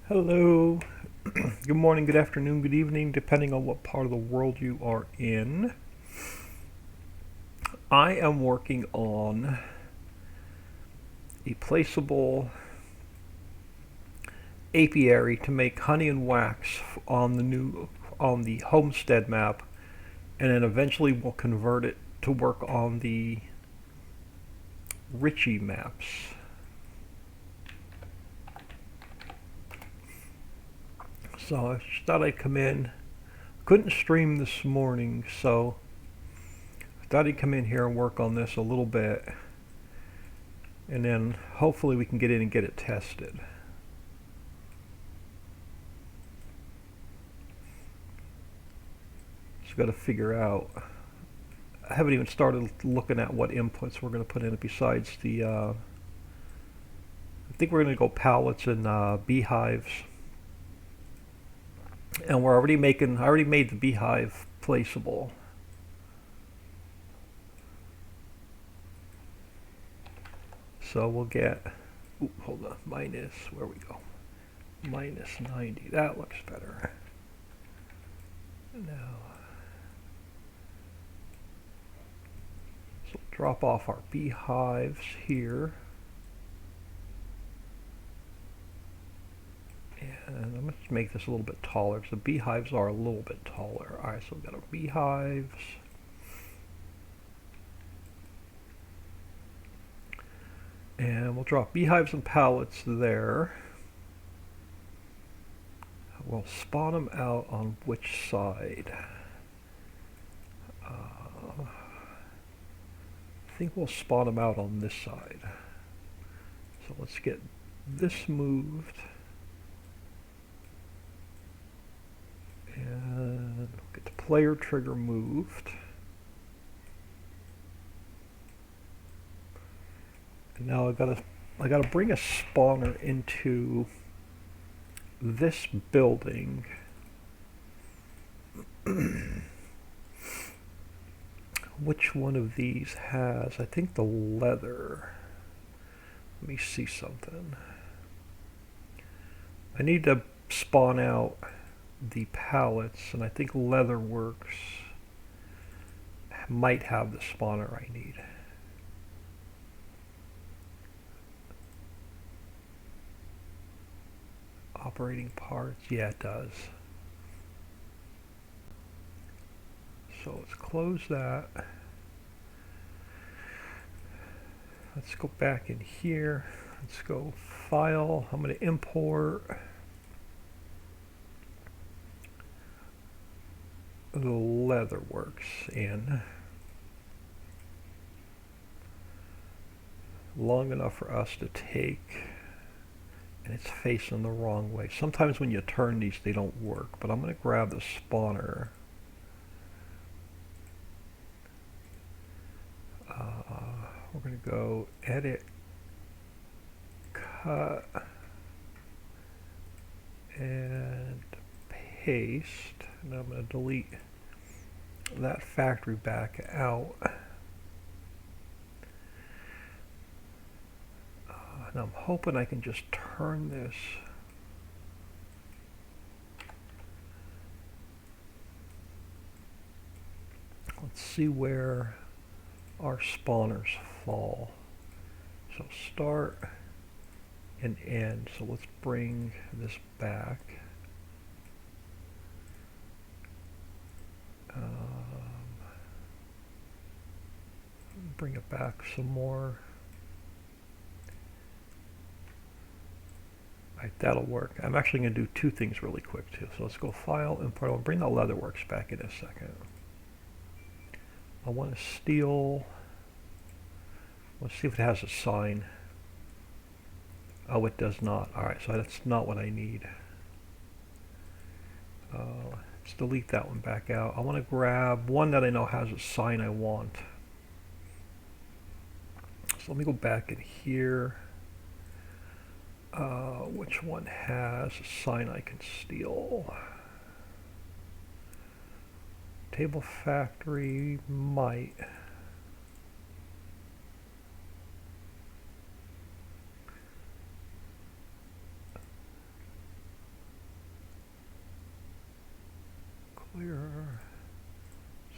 Hello. Good morning, good afternoon, good evening, depending on what part of the world you are in. I am working on a placeable apiary to make honey and wax on the Homestead map, and then eventually we'll convert it to work on the Ritchie maps. So I just thought I'd come in. Couldn't stream this morning, so I thought I'd come in here and work on this a little bit, and then hopefully we can get in and get it tested. Just got to figure out. I haven't even started looking at what inputs we're going to put in it besides the. I think we're going to go pallets and beehives, and we're already making. I already made the beehive placeable. So we'll get. Ooh, hold on. Minus. Where we go? Minus 90. That looks better. Now. So drop off our beehives here. And I'm going to make this a little bit taller because the beehives are a little bit taller. Alright, so we've got our beehives. And we'll drop beehives and pallets there. We'll spawn them out on which side? I think we'll spawn them out on this side. So let's get this moved. And get the player trigger moved. And now I gotta bring a spawner into this building. Which one of these has? I think the leather. Let me see something. I need to spawn out the pallets, and I think Leatherworks might have the spawner I need. Operating parts, yeah, it does. So let's close that. Let's go back in here. Let's go file. I'm going to import the Leatherworks in long enough for us to take, and it's facing the wrong way. Sometimes when you turn these they don't work, but I'm going to grab the spawner. We're going to go edit, cut, and paste, and I'm going to delete that factory back out. And I'm hoping I can just turn this let's see where our spawners fall. So start and end. So let's bring this back. Bring it back some more. Alright, that'll work. I'm actually going to do two things really quick too. So let's go File, Import. I'll bring the Leatherworks back in a second. I want to steal. Let's see if it has a sign. Oh, it does not. Alright, so that's not what I need. Let's delete that one back out. I want to grab one that I know has a sign I want. So let me go back in here. Which one has a sign I can steal? Table Factory might.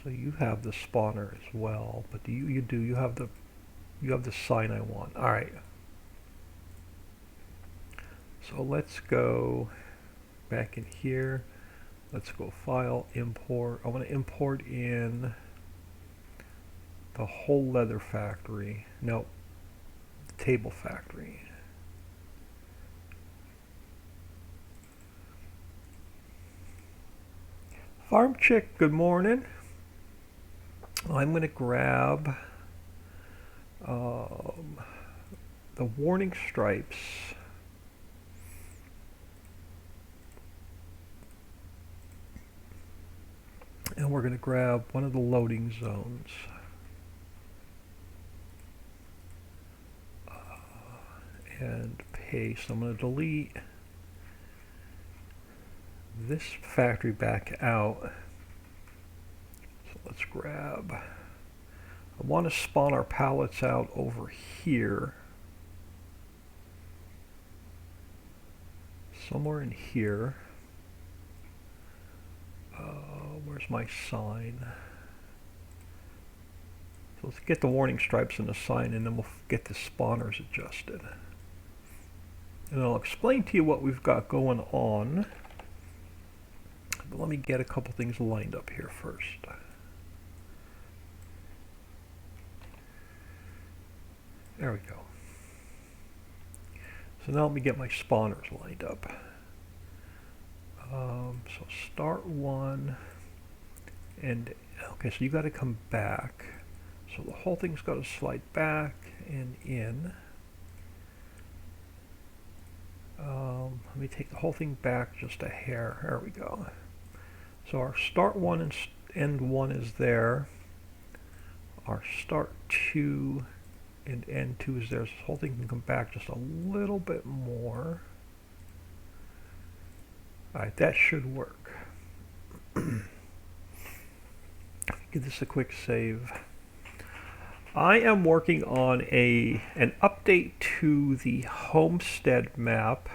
So you have the spawner as well, but you have the sign I want. All right. So let's go back in here. Let's go File, Import. I want to import in the whole leather factory. No, the table factory. Farm Chick, good morning. I'm going to grab the warning stripes. And we're going to grab one of the loading zones. And paste. I'm going to delete this factory back out. So let's grab. I want to spawn our pallets out over here. Somewhere in here. Where's my sign? So let's get the warning stripes in the sign, and then we'll get the spawners adjusted. And I'll explain to you what we've got going on. But let me get a couple things lined up here first. There we go. So now let me get my spawners lined up. So start one, and okay, so you got to come back. So the whole thing's got to slide back and in. Let me take the whole thing back just a hair. There we go. So our start one and end one is there. Our start two and end two is there. So the whole thing can come back just a little bit more. Alright, that should work. Give this a quick save. I am working on an update to the Homestead map.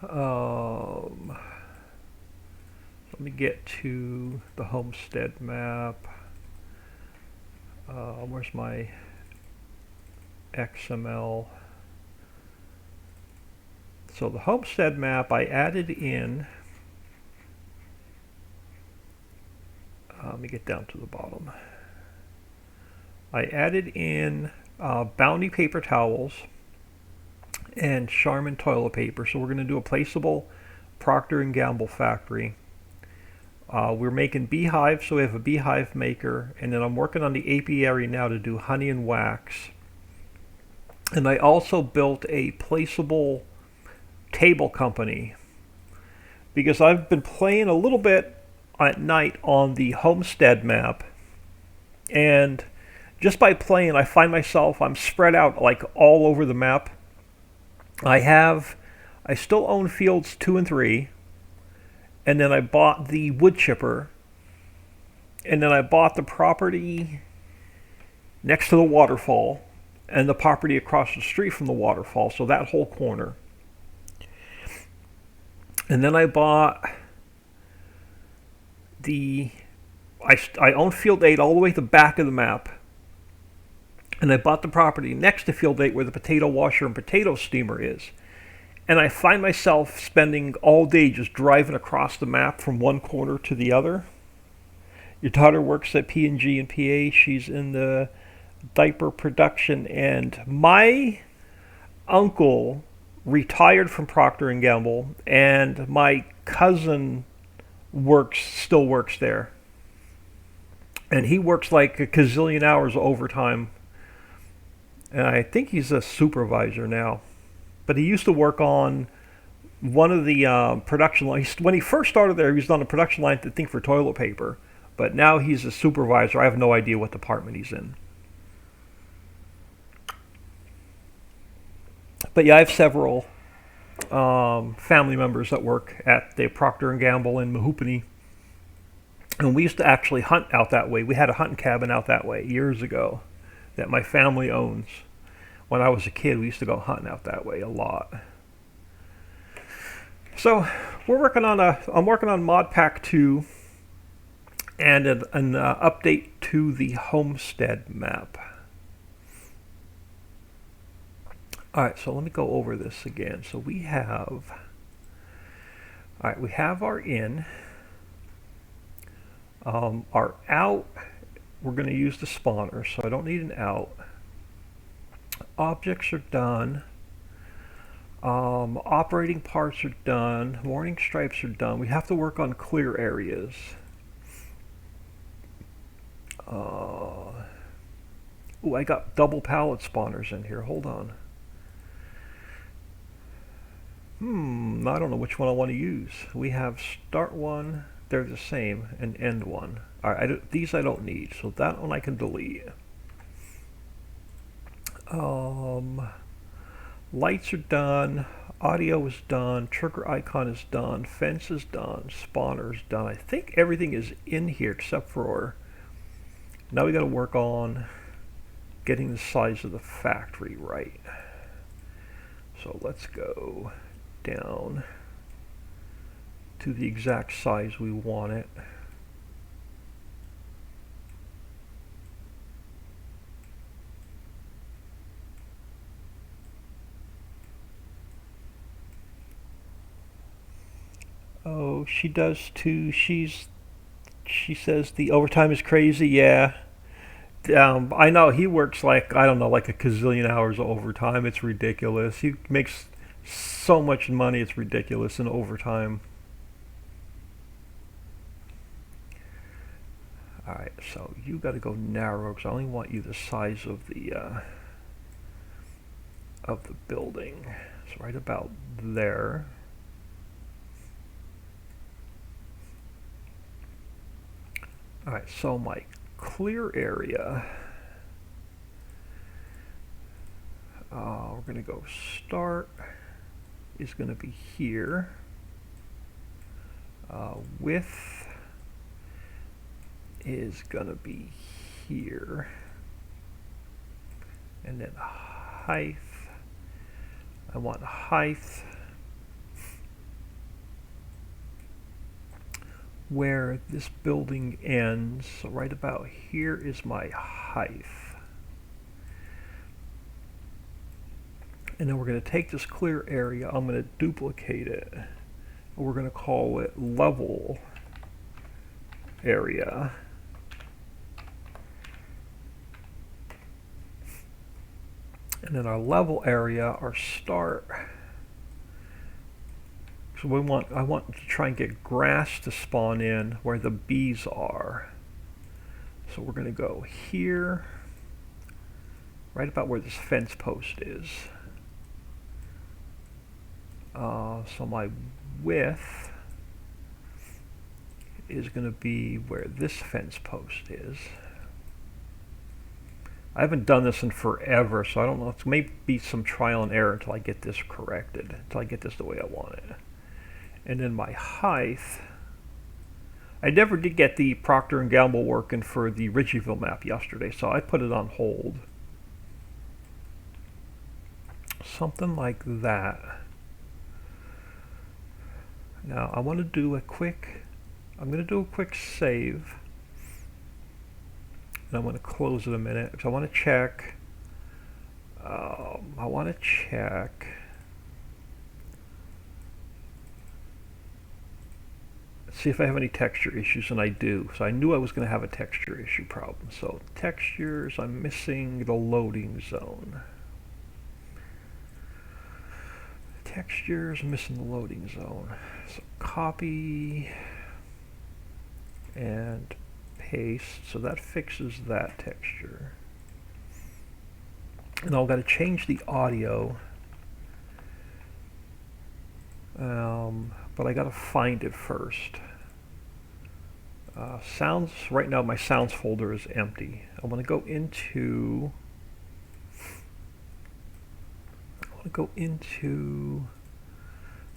Let me get to the Homestead map. Where's my XML? So the Homestead map I added in. Let me get down to the bottom. I added in Bounty paper towels and Charmin toilet paper. So we're going to do a placeable Procter & Gamble factory. We're making beehive, so we have a beehive maker, and then I'm working on the apiary now to do honey and wax. And I also built a placeable table company because I've been playing a little bit at night on the Homestead map, and just by playing I find myself I'm spread out like all over the map. I still own fields 2 and 3, and then I bought the wood chipper, and then I bought the property next to the waterfall and the property across the street from the waterfall, so that whole corner. And then I bought I own Field 8 all the way to the back of the map. And I bought the property next to Field 8 where the potato washer and potato steamer is. And I find myself spending all day just driving across the map from one corner to the other. Your daughter works at P&G and PA. She's in the diaper production. And my uncle retired from Procter & Gamble, and my cousin still works there, and he works like a gazillion hours overtime, and I think he's a supervisor now, but he used to work on one of the production lines. When he first started there, he was on the production line, I think, for toilet paper, but now he's a supervisor. I have no idea what department he's in. But yeah, I have several family members that work at the Procter & Gamble in Mahoopany. And we used to actually hunt out that way. We had a hunting cabin out that way years ago that my family owns. When I was a kid, we used to go hunting out that way a lot. So I'm working on modpack2. and an update to the Homestead map. Alright, so let me go over this again. So we have, alright, we have our in, our out, we're going to use the spawner, so I don't need an out. Objects are done. Operating parts are done. Warning stripes are done. We have to work on clear areas. Oh, I got double pallet spawners in here. Hold on. I don't know which one I want to use. We have start one, they're the same, and end one. Alright, these I don't need, so that one I can delete. Lights are done, audio is done, trigger icon is done, fence is done, spawner is done. I think everything is in here except for, now we got to work on getting the size of the factory right. So let's go down to the exact size we want it. Oh, she does too. She says the overtime is crazy. Yeah. I know he works like, I don't know, like a gazillion hours of overtime. It's ridiculous. He makes so much money, it's ridiculous in overtime. Alright, so you got to go narrow because I only want you the size of the building. So right about there. Alright, so my clear area, we're going to go start is going to be here. Width is going to be here. And then height, I want height where this building ends, so right about here is my height. And then we're going to take this clear area, I'm going to duplicate it, and we're going to call it level area. And then our level area, our start. So I want to try and get grass to spawn in where the bees are. So we're going to go here, right about where this fence post is. So my width is going to be where this fence post is. I haven't done this in forever, so I don't know. It's maybe some trial and error until I get this corrected, until I get this the way I want it. And then my height, I never did get the Procter & Gamble working for the Ridgeville map yesterday, so I put it on hold. Something like that. Now I want to do a quick, I'm going to do a quick save. And I'm going to close it a minute because I want to check. See if I have any texture issues, and I do. So I knew I was going to have a texture issue problem. So textures, I'm missing the loading zone. Textures, I'm missing the loading zone. So copy and paste, so that fixes that texture. And I've got to change the audio, but I got to find it first. Sounds, right now my sounds folder is empty. I want to go into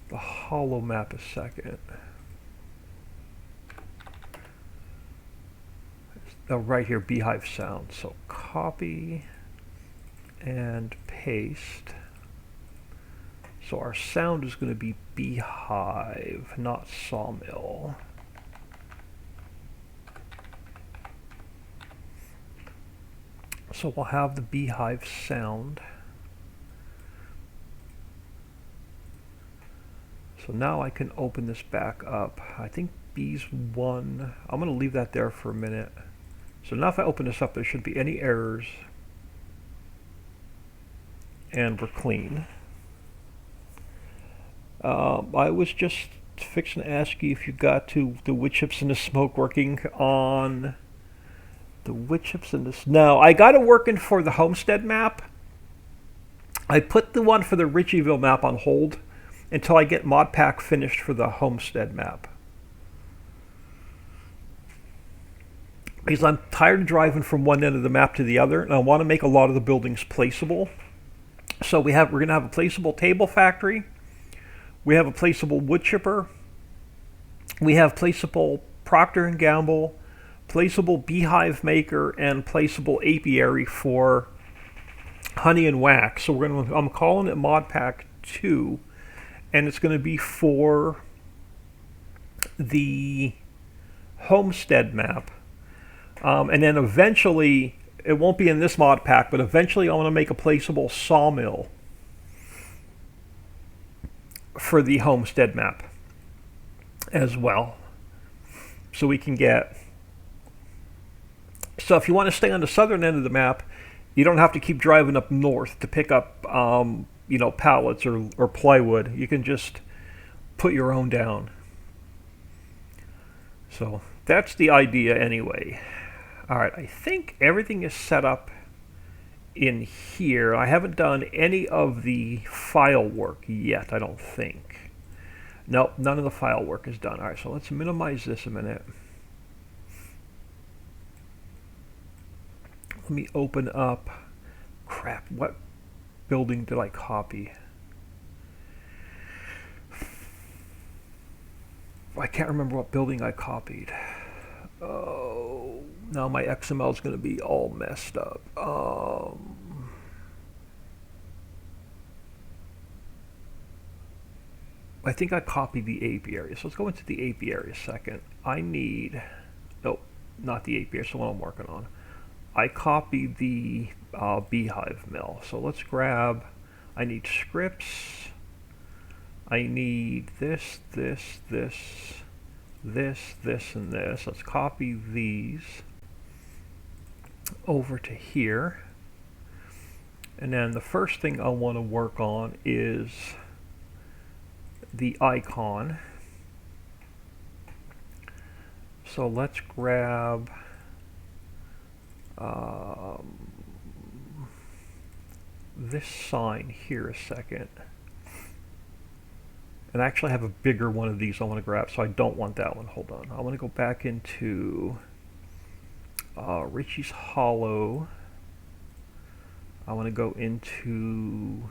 the hollow map a second. Right here, beehive sound. So copy and paste. So our sound is going to be beehive, not sawmill. So we'll have the beehive sound. So now I can open this back up. I think bees 1, I'm going to leave that there for a minute. So now if I open this up, there shouldn't be any errors. And we're clean. I was just fixing to ask you if you got to the wood chips and the smoke working on the wood chips and this. No, I got it working for the Homestead map. I put the one for the Ritchieville map on hold until I get modpack finished for the Homestead map. Because I'm tired of driving from one end of the map to the other, and I want to make a lot of the buildings placeable. So we're going to have a placeable table factory. We have a placeable wood chipper. We have placeable Procter & Gamble, placeable beehive maker, and placeable apiary for honey and wax. So I'm calling it modpack2, and it's going to be for the Homestead map. And then eventually, it won't be in this mod pack, but eventually I want to make a placeable sawmill for the Homestead map as well. So we can get... So if you want to stay on the southern end of the map, you don't have to keep driving up north to pick up, pallets or plywood. You can just put your own down. So that's the idea anyway. All right, I think everything is set up in here. I haven't done any of the file work yet, I don't think. Nope, none of the file work is done. All right, so let's minimize this a minute. Let me open up. Crap, what building did I copy? I can't remember what building I copied. Oh, now my XML is going to be all messed up. I think I copied the apiary. So let's go into the apiary a second. I need, nope, not the apiary, it's the one I'm working on. I copied the beehive mill. So let's grab, I need scripts. I need this, this, and this. Let's copy these over to here. And then the first thing I want to work on is the icon. So let's grab this sign here a second. And I actually have a bigger one of these I want to grab, so I don't want that one. Hold on. I want to go back into Richie's Hollow. I want to go into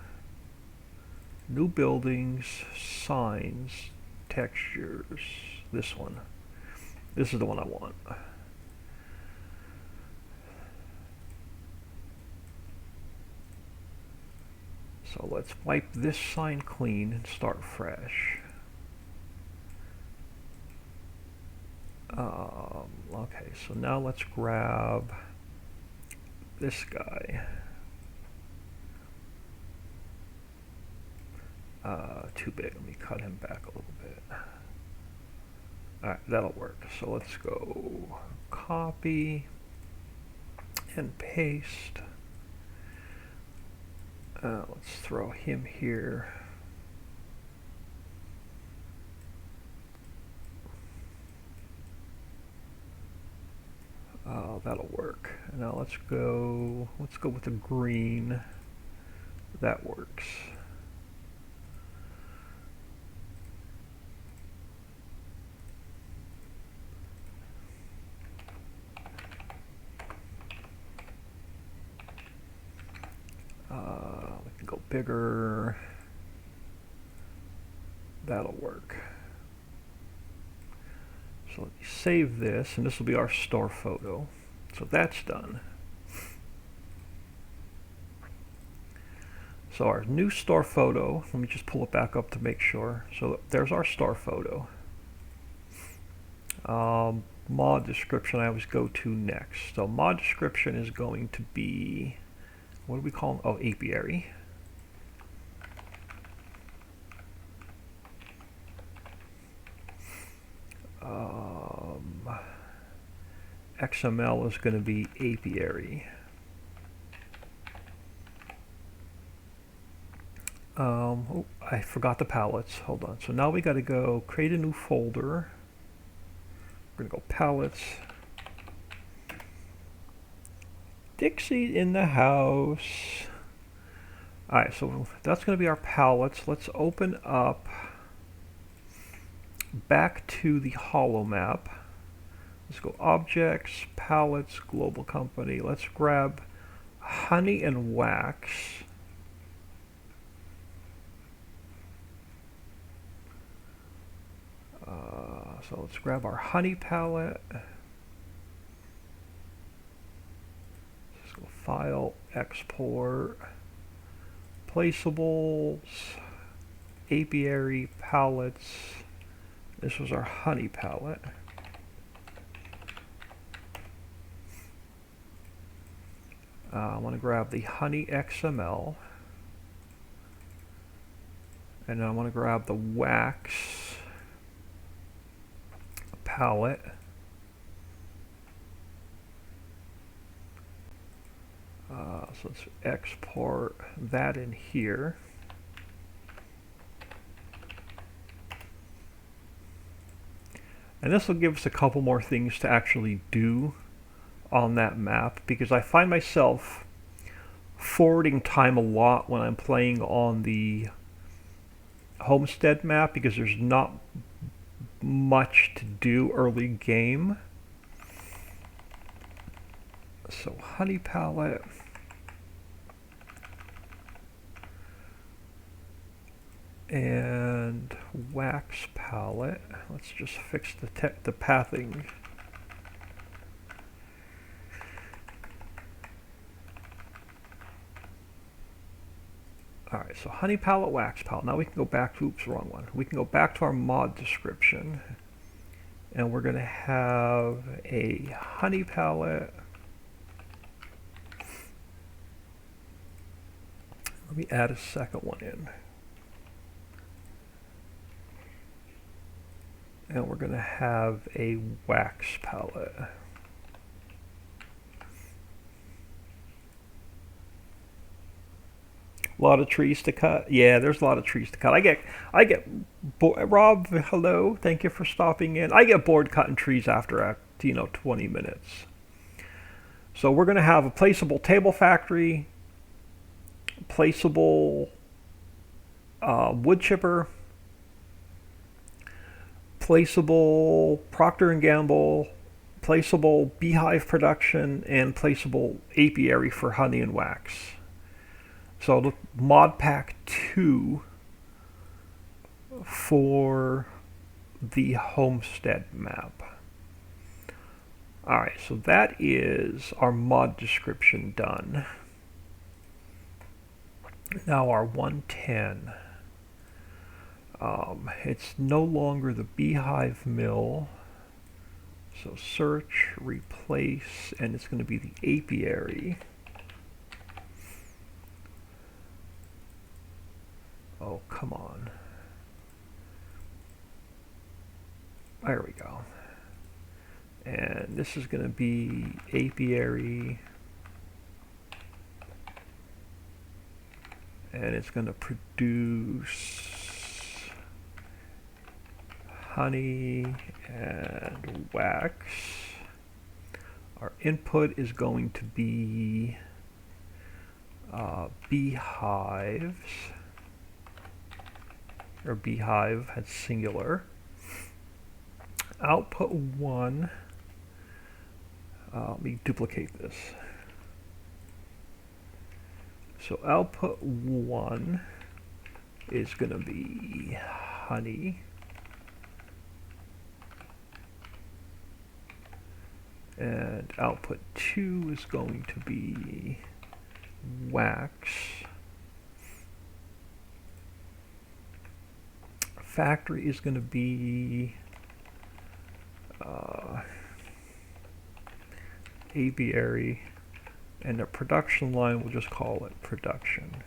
New Buildings, Signs, Textures. This one. This is the one I want. So let's wipe this sign clean and start fresh. Okay, so now let's grab this guy. Too big. Let me cut him back a little bit. Alright, that'll work. So let's go copy and paste. Let's throw him here. That'll work. Now let's go with the green. That works. We can go bigger. That'll work. So let me save this, and this will be our store photo. So that's done. So our new store photo, let me just pull it back up to make sure. So there's our store photo. mod description I always go to next. So mod description is going to be, what do we call them? Oh, apiary. XML is going to be apiary. Oh, I forgot the palettes. Hold on. So now we got to go create a new folder. We're going to go palettes. Dixie in the house. Alright, so that's going to be our palettes. Let's open up back to the hollow map. Let's go objects, palettes, global company. Let's grab honey and wax. So let's grab our honey palette. Let's go file, export, placeables, apiary, palettes. This was our honey palette. I want to grab the honey XML. And then I want to grab the wax palette. So let's export that in here. And this will give us a couple more things to actually do on that map, because I find myself forwarding time a lot when I'm playing on the Homestead map, because there's not much to do early game. So honey palette. And wax palette. Let's just fix the pathing. Alright, so honey palette, wax palette. Now we can go back to, oops, wrong one. We can go back to our mod description. And we're going to have a honey palette. Let me add a second one in. And we're going to have a wax palette. A lot of trees to cut. Yeah, there's a lot of trees to cut. I get Rob, hello. Thank you for stopping in. I get bored cutting trees after 20 minutes. So we're going to have a placeable table factory, placeable wood chipper, placeable Procter & Gamble, placeable beehive production, and placeable apiary for honey and wax. So the modpack2 for the Homestead map. Alright, so that is our mod description done. Now our 110. It's no longer the beehive mill. So search, replace, and it's going to be the apiary. Oh, come on. There we go. And this is going to be apiary. And it's going to produce honey and wax. Our input is going to be beehives. Or beehive has singular. Output 1. Let me duplicate this. So output 1 is going to be honey. And output 2 is going to be wax. Factory is going to be apiary, and the production line, we'll just call it production.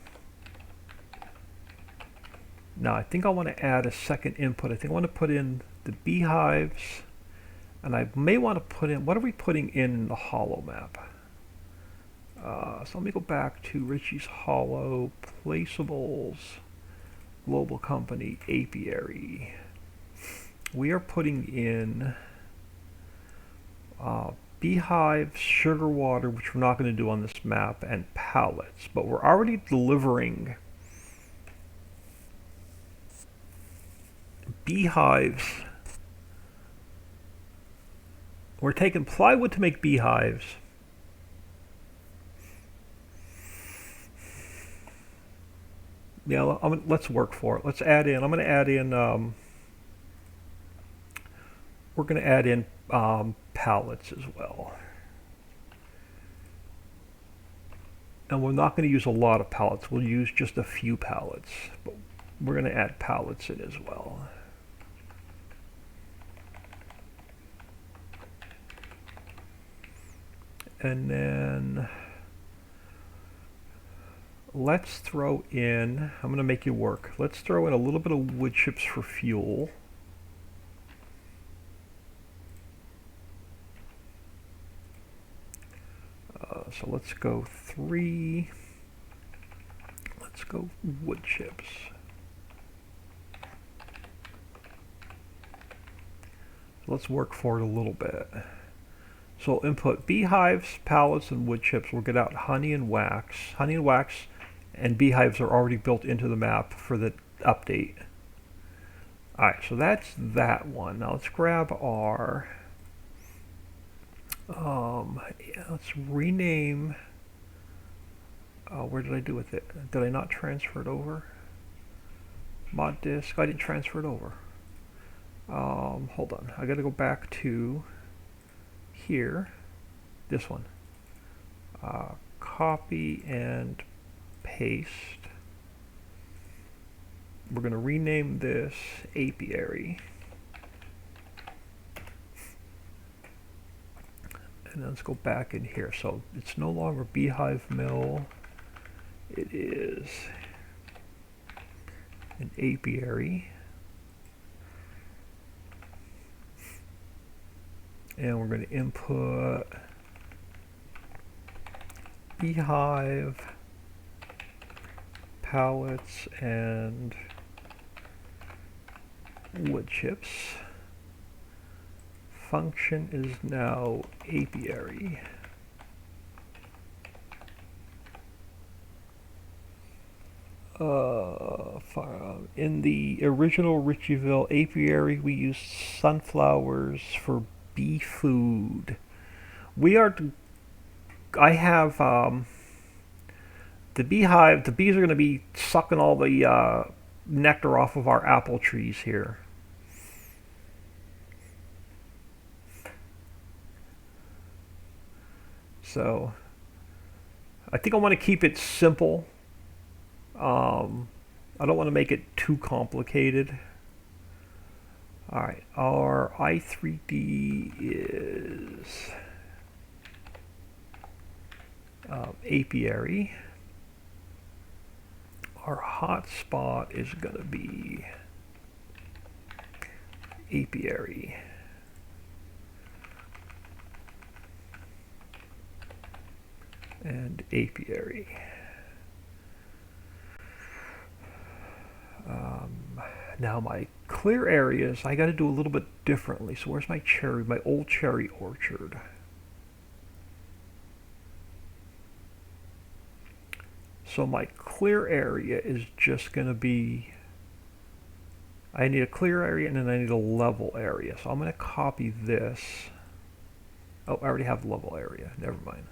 Now I think I want to add a second input. I think I want to put in the beehives, and I may want to put in, what are we putting in the hollow map? So let me go back to Richie's Hollow, Placeables, Global Company, Apiary. We are putting in beehives, sugar water, which we're not going to do on this map, and pallets, but we're already delivering beehives. We're taking plywood to make beehives. Yeah, let's work for it. Let's add in, I'm going to add in, we're going to add in pallets as well. And we're not going to use a lot of pallets. We'll use just a few pallets, but we're going to add pallets in as well. And then let's throw in, I'm going to make you work. Let's throw in a little bit of wood chips for fuel. So let's go 3. Let's go wood chips. Let's work for it a little bit. So input beehives, pallets, and wood chips. We'll get out honey and wax. Honey and wax and beehives are already built into the map for the update. Alright, so that's that one. Now let's grab our... let's rename... where did I do with it? Did I not transfer it over? Mod disk, I didn't transfer it over. Hold on, I gotta go back to here, this one. Copy and paste. We're gonna rename this apiary. And then let's go back in here. So it's no longer beehive mill. It is an apiary. And we're going to input beehive, pallets, and wood chips. Function is now apiary. In the original Ritchieville apiary, we used sunflowers for bee food. I have the beehive. The bees are going to be sucking all the nectar off of our apple trees here. So I think I want to keep it simple. I don't want to make it too complicated. Alright, our I3D is apiary. Our hotspot is going to be apiary. And apiary. Now my clear areas, I got to do a little bit differently. So where's my cherry, my old cherry orchard? So my clear area is just going to be, I need a clear area and then I need a level area. So I'm going to copy this. Oh, I already have level area. Never mind.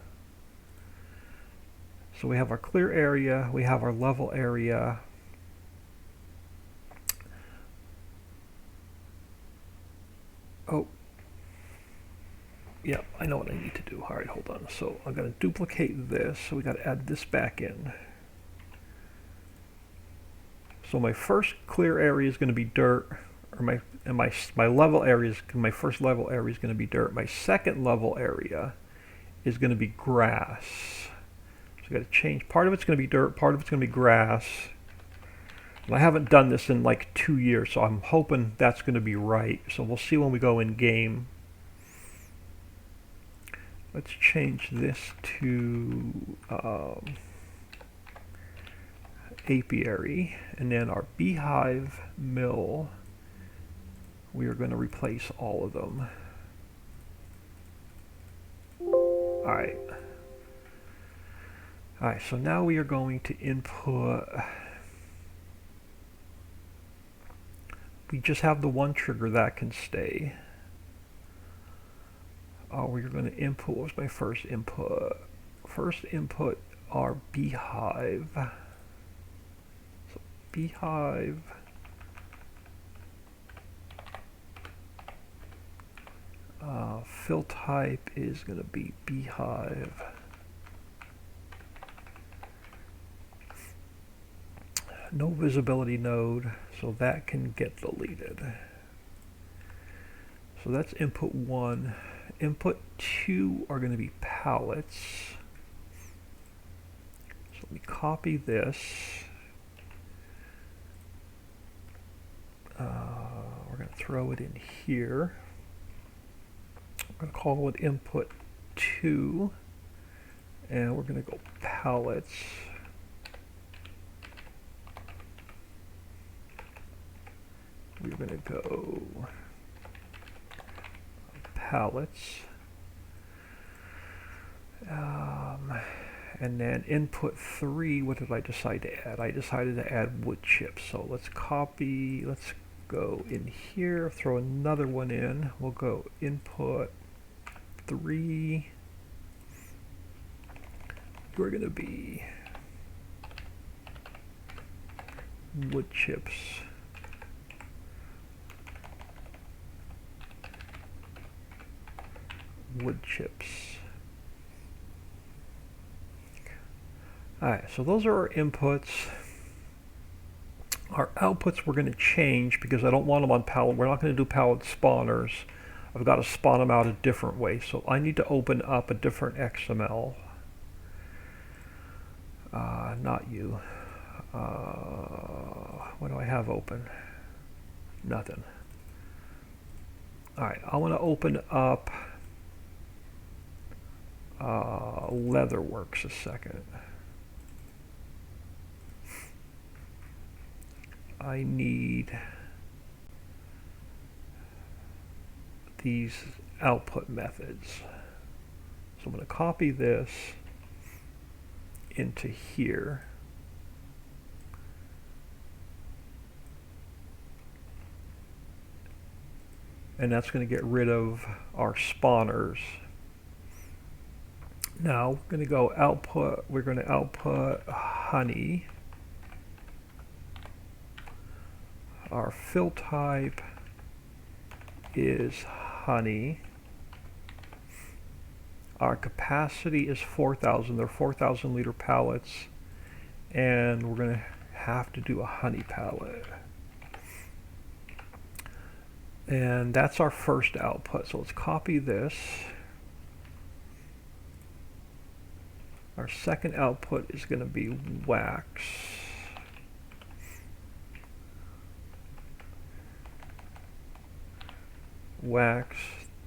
So we have our clear area, we have our level area. Oh, yeah, I know what I need to do. All right, hold on. So I'm going to duplicate this. So we got to add this back in. So my first clear area is going to be dirt, or my level area is, my first level area is going to be dirt. My second level area is going to be grass. So I got to change. Part of it's going to be dirt, part of it's going to be grass. And I haven't done this in like 2 years, so I'm hoping that's going to be right. So we'll see when we go in game. Let's change this to apiary, and then our beehive mill, we are going to replace all of them. Alright, so now we are going to input, we just have the one trigger that can stay. We're going to input, what was my first input? First input, our beehive. So beehive. Fill type is going to be beehive. No visibility node, so that can get deleted. So that's input 1. Input 2 are going to be pallets. So let me copy this. We're going to throw it in here. I'm going to call it input 2. And we're going to go pallets. We're going to go pallets. And then input 3, what did I decide to add? I decided to add wood chips. So let's copy, let's go in here, throw another one in. We'll go input 3. We're going to be wood chips. Wood chips. Alright, so those are our inputs. Our outputs we're going to change because I don't want them on pallet. We're not going to do pallet spawners. I've got to spawn them out a different way. So I need to open up a different XML. Not you. What do I have open? Nothing. Alright, I want to open up Leatherworks a second. I need these output methods. So I'm going to copy this into here. And that's going to get rid of our spawners. Now we're going to go output, we're going to output honey. Our fill type is honey. Our capacity is 4,000. They're 4,000 liter pallets. And we're going to have to do a honey pallet. And that's our first output. So let's copy this. Our second output is going to be wax. Wax.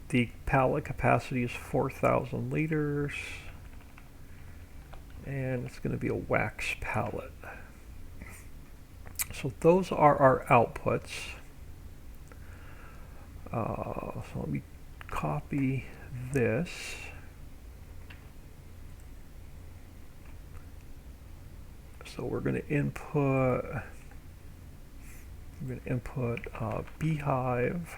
The pallet capacity is 4,000 liters. And it's going to be a wax pallet. So those are our outputs. So let me copy this. So we're going to input beehive.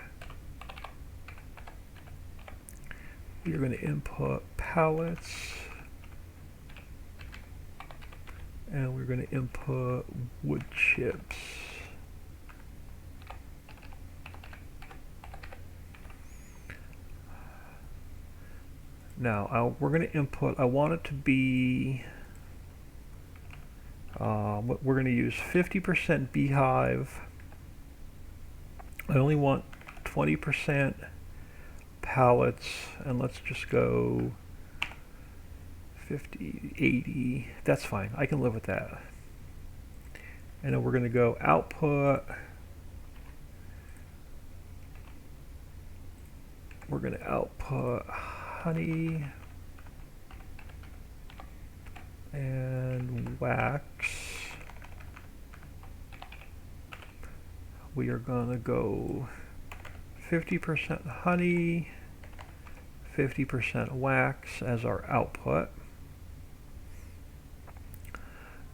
We're going to input pallets. And we're going to input wood chips. Now we're going to input, I want it to be, we're going to use 50% beehive. I only want 20% pallets, and let's just go 50, 80. That's fine. I can live with that. And then we're going to go output. We're going to output honey and wax. We are going to go 50% honey, 50% wax as our output.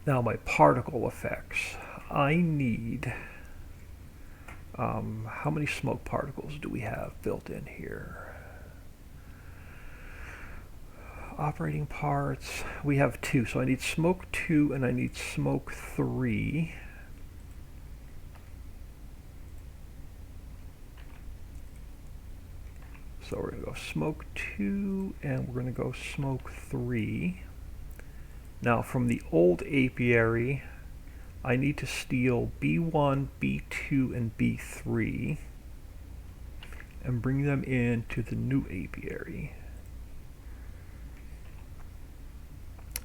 Now my particle effects. I need, how many smoke particles do we have built in here? Operating parts, we have 2, so I need smoke 2 and I need smoke 3. So we're going to go smoke 2 and we're going to go smoke 3. Now from the old apiary, I need to steal B1, B2, and B3 and bring them into the new apiary.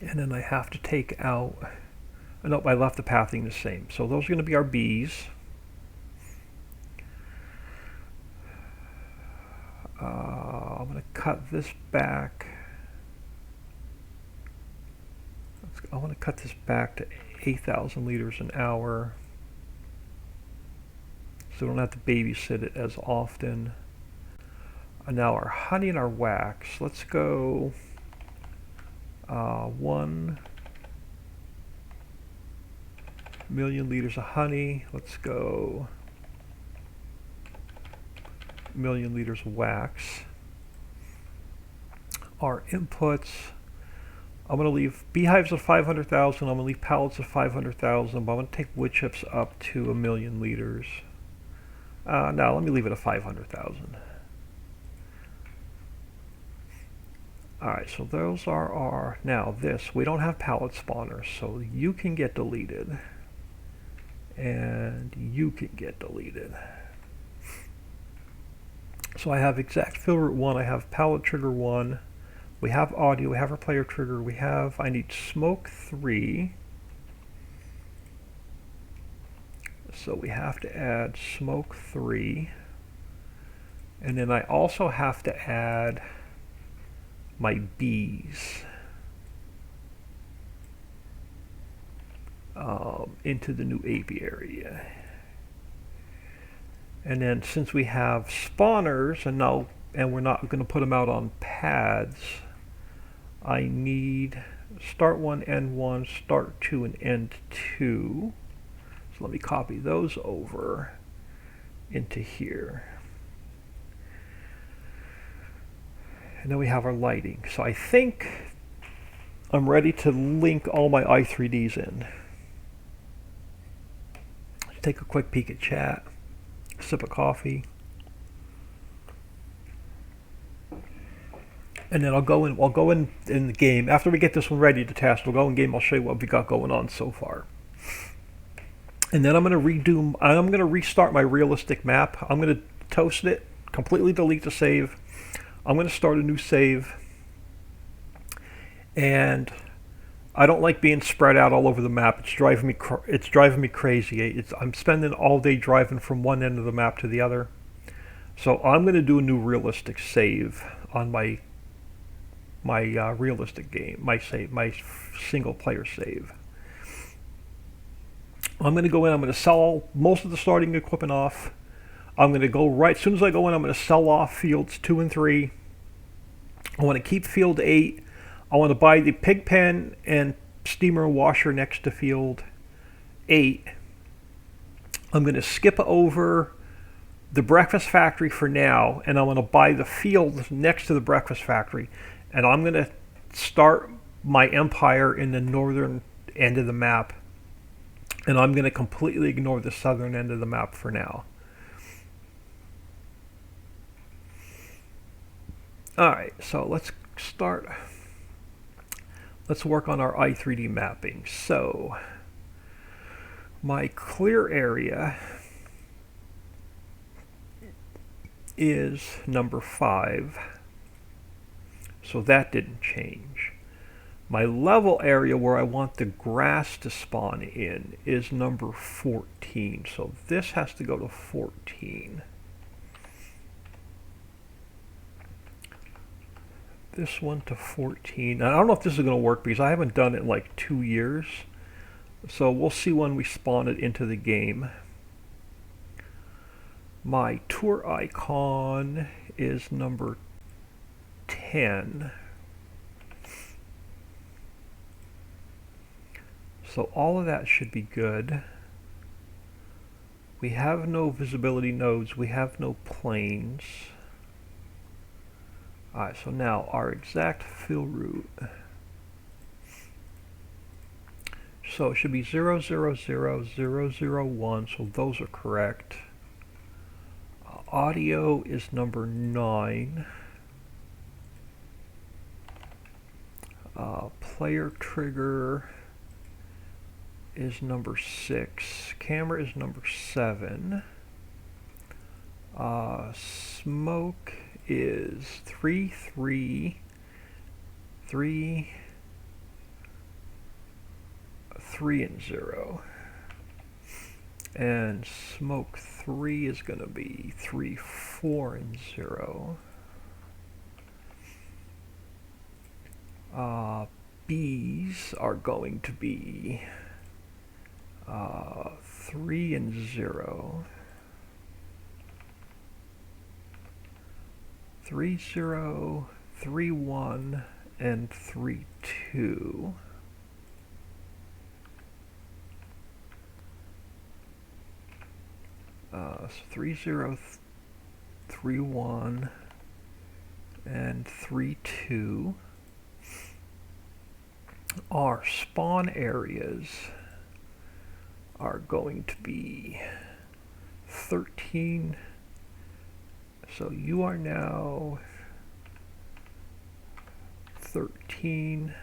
And then I have to take out, nope, I left the pathing the same. So those are going to be our bees. I'm going to cut this back. I want to cut this back to 8,000 liters an hour, so we don't have to babysit it as often. And now our honey and our wax. Let's go 1 million liters of honey. Let's go million liters of wax. Our inputs, I'm going to leave beehives of 500,000, I'm going to leave pallets of 500,000, but I'm going to take wood chips up to 1 million liters. No, let me leave it at 500,000. Alright, so those are our, now this, we don't have pallet spawners, so you can get deleted. And you can get deleted. So I have exact fill route 1, I have pallet trigger 1, we have audio, we have our player trigger, I need smoke 3. So we have to add smoke 3. And then I also have to add my bees into the new apiary. And then since we have spawners and we're not going to put them out on pads, I need start 1, end 1, start 2, and end 2. So let me copy those over into here. And then we have our lighting. So I think I'm ready to link all my i3Ds in. Take a quick peek at chat, sip of coffee, and then I'll go in the game. After we get this one ready to test, we'll go in game, I'll show you what we got going on so far. And then I'm going to restart my realistic map. I'm going to toast it, completely delete the save. I'm going to start a new save, and I don't like being spread out all over the map. It's driving me crazy. I'm spending all day driving from one end of the map to the other. So I'm going to do a new realistic save on my realistic game, my single player save. I'm going to go in. I'm going to sell most of the starting equipment off. I'm going to go right as soon as I go in. I'm going to sell off fields 2 and 3. I want to keep field 8. I want to buy the pig pen and steamer and washer next to field 8. I'm going to skip over the breakfast factory for now, and I want to buy the field next to the breakfast factory. And I'm going to start my empire in the northern end of the map. And I'm going to completely ignore the southern end of the map for now. Alright, so let's start. Let's work on our i3D mapping. So my clear area is number 5. So that didn't change. My level area where I want the grass to spawn in is number 14. So this has to go to 14. This one to 14. I don't know if this is going to work because I haven't done it in like 2 years. So we'll see when we spawn it into the game. My tour icon is number 10. So all of that should be good. We have no visibility nodes. We have no planes. Alright, so now our exact fill route. So it should be 0, 0, 0, 0, 0, 1. So those are correct. Audio is number 9. Player trigger is number 6. Camera is number 7. Smoke is 3, 3, 3, 3, and 0. And smoke 3 is going to be 3, 4, and 0. Bees are going to be 3 and 0. 3, 0, 3, 1, and 3, 2. So 3, 0, 3, 1, and 3, 2. Our spawn areas are going to be 13. So you are now 13.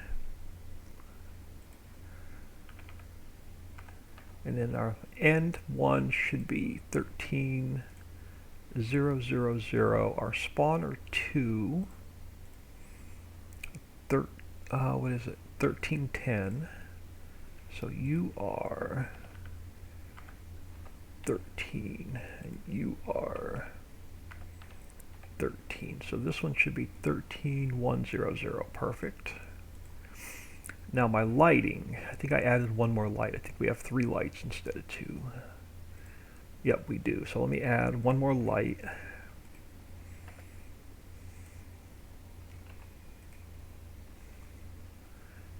And then our end one should be 13, 0, 0, 0. Our spawner 2. What is it? 13, 10. So you are 13, and you are 13. So this one should be 13, 1, 0, 0. Perfect. Now my lighting, I think I added one more light. I think we have 3 lights instead of 2. Yep, we do. So let me add one more light.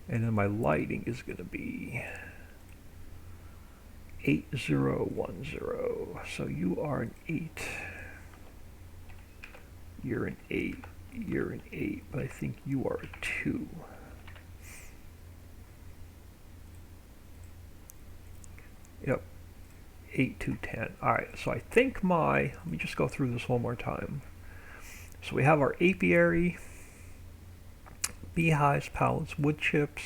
And then my lighting is going to be 8010. So you are an 8. You're an 8. You're an 8. But I think you are a 2. Yep. 8, 2, 10. Alright, so I think let me just go through this one more time. So we have our apiary, beehives, pallets, wood chips.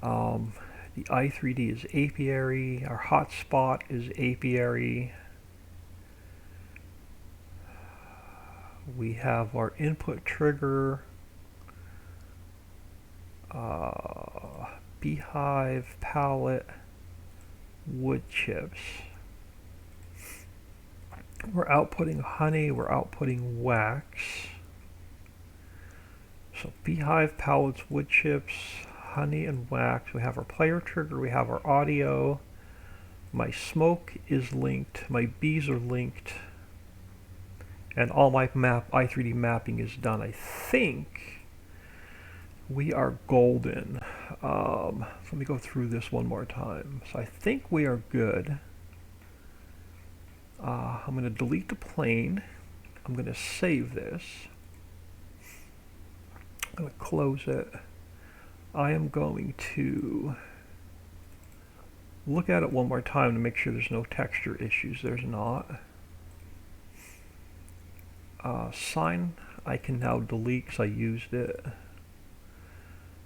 The i3D is apiary. Our hotspot is apiary. We have our input trigger, beehive, pallet, wood chips. We're outputting honey, we're outputting wax. So beehive, pallets, wood chips, honey, and wax. We have our player trigger, we have our audio. My smoke is linked, my bees are linked, and all my i3D mapping is done. I think we are golden. Let me go through this one more time. So I think we are good. I'm going to delete the plane. I'm going to save this. I'm going to close it. I am going to look at it one more time to make sure there's no texture issues. There's not. Sign I can now delete because I used it.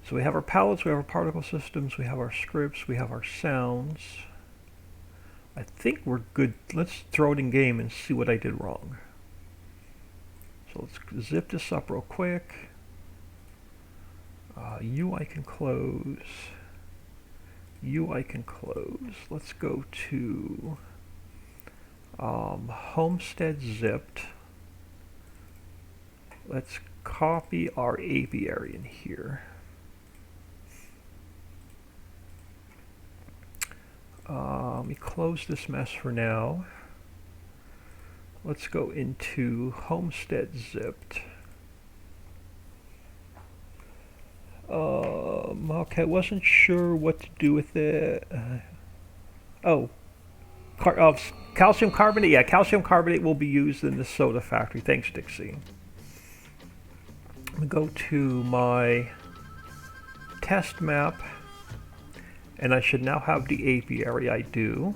So we have our palettes, we have our particle systems, we have our scripts, we have our sounds. I think we're good. Let's throw it in game and see what I did wrong. So let's zip this up real quick. U I can close. U I can close. Let's go to Homestead zipped. Let's copy our apiary in here. Let me close this mess for now. Let's go into Homestead zipped. Okay, I wasn't sure what to do with it. Calcium carbonate. Yeah, calcium carbonate will be used in the soda factory. Thanks, Dixie. I'm going to go to my test map, and I should now have the apiary. I do.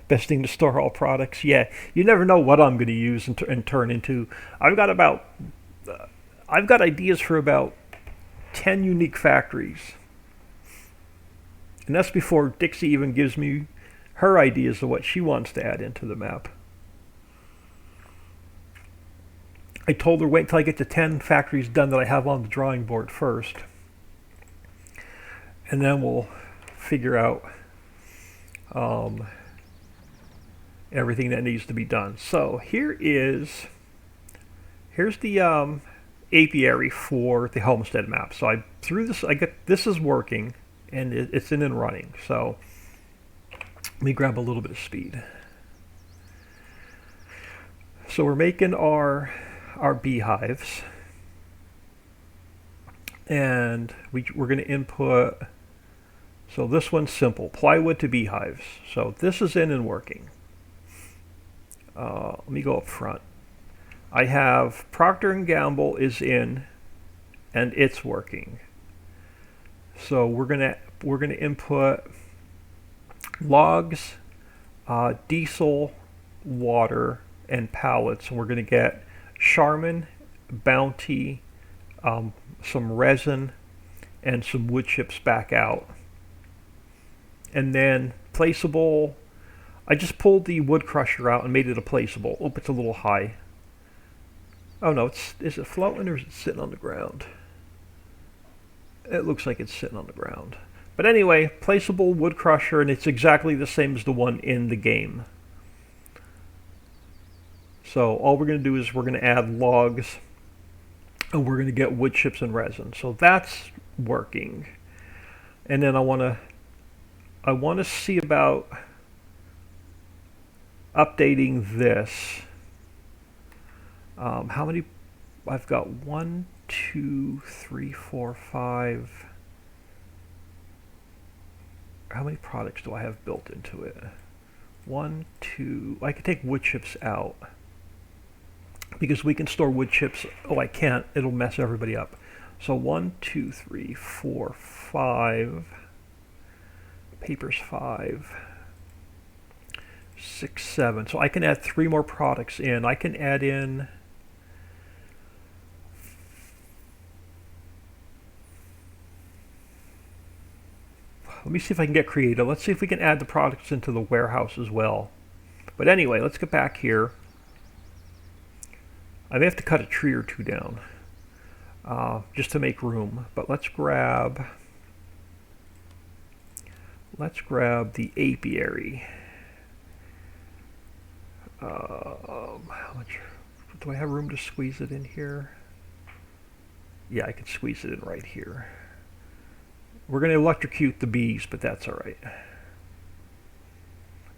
Best thing to store all products. Yeah, you never know what I'm going to use and turn into. I've got ideas for about 10 unique factories. And that's before Dixie even gives me her ideas of what she wants to add into the map. I told her wait until I get the 10 factories done that I have on the drawing board first. And then we'll figure out everything that needs to be done. So here's the apiary for the Homestead map. So I threw this. This is working, and it's in and running. So let me grab a little bit of speed. So we're making our beehives, and we're going to input. So this one's simple: plywood to beehives. So this is in and working. Let me go up front. I have Procter & Gamble is in, and it's working. So we're gonna input logs, diesel, water, and pallets. And we're gonna get Charmin, Bounty, some resin, and some wood chips back out. And then placeable. I just pulled the wood crusher out and made it a placeable. Oh, it's a little high. Oh no, is it floating or is it sitting on the ground? It looks like it's sitting on the ground. But anyway, placeable wood crusher, and it's exactly the same as the one in the game. So all we're going to do is we're going to add logs, and we're going to get wood chips and resin. So that's working. And then I want to see about updating this. How many? I've got 1, 2, 3, 4, 5. How many products do I have built into it? 1, 2. I can take wood chips out because we can store wood chips. Oh, I can't. It'll mess everybody up. So 1, 2, 3, 4, 5. Paper's 5. 6, 7. So I can add 3 more products in. I can add in. Let me see if I can get creative. Let's see if we can add the products into the warehouse as well. But anyway, let's get back here. I may have to cut a tree or 2 down just to make room. But let's grab the apiary. How much do I have room to squeeze it in here? Yeah, I can squeeze it in right here. We're going to electrocute the bees, but that's all right.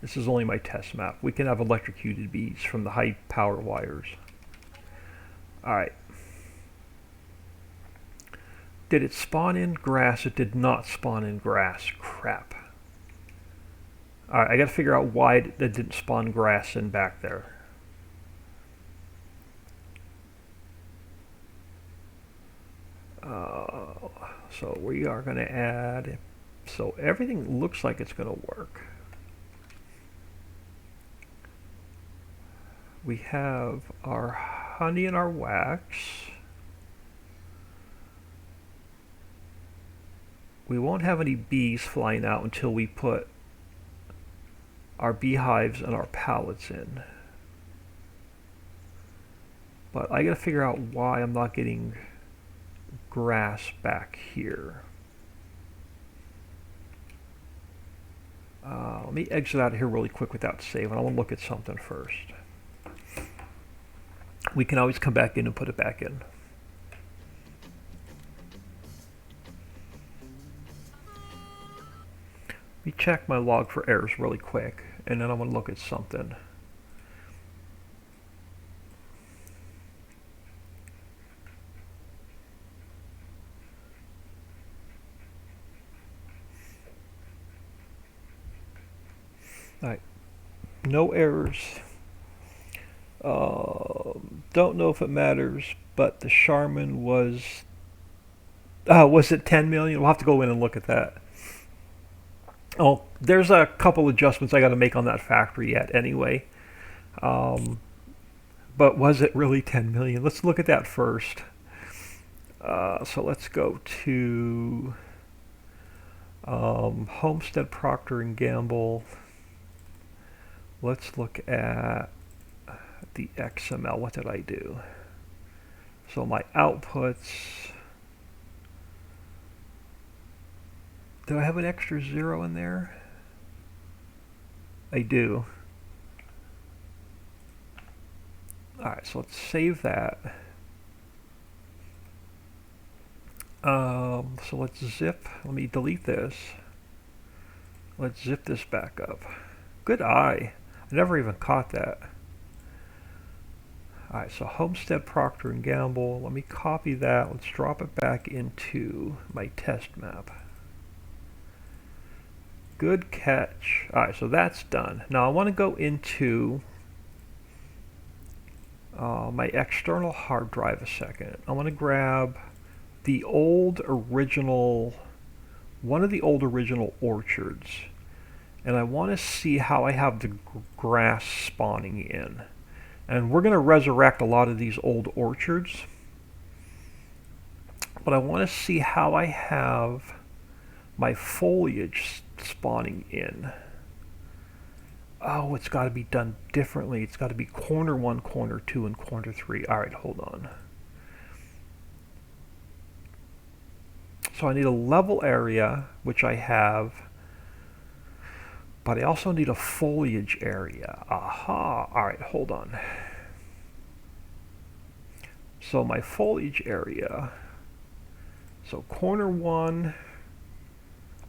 This is only my test map. We can have electrocuted bees from the high power wires. All right. Did it spawn in grass? It did not spawn in grass. Crap. All right, I got to figure out why it didn't spawn grass in back there. So we are going to add, so everything looks like it's going to work. We have our honey and our wax. We won't have any bees flying out until we put our beehives and our pallets in. But I gotta figure out why I'm not getting grass back here. Let me exit out of here really quick without saving. I want to look at something first. We can always come back in and put it back in. Let me check my log for errors really quick, and then I want to look at something. Alright, no errors. Don't know if it matters, but the Charmin was it 10 million? We'll have to go in and look at that. Oh, there's a couple adjustments I got to make on that factory yet anyway. But was it really 10 million? Let's look at that first. So let's go to Homestead, Procter & Gamble. Let's look at the XML. What did I do? So my outputs. Do I have an extra 0 in there? I do. Alright, so let's save that. So let's zip. Let me delete this. Let's zip this back up. Good eye. I never even caught that. Alright, so Homestead, Procter & Gamble. Let me copy that. Let's drop it back into my test map. Good catch. Alright, so that's done. Now I want to go into my external hard drive a second. I want to grab the old original, one of the old original orchards. And I want to see how I have the grass spawning in. And we're going to resurrect a lot of these old orchards. But I want to see how I have my foliage spawning in. Oh, it's got to be done differently. It's got to be corner 1, corner 2, and corner 3. All right, hold on. So I need a level area, which I have. But I also need a foliage area. Aha. All right, hold on. So my foliage area. So corner 1.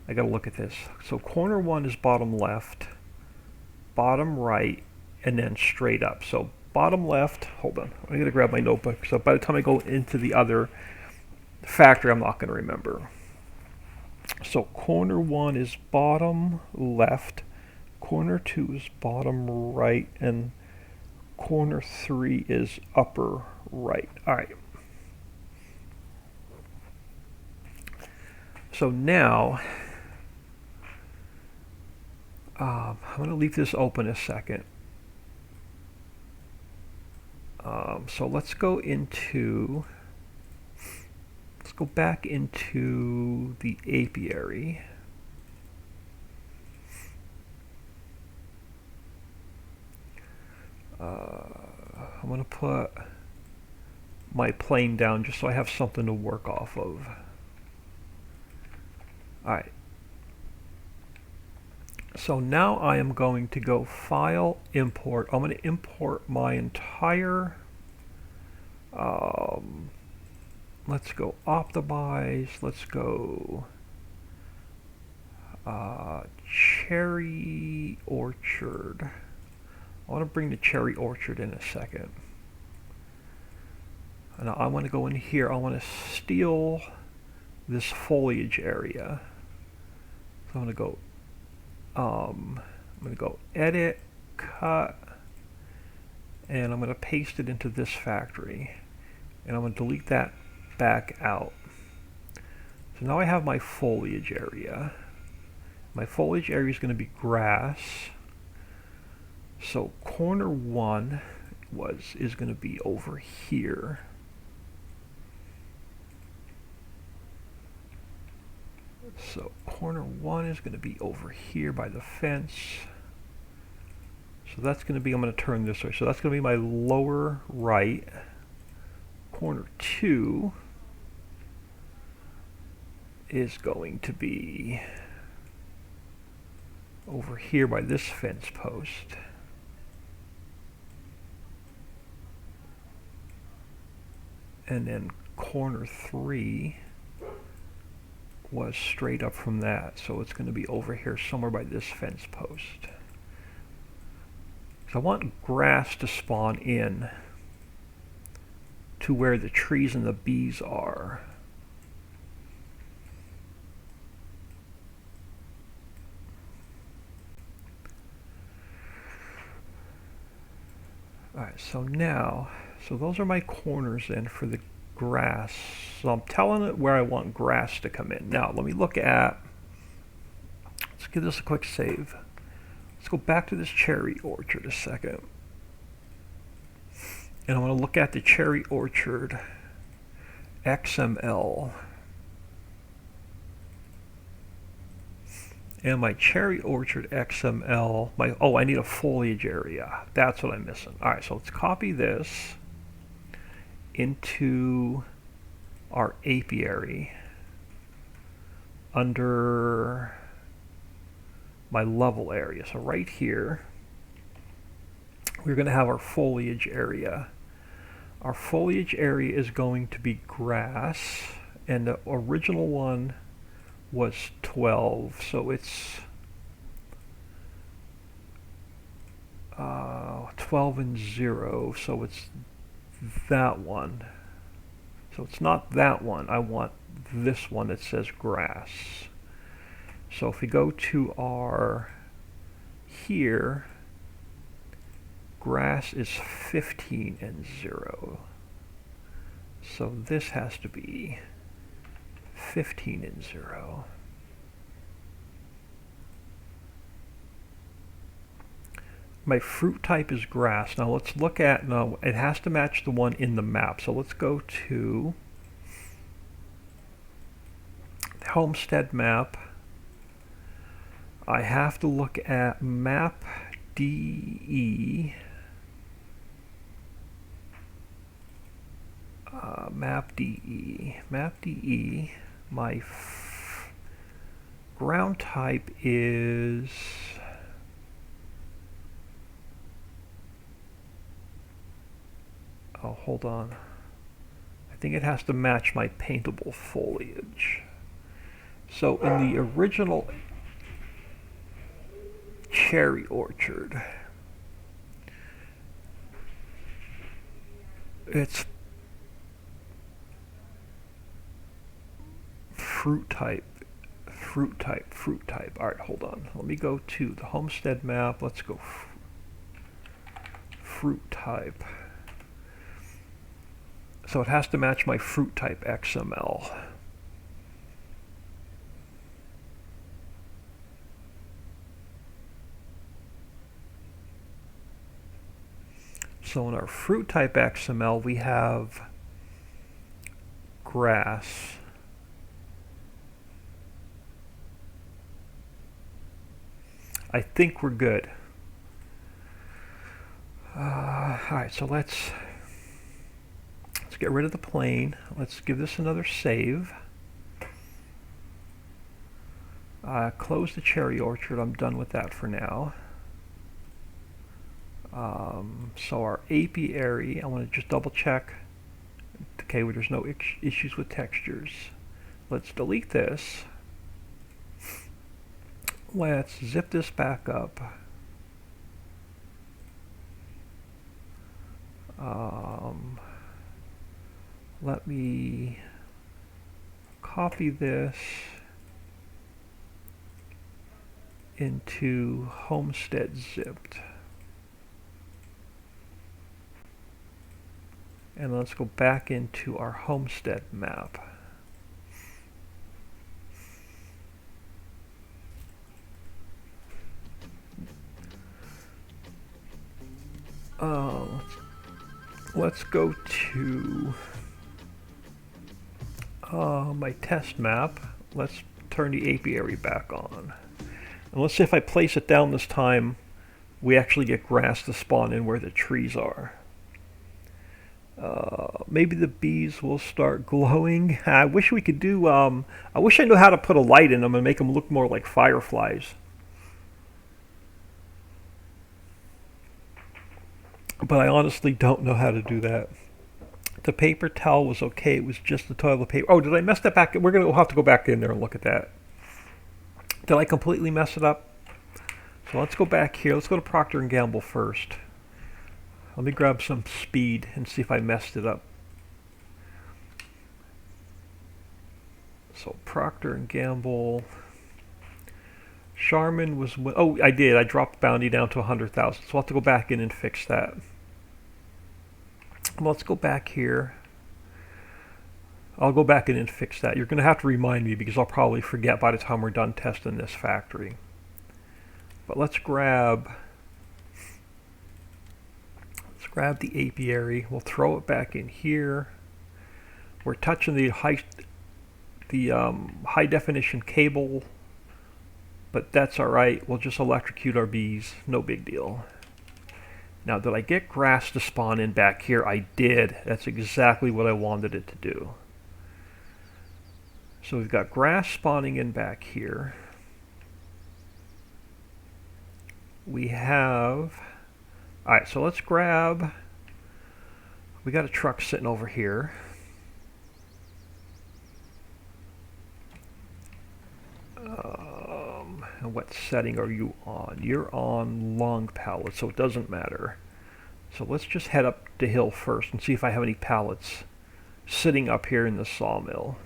I got to look at this. So corner 1 is bottom left, bottom right, and then straight up. So bottom left. Hold on. I'm going to grab my notebook. So by the time I go into the other factory, I'm not going to remember. So corner 1 is bottom left, corner 2 is bottom right, and corner 3 is upper right. All right. So now I'm going to leave this open a second. So let's go into. Let's go back into the apiary. I'm going to put my plane down just so I have something to work off of. Alright. So now I am going to go File, Import. I'm going to import my entire let's go optimize. Let's go cherry orchard. I want to bring the cherry orchard in a second. And I want to go in here. I want to steal this foliage area. So I'm going to go edit, cut, and I'm going to paste it into this factory. And I'm going to delete that back out. So now I have my foliage area. My foliage area is going to be grass. So corner 1 is going to be over here. So corner 1 is going to be over here by the fence. So that's going to be, I'm going to turn this way. So that's going to be my lower right. corner 2 is going to be over here by this fence post. And then corner 3 was straight up from that, so it's going to be over here somewhere by this fence post. So I want grass to spawn in to where the trees and the bees are. Alright, so now, so those are my corners then for the grass. So I'm telling it where I want grass to come in. Now let me look at, let's give this a quick save. Let's go back to this cherry orchard a second. And I'm going to look at the cherry orchard XML. And my cherry orchard XML, I need a foliage area. That's what I'm missing. All right, so let's copy this into our apiary under my level area. So right here, we're going to have our foliage area. Our foliage area is going to be grass, and the original one was 12, so it's 12 and 0, so it's that one. So it's not that one, I want this one that says grass. So if we go to our here, grass is 15 and 0. So this has to be 15 and 0. My fruit type is grass. Now let's look at, no, it has to match the one in the map. So let's go to the Homestead map. I have to look at map DE. Map DE. My ground type is hold on. I think it has to match my paintable foliage. So in the original cherry orchard, it's fruit type. All right, hold on. Let me go to the Homestead map. Let's go fruit type. So it has to match my fruit type XML. So in our fruit type XML, we have grass. I think we're good. Alright, so let's get rid of the plane. Let's give this another save. Close the cherry orchard. I'm done with that for now. So our apiary, I want to just double check. Okay, well, there's no issues with textures. Let's delete this. Let's zip this back up. Let me copy this into Homestead zipped. And let's go back into our Homestead map. Let's go to my test map. Let's turn the apiary back on. And let's see if I place it down this time, we actually get grass to spawn in where the trees are. Maybe the bees will start glowing. I wish we could do. I wish I knew how to put a light in them and make them look more like fireflies. But I honestly don't know how to do that. The paper towel was okay. It was just the toilet paper. Oh, did I mess that back? We'll have to go back in there and look at that. Did I completely mess it up? So let's go back here. Let's go to Procter and Gamble first. Let me grab some speed and see if I messed it up. So Procter and Gamble. Charmin was. Oh, I did. I dropped bounty down to 100,000. So I'll have to go back in and fix that. Well, let's go back here. I'll go back in and fix that. You're going to have to remind me because I'll probably forget by the time we're done testing this factory. But let's grab the apiary. We'll throw it back in here. We're touching the high definition cable, but that's all right. We'll just electrocute our bees. No big deal. Now, did I get grass to spawn in back here? I did. That's exactly what I wanted it to do. So we've got grass spawning in back here. We have... Alright, so let's grab... We got a truck sitting over here. And what setting are you on? You're on long pallet, so it doesn't matter. So let's just head up the hill first and see if I have any pallets sitting up here in the sawmill.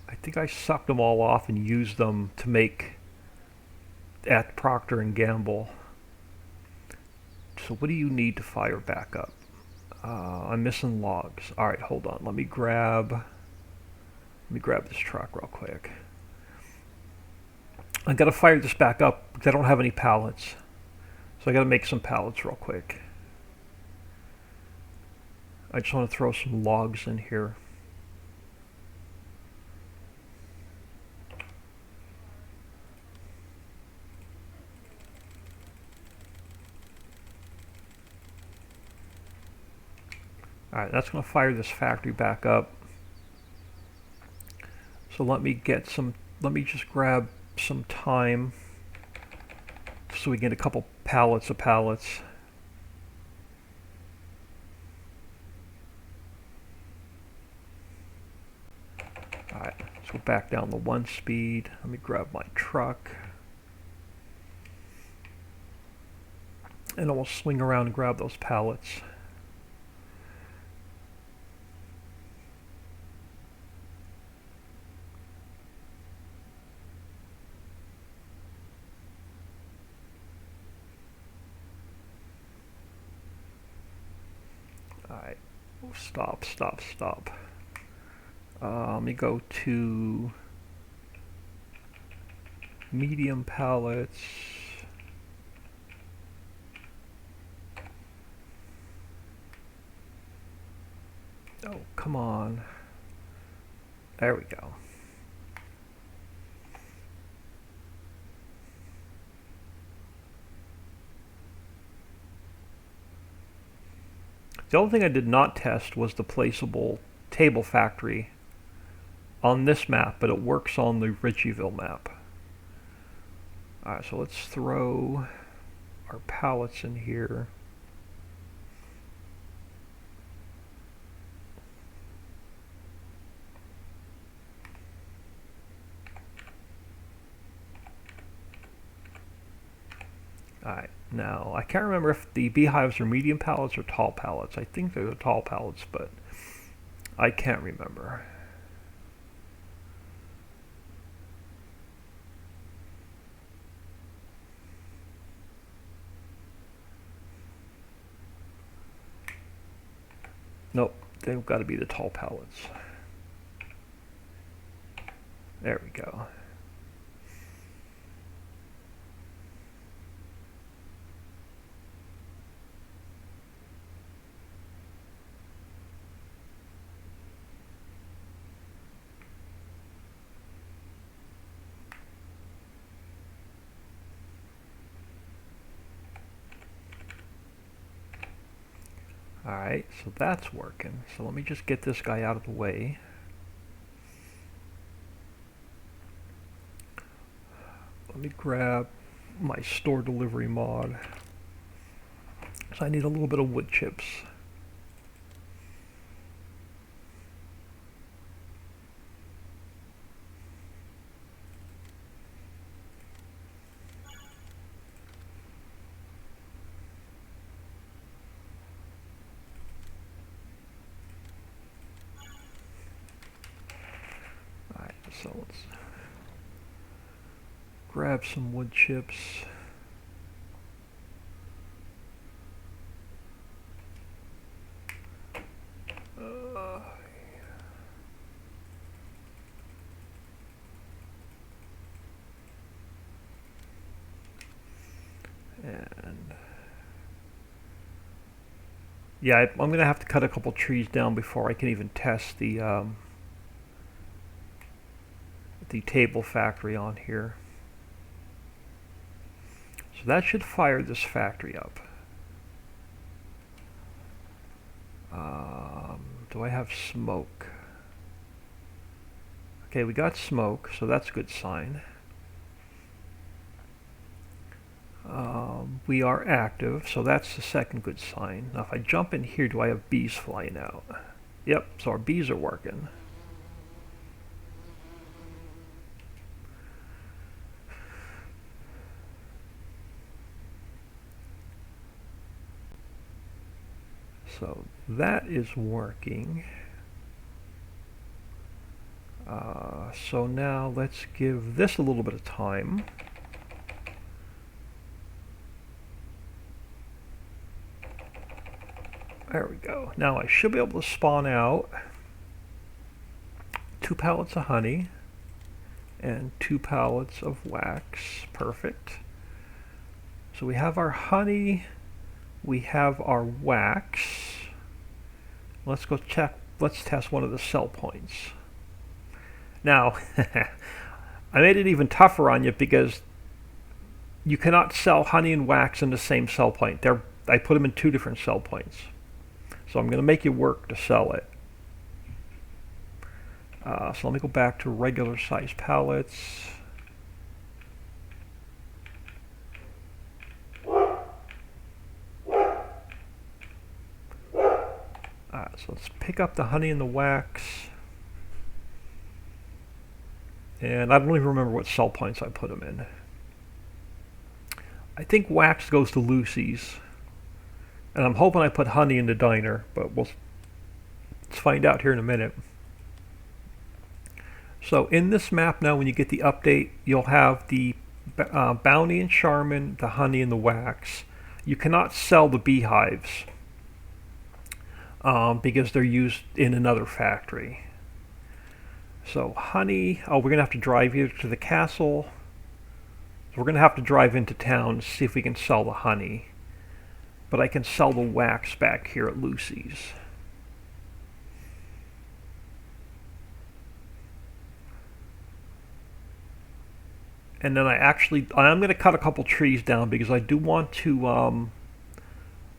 I think I sucked them all off and used them to make at Procter and Gamble. So what do you need to fire back up? I'm missing logs. All right, hold on. Let me grab this truck real quick. I got to fire this back up because I don't have any pallets. So I got to make some pallets real quick. I just want to throw some logs in here. Alright, that's going to fire this factory back up. So let me just grab some time so we get a couple pallets of pallets. Alright, let's go back down to 1 speed. Let me grab my truck. And then we'll swing around and grab those pallets. Alright, stop. Let me go to medium pallets. Oh, come on. There we go. The only thing I did not test was the placeable table factory on this map, but it works on the Ritchieville map. Alright, so let's throw our pallets in here. Alright, now I can't remember if the beehives are medium pallets or tall pallets. I think they're the tall pallets, but I can't remember. Nope, they've got to be the tall pallets. There we go. Alright, so that's working. So let me just get this guy out of the way. Let me grab my store delivery mod. So I need a little bit of wood chips. Alright, so let's grab some wood chips. And yeah, I'm gonna have to cut a couple trees down before I can even test the table factory on here. So that should fire this factory up. Do I have smoke? Okay, we got smoke, so that's a good sign. We are active, so that's the second good sign. Now if I jump in here, do I have bees flying out? Yep, so our bees are working. So that is working. So now let's give this a little bit of time. There we go. Now I should be able to spawn out 2 pallets of honey and 2 pallets of wax. Perfect. So we have our honey, we have our wax. Let's go check, let's test one of the sell points. Now, I made it even tougher on you because you cannot sell honey and wax in the same sell point. I put them in 2 different sell points. So I'm going to make you work to sell it. So let me go back to regular size pallets. So let's pick up the honey and the wax. And I don't even remember what sell points I put them in. I think wax goes to Lucy's. And I'm hoping I put honey in the diner, but let's find out here in a minute. So in this map now, when you get the update, you'll have the bounty and Charmin, the honey and the wax. You cannot sell the beehives because they're used in another factory. So honey, we're going to have to drive either to the castle. So we're going to have to drive into town to see if we can sell the honey. But I can sell the wax back here at Lucy's. And then I'm going to cut a couple trees down because I do want to,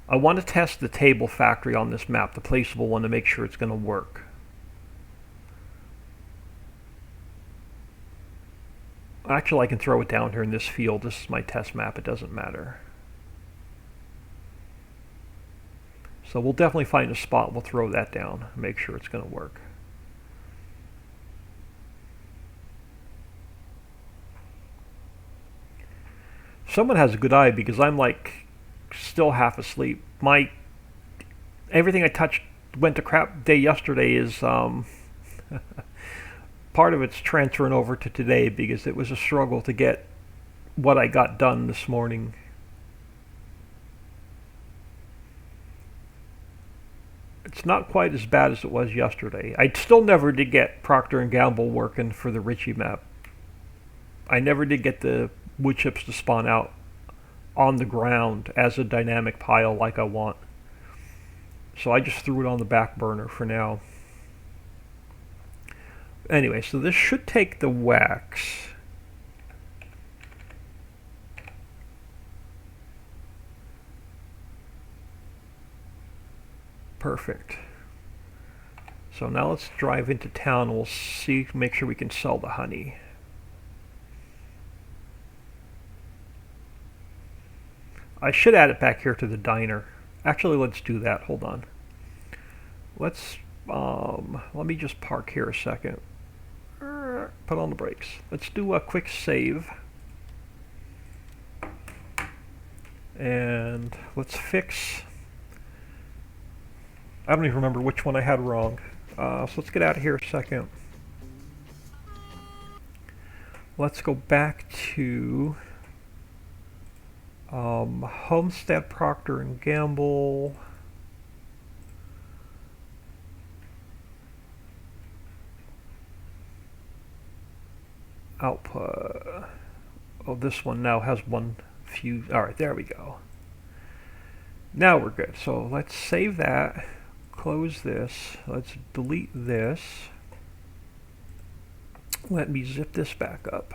I want to test the table factory on this map, the placeable one, to make sure it's going to work. Actually, I can throw it down here in this field. This is my test map. It doesn't matter. So we'll definitely find a spot. We'll throw that down and make sure it's going to work. Someone has a good eye because I'm like still half asleep. Everything I touched went to crap day yesterday is part of it's transferring over to today because it was a struggle to get what I got done this morning. It's not quite as bad as it was yesterday. I still never did get Procter & Gamble working for the Ritchie map. I never did get the wood chips to spawn out on the ground as a dynamic pile like I want. So I just threw it on the back burner for now. Anyway, so this should take the wax. perfect. So now let's drive into town and we'll see, make sure we can sell the honey. I should add it back here to the diner. Actually, let's do that. Hold on. Let's, let me just park here a second. Put on the brakes. Let's do a quick save. And let's fix, I don't even remember which one I had wrong. So let's get out of here a second. Let's go back to Homestead, Procter and Gamble. Output. Oh, this one now has one fuse. All right, there we go. Now we're good. So let's save that. Close this. Let's delete this. Let me zip this back up.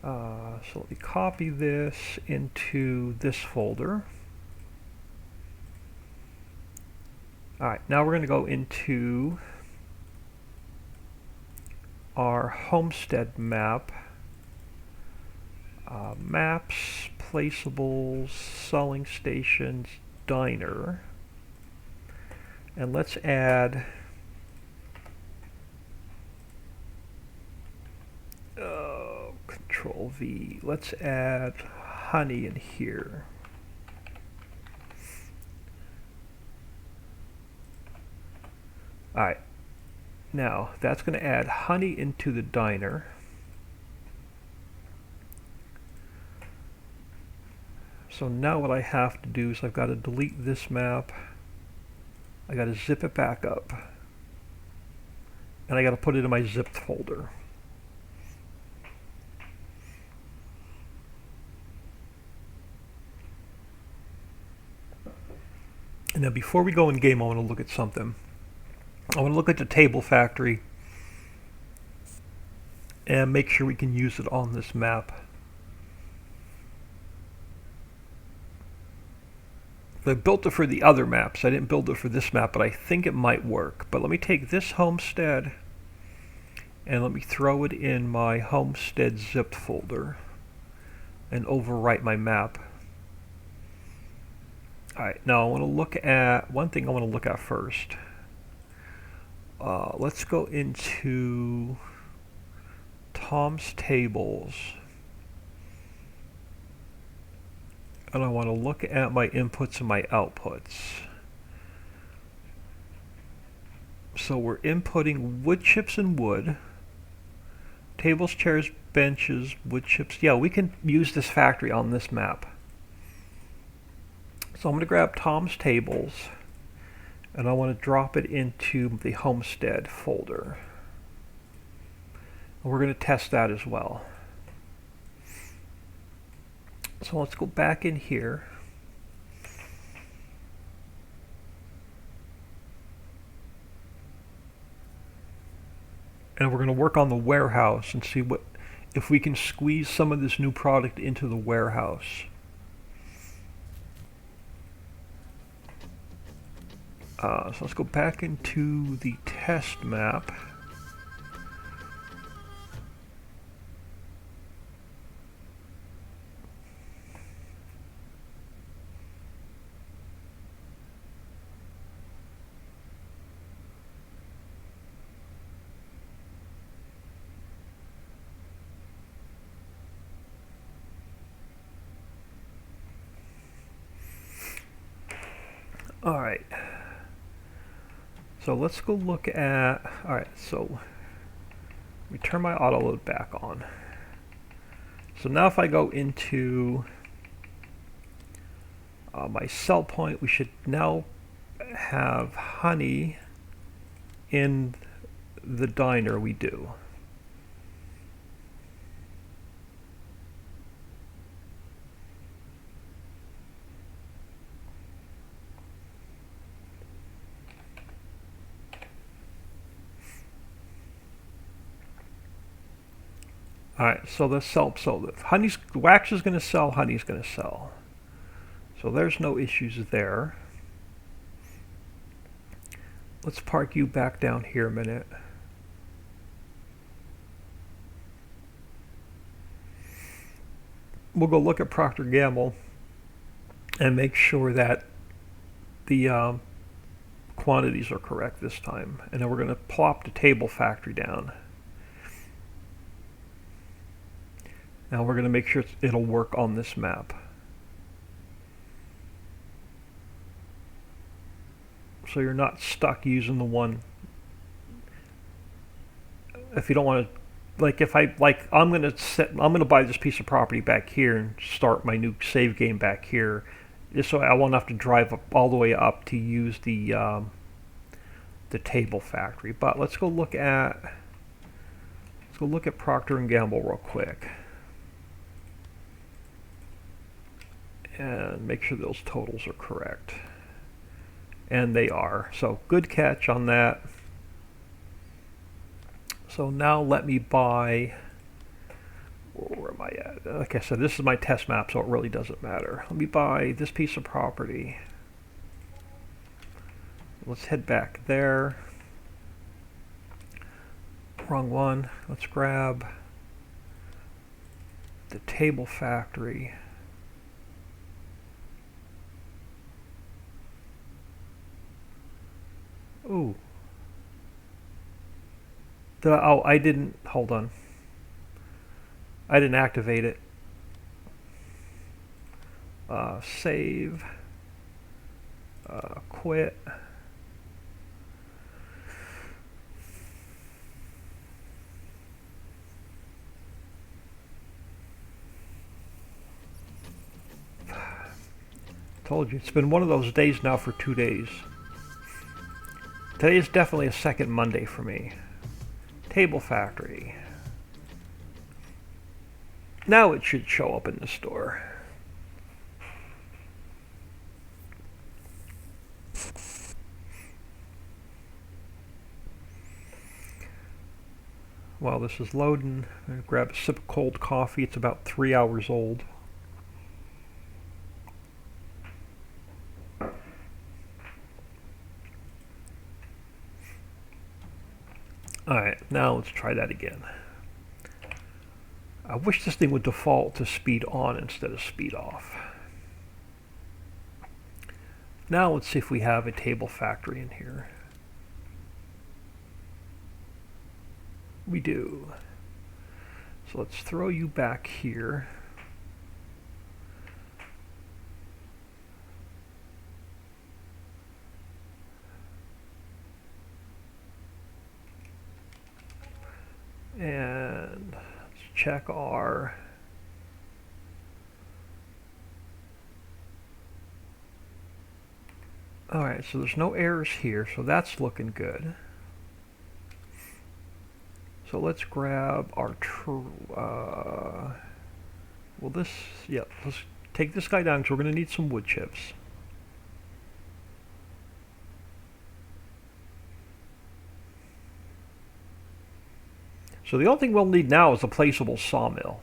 So let me copy this into this folder. All right, now we're going to go into our Homestead map. Maps, placeables, selling stations, diner. And let's add Control V. Let's add honey in here. All right. Now that's going to add honey into the diner. So now what I have to do is I've got to delete this map. I got to zip it back up. And I got to put it in my zipped folder. And now before we go in game, I want to look at something. I want to look at the table factory and make sure we can use it on this map. I built it for the other maps. I didn't build it for this map, but I think it might work. But let me take this homestead and let me throw it in my homestead zipped folder and overwrite my map. Alright, now I want to look at one thing I want to look at first. Let's go into Tom's tables. And I want to look at my inputs and my outputs. So we're inputting wood chips and wood. Tables, chairs, benches, wood chips. Yeah, we can use this factory on this map. So I'm going to grab Tom's tables and I want to drop it into the Homestead folder. And we're going to test that as well. So let's go back in here. And we're going to work on the warehouse and see what if we can squeeze some of this new product into the warehouse. So let's go back into the test map. All right. So let's go look at, all right, so we turn my auto load back on. So now if I go into my sell point, we should now have honey in the diner we do. All right, so the honey's wax is going to sell, honey's going to sell. So there's no issues there. Let's park you back down here a minute. We'll go look at Procter & Gamble and make sure that the quantities are correct this time. And then we're going to plop the table factory down. Now we're going to make sure it'll work on this map. So you're not stuck using the one. If you don't want to, like if I like, I'm going to buy this piece of property back here and start my new save game back here, just so I won't have to drive up all the way up to use the table factory. But let's go look at Procter & Gamble real quick and make sure those totals are correct. And they are. So good catch on that. So now let me buy, where am I at? Like I said, this is my test map, so it really doesn't matter. Let me buy this piece of property. Let's head back there. Wrong one. Let's grab the table factory. Ooh. Oh, I didn't, hold on. I didn't activate it. Save. Quit. Told you, it's been one of those days now for 2 days. Today is definitely a second Monday for me. Table factory. Now it should show up in the store. While this is loading, I'm going to grab a sip of cold coffee. It's about 3 hours old. Alright, now let's try that again. I wish this thing would default to speed on instead of speed off. Now let's see if we have a table factory in here. We do. So let's throw you back here. And let's check our alright, so there's no errors here, so that's looking good. So let's grab our let's take this guy down because we're going to need some wood chips. So the only thing we'll need now is a placeable sawmill.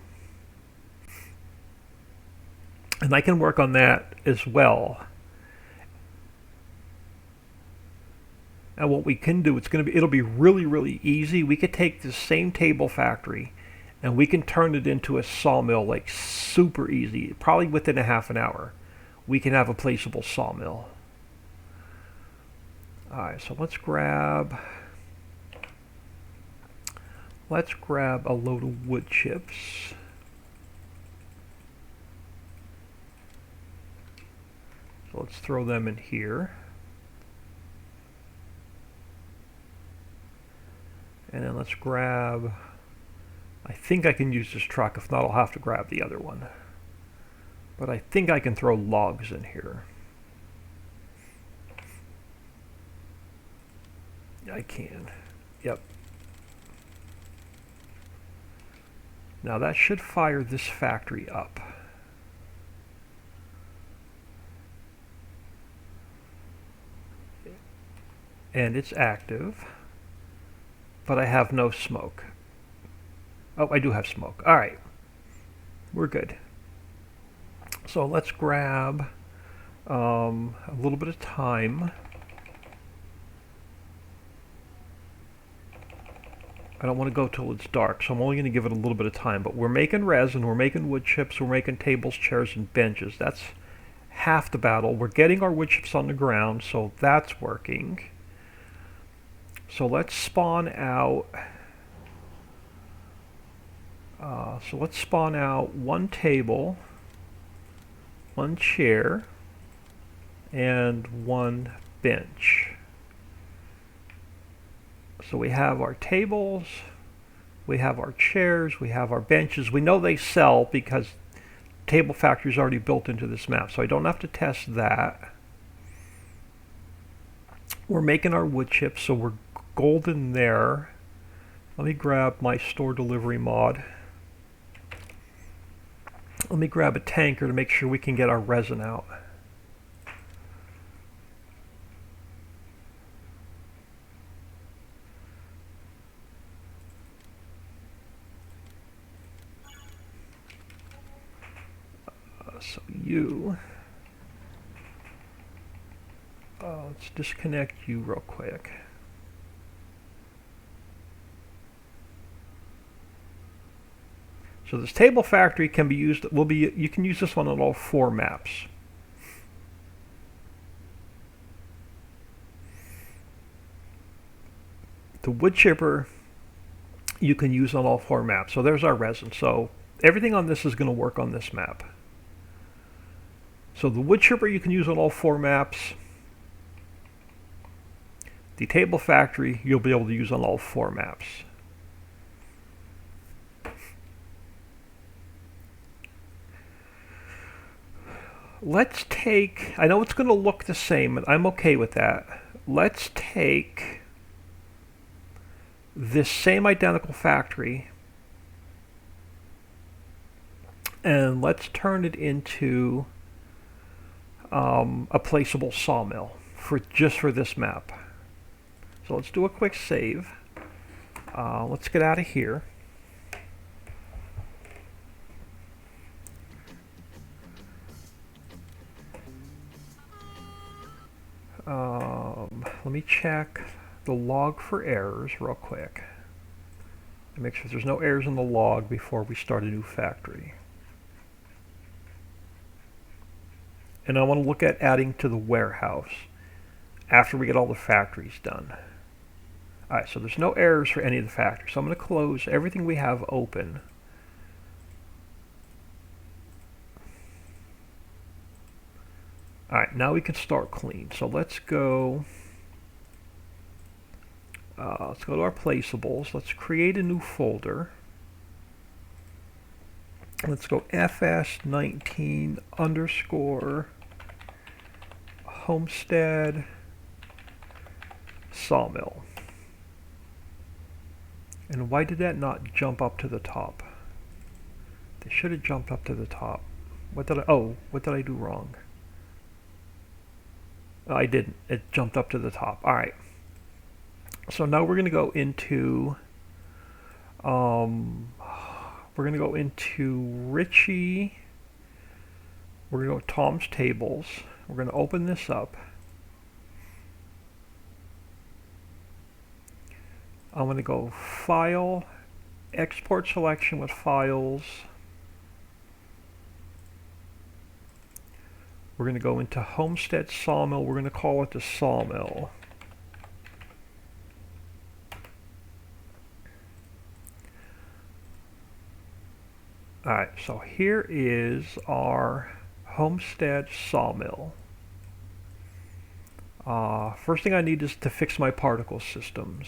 And I can work on that as well. And what we can do, it'll be really, really easy. We could take the same table factory and we can turn it into a sawmill like super easy. Probably within a half an hour. We can have a placeable sawmill. Alright, so let's grab a load of wood chips. So let's throw them in here. And then let's grab, I think I can use this truck. If not, I'll have to grab the other one. But I think I can throw logs in here. I can. Yep. Now that should fire this factory up. And it's active, but I have no smoke. Oh, I do have smoke. All right, we're good. So let's grab a little bit of time. I don't want to go till it's dark, so I'm only going to give it a little bit of time. But we're making resin, we're making wood chips, we're making tables, chairs, and benches. That's half the battle. We're getting our wood chips on the ground, so that's working. So let's spawn out. One table, one chair, and one bench. So we have our tables, we have our chairs, we have our benches. We know they sell because Table Factory is already built into this map, so I don't have to test that. We're making our wood chips, so we're golden there. Let me grab my store delivery mod. Let me grab a tanker to make sure we can get our resin out. So let's disconnect you real quick. So this Table Factory can be used, you can use this one on all 4 maps. The wood chipper you can use on all 4 maps. So there's our resin. So everything on this is going to work on this map. So the wood chipper you can use on all 4 maps. The Table Factory you'll be able to use on all 4 maps. Let's take, I know it's going to look the same, and I'm okay with that. Let's take this same identical factory and let's turn it into a placeable sawmill just for this map. So let's do a quick save. Let's get out of here. Let me check the log for errors real quick and make sure there's no errors in the log before we start a new factory. And I want to look at adding to the warehouse after we get all the factories done. Alright, so there's no errors for any of the factories. So I'm going to close everything we have open. Alright, now we can start clean. So let's go to our placeables. Let's create a new folder. Let's go fs19 _ Homestead Sawmill. And why did that not jump up to the top? They should have jumped up to the top. What did I do wrong? I didn't. It jumped up to the top. Alright. So now we're going to go into Richie. We're going to go to Tom's Tables. We're going to open this up. I'm going to go File, Export Selection with Files. We're going to go into Homestead Sawmill. We're going to call it the Sawmill. Alright, so here is our Homestead Sawmill. First thing I need is to fix my particle systems.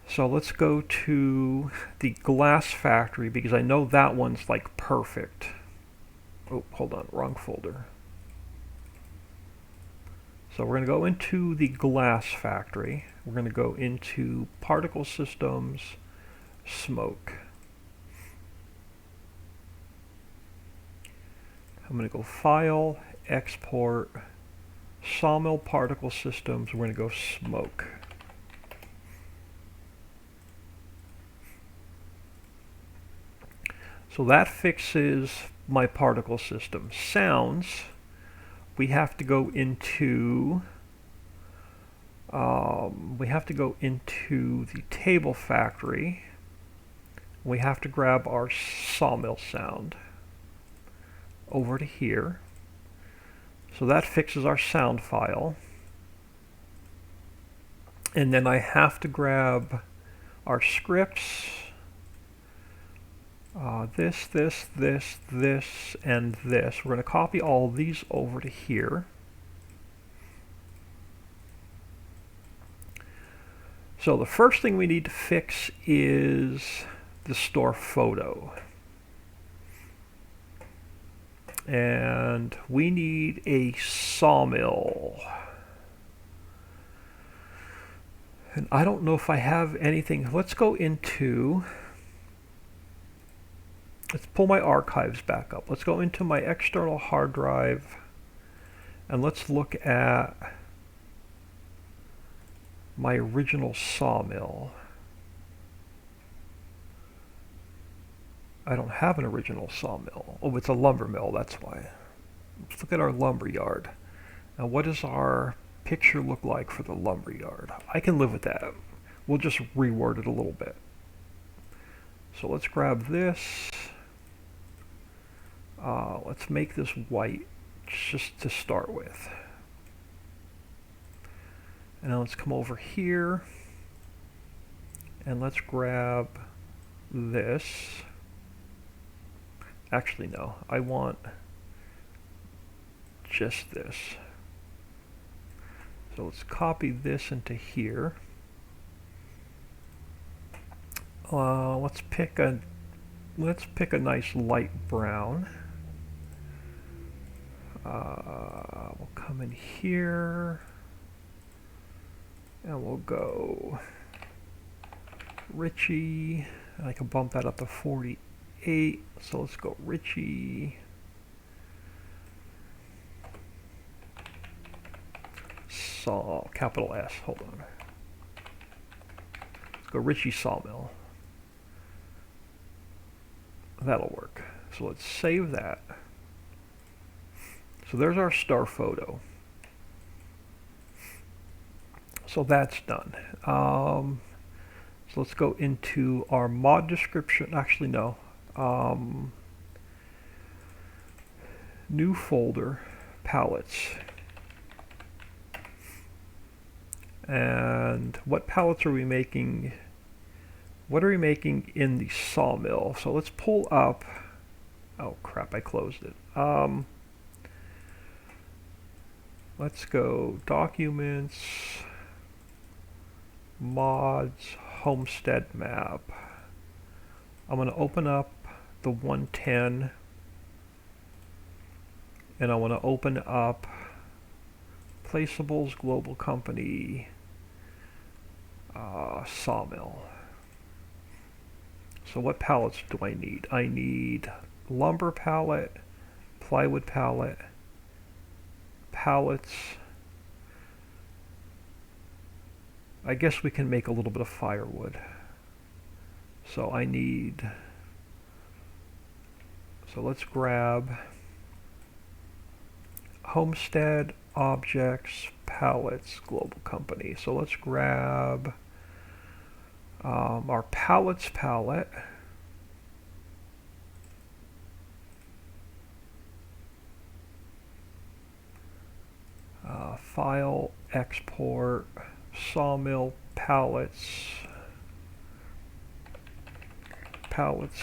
So let's go to the glass factory because I know that one's like perfect. Oh, hold on, wrong folder. So we're going to go into the glass factory. We're going to go into particle systems, smoke. I'm going to go File, Export, Sawmill Particle Systems. We're going to go Smoke. So that fixes my particle system. Sounds, we have to go into the table factory. We have to grab our sawmill sound over to here. So that fixes our sound file. And then I have to grab our scripts, this, and this. We're going to copy all of these over to here. So the first thing we need to fix is the store photo. And we need a sawmill. And I don't know if I have anything. Let's go into, let's pull my archives back up. Let's go into my external hard drive and let's look at my original sawmill. I don't have an original sawmill. Oh, it's a lumber mill, that's why. Let's look at our lumber yard. Now what does our picture look like for the lumber yard? I can live with that. We'll just reword it a little bit. So let's grab this. Let's make this white just to start with. And now let's come over here and let's grab this. Actually, no, I want just this. So let's copy this into here. Let's pick a nice light brown. We'll come in here and we'll go Richie. I can bump that up to 48. So let's go Richie. Capital S, hold on. Let's go Richie Sawmill. That'll work. So let's save that. So there's our star photo. So that's done. So let's go into our mod description. Actually, no. New folder, palettes. And what pallets are we making? What are we making in the sawmill? So let's pull up. Oh crap, I closed it. Let's go documents, mods, homestead map. I'm going to open up the 110 and I want to open up Placeables Global Company sawmill. So what pallets do I need? I need lumber pallet, plywood pallet, pallets. I guess we can make a little bit of firewood. So I need, so let's grab Homestead, Objects, Pallets, Global Company. So let's grab our pallets palette. File, export, sawmill, pallets, palette.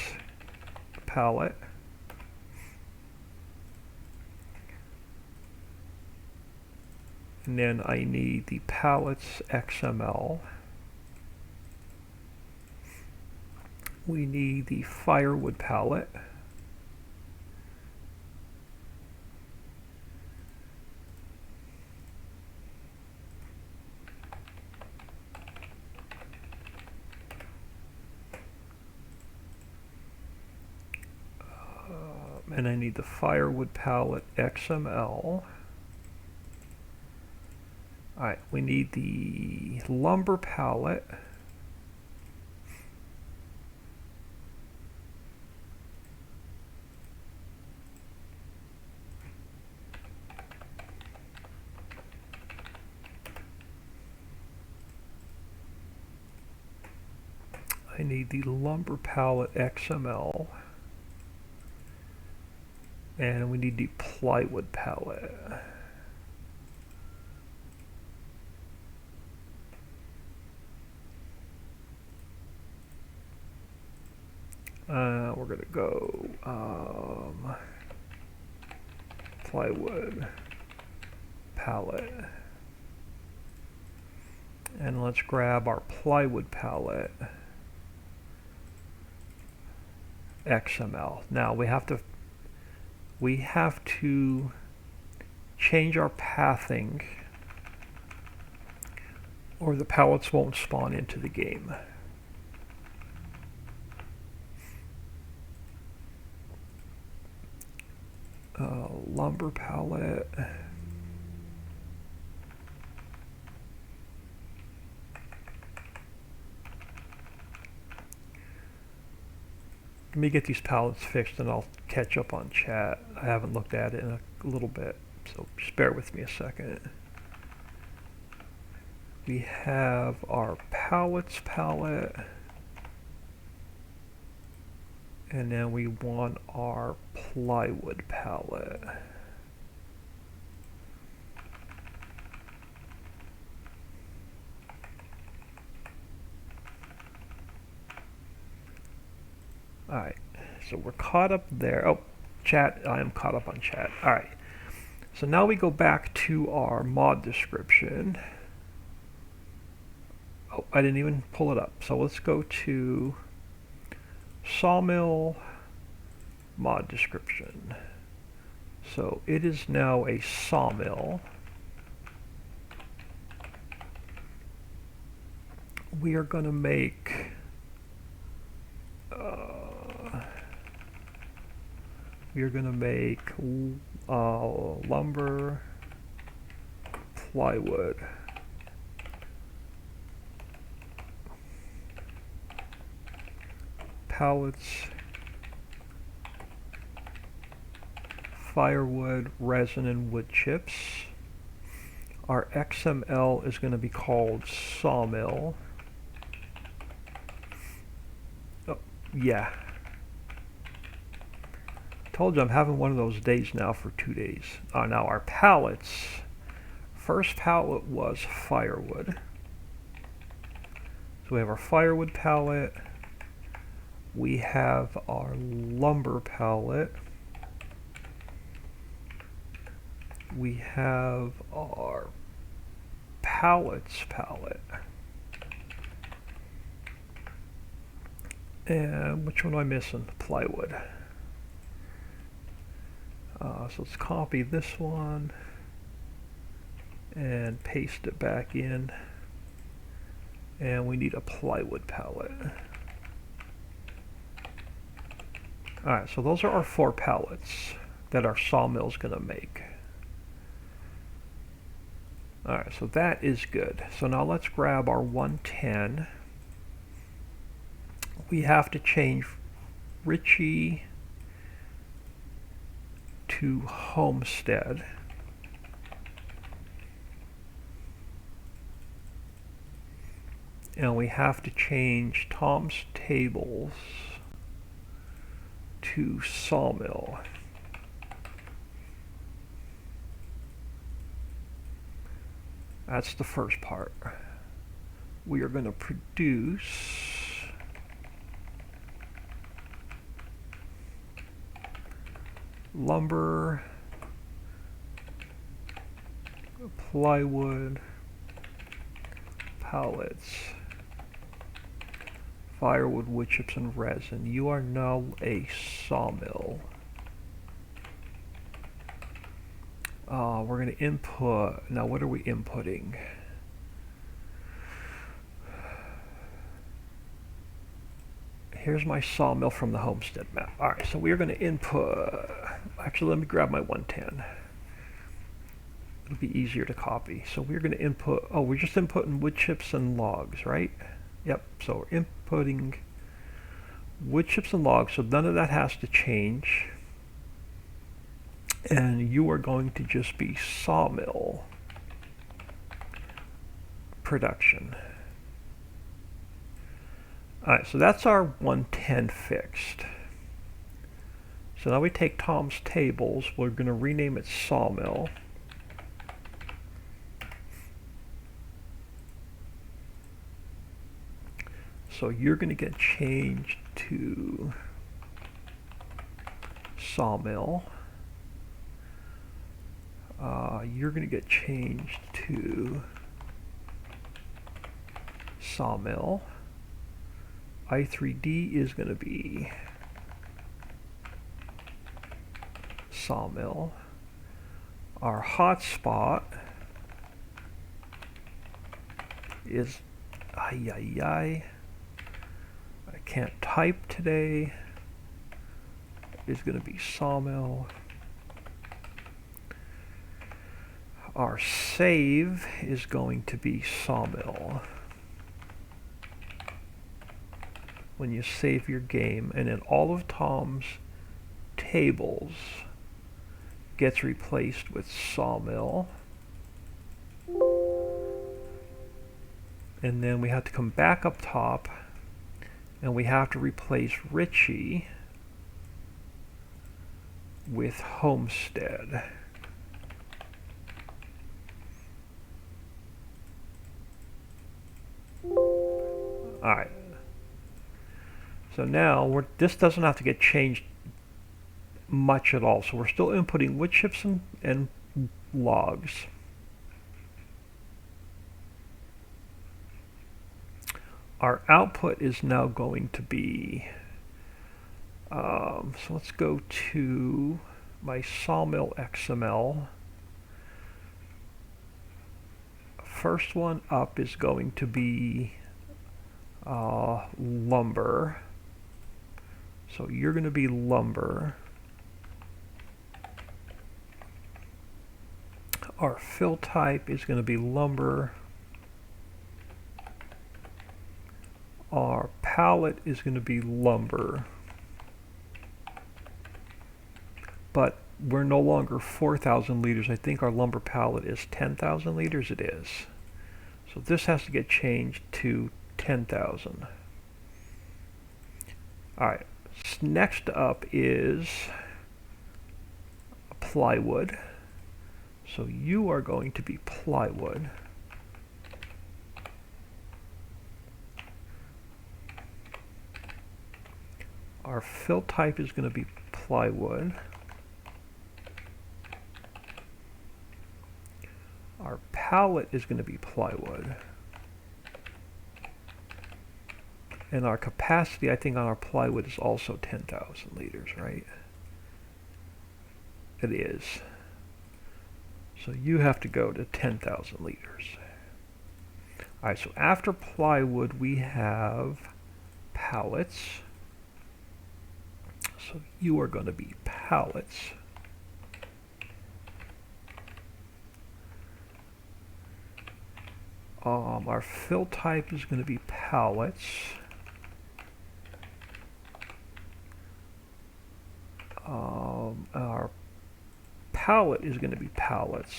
And then I need the pallets XML. We need the firewood palette. And I need the firewood palette XML. Alright, we need the lumber palette. I need the lumber pallet XML, and we need the plywood pallet. We're going to go plywood pallet. And let's grab our plywood pallet XML. Now we have to change our pathing, or the pallets won't spawn into the game. Lumber pallet. Let me get these pallets fixed and I'll catch up on chat. I haven't looked at it in a little bit, so just bear with me a second. We have our pallets pallet, and then we want our plywood pallet. Alright, so we're caught up there. Oh, chat, I am caught up on chat. Alright, so now we go back to our mod description. Oh, I didn't even pull it up. So let's go to sawmill mod description. So it is now a sawmill. We are going to make lumber, plywood, pallets, firewood, resin, and wood chips. Our XML is going to be called sawmill. Oh, yeah. Told you I'm having one of those days now for 2 days. Now our pallets. First pallet was firewood. So we have our firewood pallet. We have our lumber pallet. We have our pallets pallet. And which one am I missing? Plywood. So let's copy this one and paste it back in. And we need a plywood pallet. Alright, so those are our 4 pallets that our sawmill is going to make. Alright, so that is good. So now let's grab our 110. We have to change Richie to Homestead. And we have to change Tom's Tables to Sawmill. That's the first part. We are going to produce lumber, plywood, pallets, firewood, wood chips, and resin. You are now a sawmill. We're going to input. Now, what are we inputting? Here's my sawmill from the Homestead map. Alright, so we are going to input. Actually, let me grab my 110. It'll be easier to copy. So we're going to input. Oh, we're just inputting wood chips and logs, right? Yep, so we're inputting wood chips and logs, so none of that has to change. And you are going to just be sawmill production. Alright, so that's our 110 fixed. So now we take Tom's tables, we're going to rename it sawmill. So you're going to get changed to sawmill. You're going to get changed to sawmill. I3D is going to be sawmill. Our hotspot is I can't type today, is going to be sawmill. Our save is going to be sawmill. When you save your game, and then all of Tom's tables gets replaced with sawmill. And then we have to come back up top and we have to replace Richie with Homestead. Alright. So now this doesn't have to get changed much at all. So we're still inputting wood chips and logs. Our output is now going to be, so let's go to my sawmill XML. First one up is going to be lumber. So you're going to be lumber. Our fill type is going to be lumber. Our palette is going to be lumber. But we're no longer 4,000 liters. I think our lumber palette is 10,000 liters. It is. So this has to get changed to 10,000. Alright. Next up is plywood. So you are going to be plywood. Our fill type is going to be plywood. Our palette is going to be plywood. And our capacity, I think, on our plywood is also 10,000 liters, right? It is. So you have to go to 10,000 liters. Alright, so after plywood, we have pallets. So you are going to be pallets. Our fill type is going to be pallets. Our palette is going to be pallets.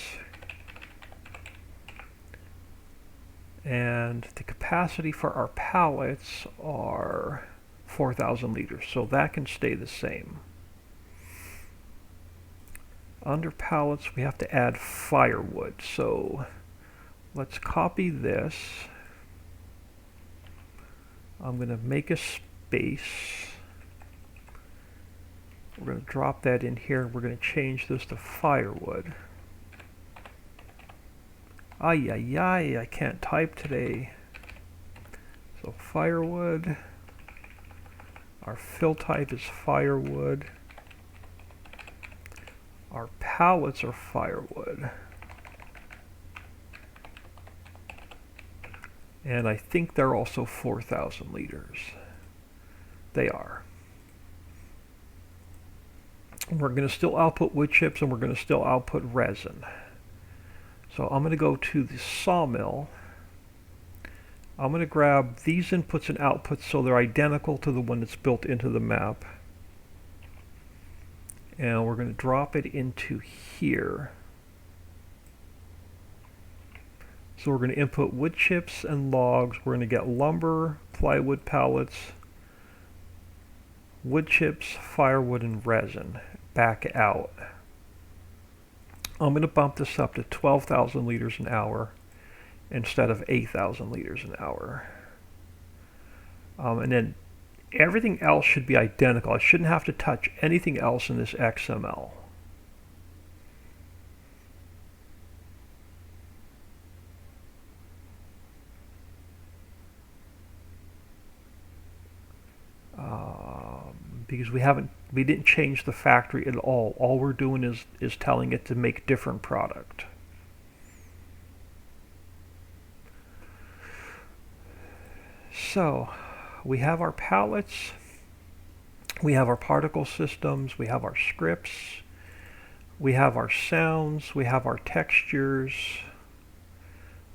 And the capacity for our pallets are 4,000 liters, so that can stay the same. Under pallets, we have to add firewood, so let's copy this. I'm going to make a space. We're going to drop that in here. We're going to change this to firewood. I can't type today. So firewood. Our fill type is firewood. Our pallets are firewood. And I think they're also 4,000 liters. They are. We're going to still output wood chips and we're going to still output resin. So I'm going to go to the sawmill. I'm going to grab these inputs and outputs so they're identical to the one that's built into the map. And we're going to drop it into here. So we're going to input wood chips and logs. We're going to get lumber, plywood pallets, wood chips, firewood, and resin. Back out. I'm going to bump this up to 12,000 liters an hour instead of 8,000 liters an hour. And then everything else should be identical. I shouldn't have to touch anything else in this XML. Because we didn't change the factory at all. All we're doing is telling it to make different product. So we have our pallets, we have our particle systems, we have our scripts, we have our sounds, we have our textures,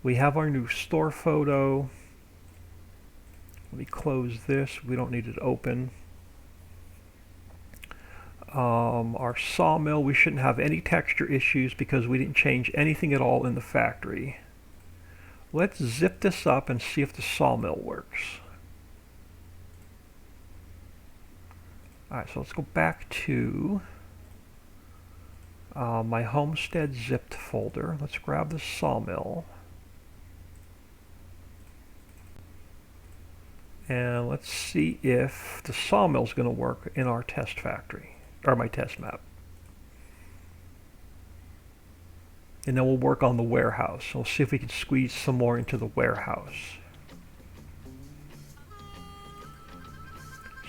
we have our new store photo. Let me close this, we don't need it open. Our sawmill, we shouldn't have any texture issues because we didn't change anything at all in the factory. Let's zip this up and see if the sawmill works. Alright, so let's go back to my Homestead zipped folder. Let's grab the sawmill. And let's see if the sawmill is going to work in our test factory, or my test map. And then we'll work on the warehouse. We'll see if we can squeeze some more into the warehouse.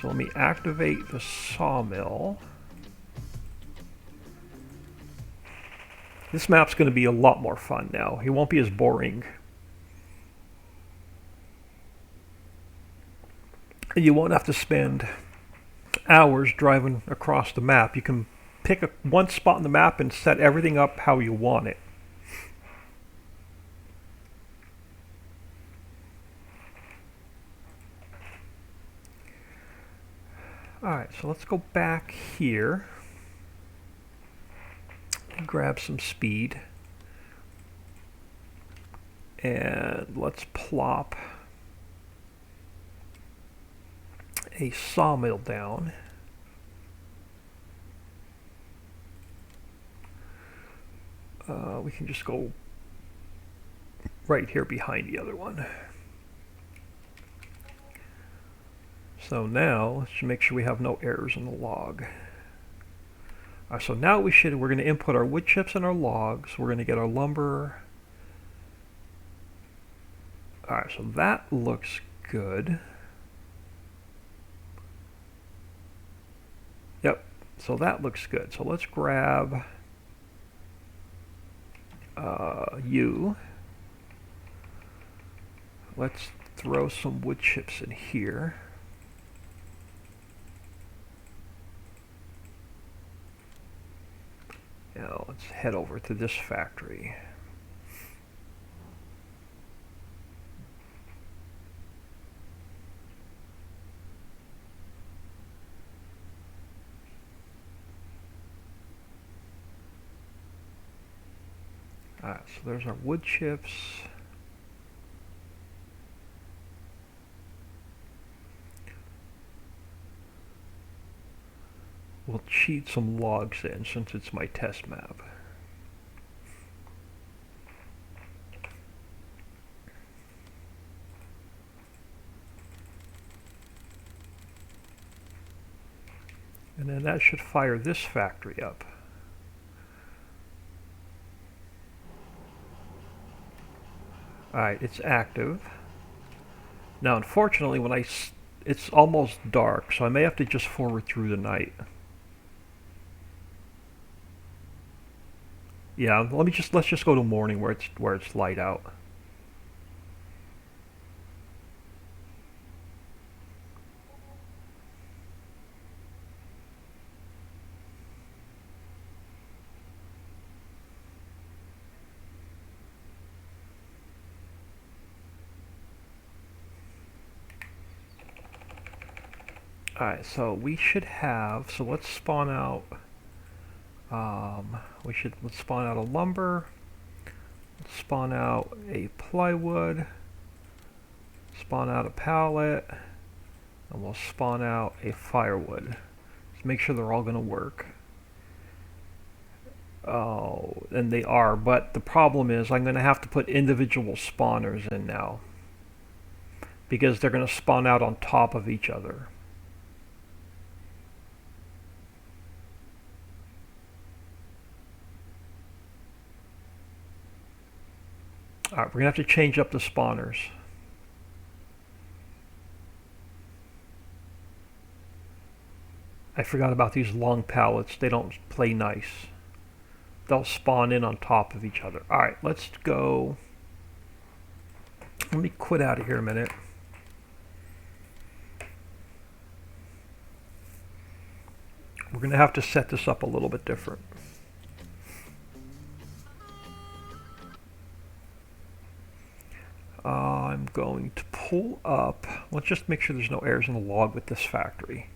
So let me activate the sawmill. This map's going to be a lot more fun now. It won't be as boring. You won't have to spend hours driving across the map. You can pick one spot on the map and set everything up how you want it. Alright, so let's go back here and grab some speed. And let's plop a sawmill down. We can just go right here behind the other one. So now let's make sure we have no errors in the log. So now we're going to input our wood chips and our logs. We're going to get our lumber. Alright, so that looks good. Yep, so that looks good. So let's grab you. Let's throw some wood chips in here. Now let's head over to this factory. Alright, so there's our wood chips. We'll cheat some logs in since it's my test map. And then that should fire this factory up. Alright, it's active. Now unfortunately it's almost dark, so I may have to just forward through the night. Yeah, let's just go to morning where it's light out. Alright, so we should have, so let's spawn out, let's spawn out a lumber, let's spawn out a plywood, Spawn out a pallet, and we'll spawn out a firewood. Just make sure they're all going to work. Oh, and they are, but the problem is I'm going to have to put individual spawners in now, because they're going to spawn out on top of each other. Alright, we're going to have to change up the spawners. I forgot about these long pallets. They don't play nice. They'll spawn in on top of each other. Alright, let's go. Let me quit out of here a minute. We're going to have to set this up a little bit different. I'm going to pull up. Let's just make sure there's no errors in the log with this factory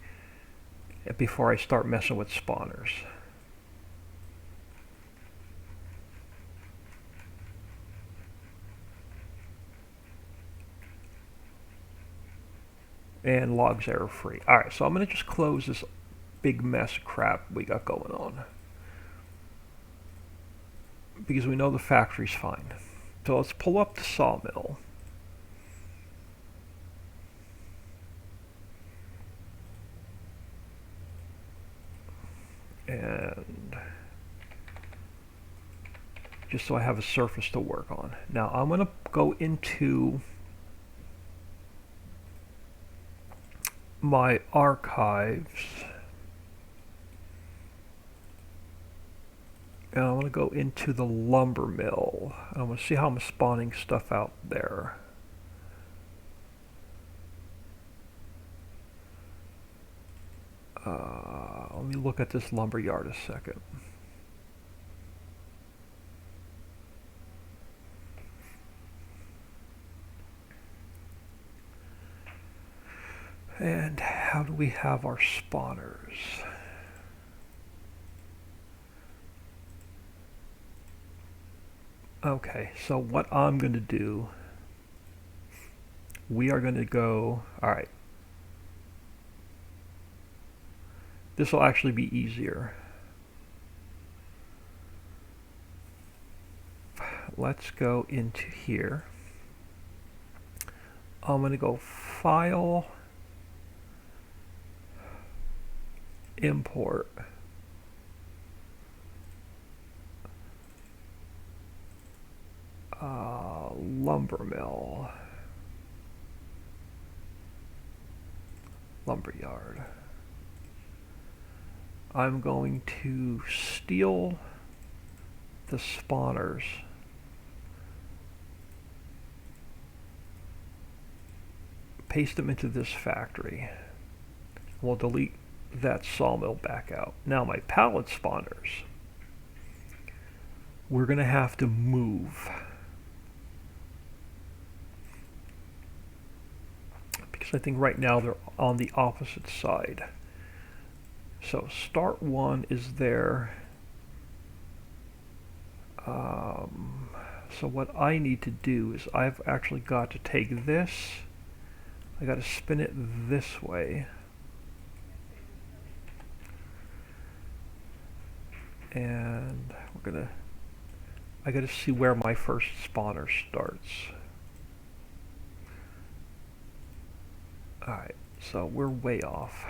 before I start messing with spawners. And logs error free. Alright, so I'm going to just close this big mess of crap we got going on, because we know the factory's fine. So let's pull up the sawmill. And just so I have a surface to work on. Now I'm going to go into my archives. And I want to go into the lumber mill. I want to see how I'm spawning stuff out there. Let me look at this lumber yard a second. And how do we have our spawners? Okay, so what I'm going to do, we are going to go, alright. This will actually be easier. Let's go into here. I'm going to go File, Import. Lumber mill. Lumber yard. I'm going to steal the spawners. Paste them into this factory. We'll delete that sawmill back out. Now my pallet spawners, we're going to have to move. Because I think right now they're on the opposite side. So start one is there. So what I need to do is I've actually got to take this. I got to spin it this way. And I got to see where my first spawner starts. Alright, so we're way off.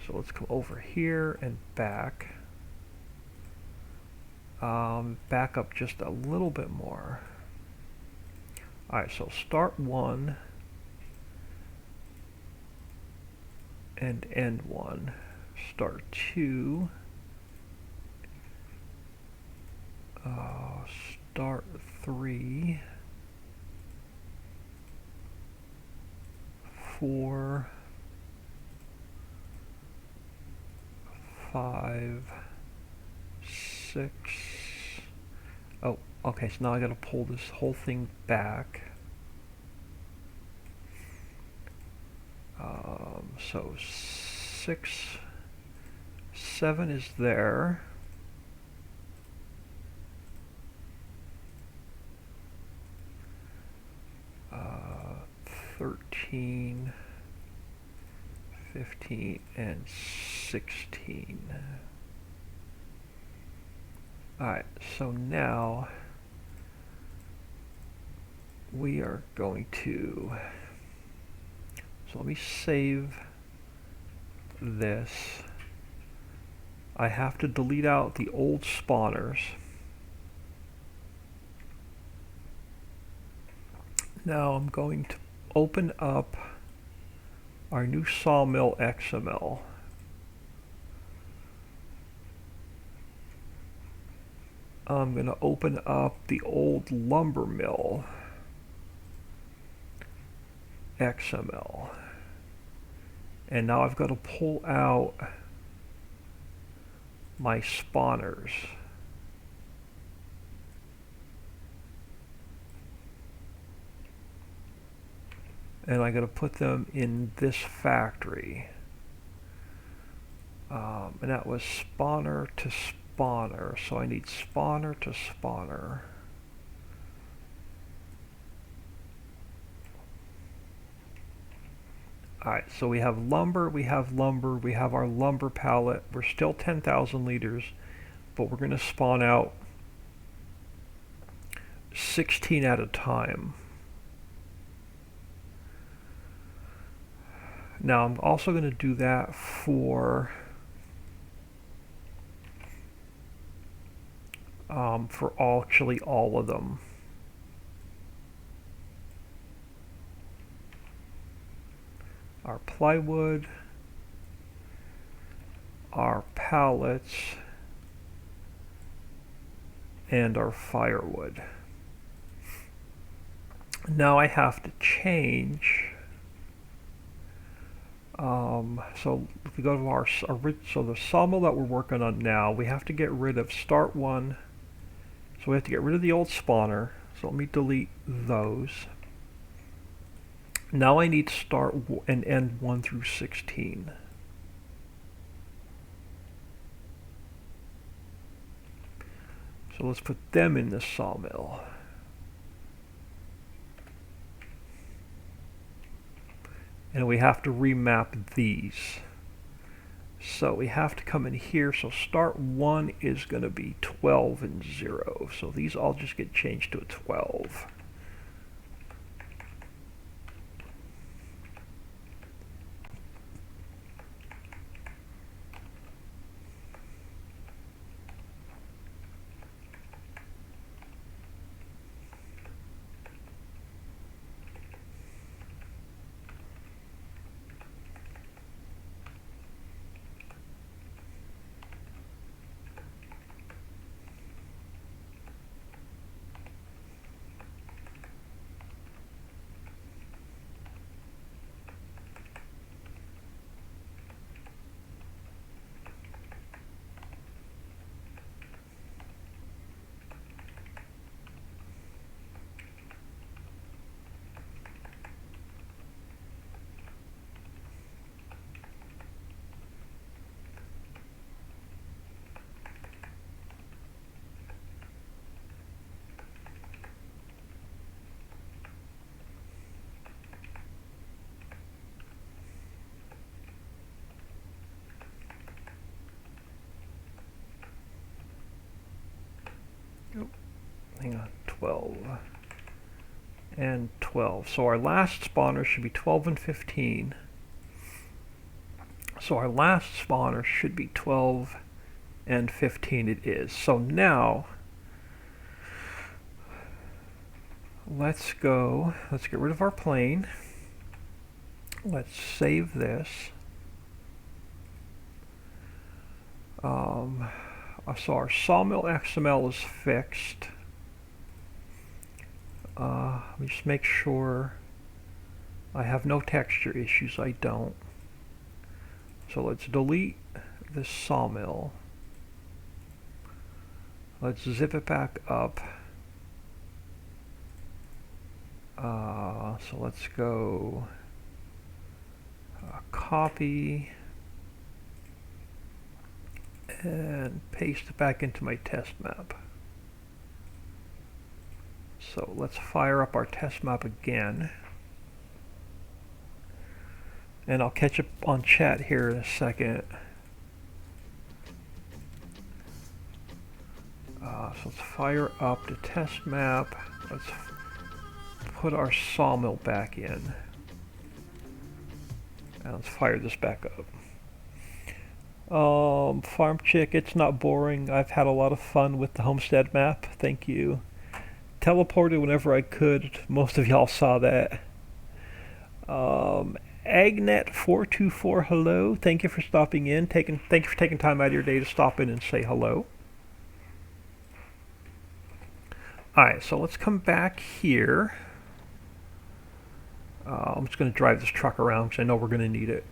So let's come over here and back. Back up just a little bit more. Alright, so start one and end one. Start two. Start three. 4, 5, 6. Oh, okay, so now I gotta pull this whole thing back. So 6, 7 is there. 13, 15, and 16. Alright, so now we are going to, so let me save this. I have to delete out the old spawners. Now I'm going to open up our new sawmill XML. I'm going to open up the old lumber mill XML. And now I've got to pull out my spawners. And I got to put them in this factory. And that was spawner to spawner. So I need spawner to spawner. Alright, so we have lumber, we have our lumber pallet. We're still 10,000 liters, but we're going to spawn out 16 at a time. Now I'm also going to do that for actually all of them. Our plywood, our pallets, and our firewood. Now I have to change. So if we go to our so the sawmill that we're working on now, we have to get rid of start one. So we have to get rid of the old spawner. So let me delete those. Now I need start and end 1 through 16. So let's put them in the sawmill. And we have to remap these. So we have to come in here. So start 1 is going to be 12 and 0. So these all just get changed to a 12. Hang on, 12 and 12. So our last spawner should be 12 and 15. So our last spawner should be 12 and 15. It is. So now let's get rid of our plane. Let's save this. So our sawmill XML is fixed. Let me just make sure I have no texture issues. I don't. So let's delete this sawmill. Let's zip it back up. So let's go copy and paste it back into my test map. So let's fire up our test map again. And I'll catch up on chat here in a second. So let's fire up the test map. Let's put our sawmill back in. And let's fire this back up. Farm Chick, it's not boring. I've had a lot of fun with the Homestead map. Thank you. Teleported whenever I could. Most of y'all saw that. Agnet424, hello. Thank you for stopping in. Thank you for taking time out of your day to stop in and say hello. Alright, so let's come back here. I'm just going to drive this truck around because I know we're going to need it.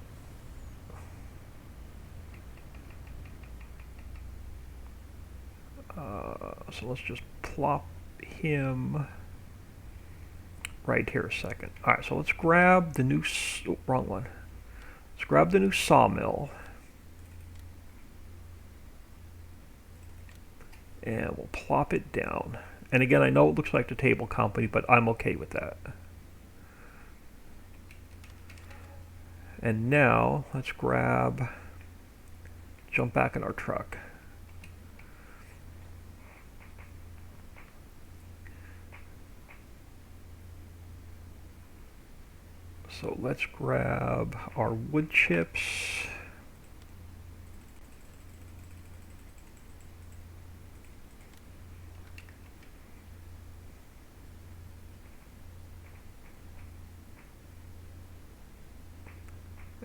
So let's just plop him right here a second. Alright, so let's grab the new... wrong one. Let's grab the new sawmill. And we'll plop it down. And again, I know it looks like the table company, but I'm okay with that. And now, let's jump back in our truck. So let's grab our wood chips.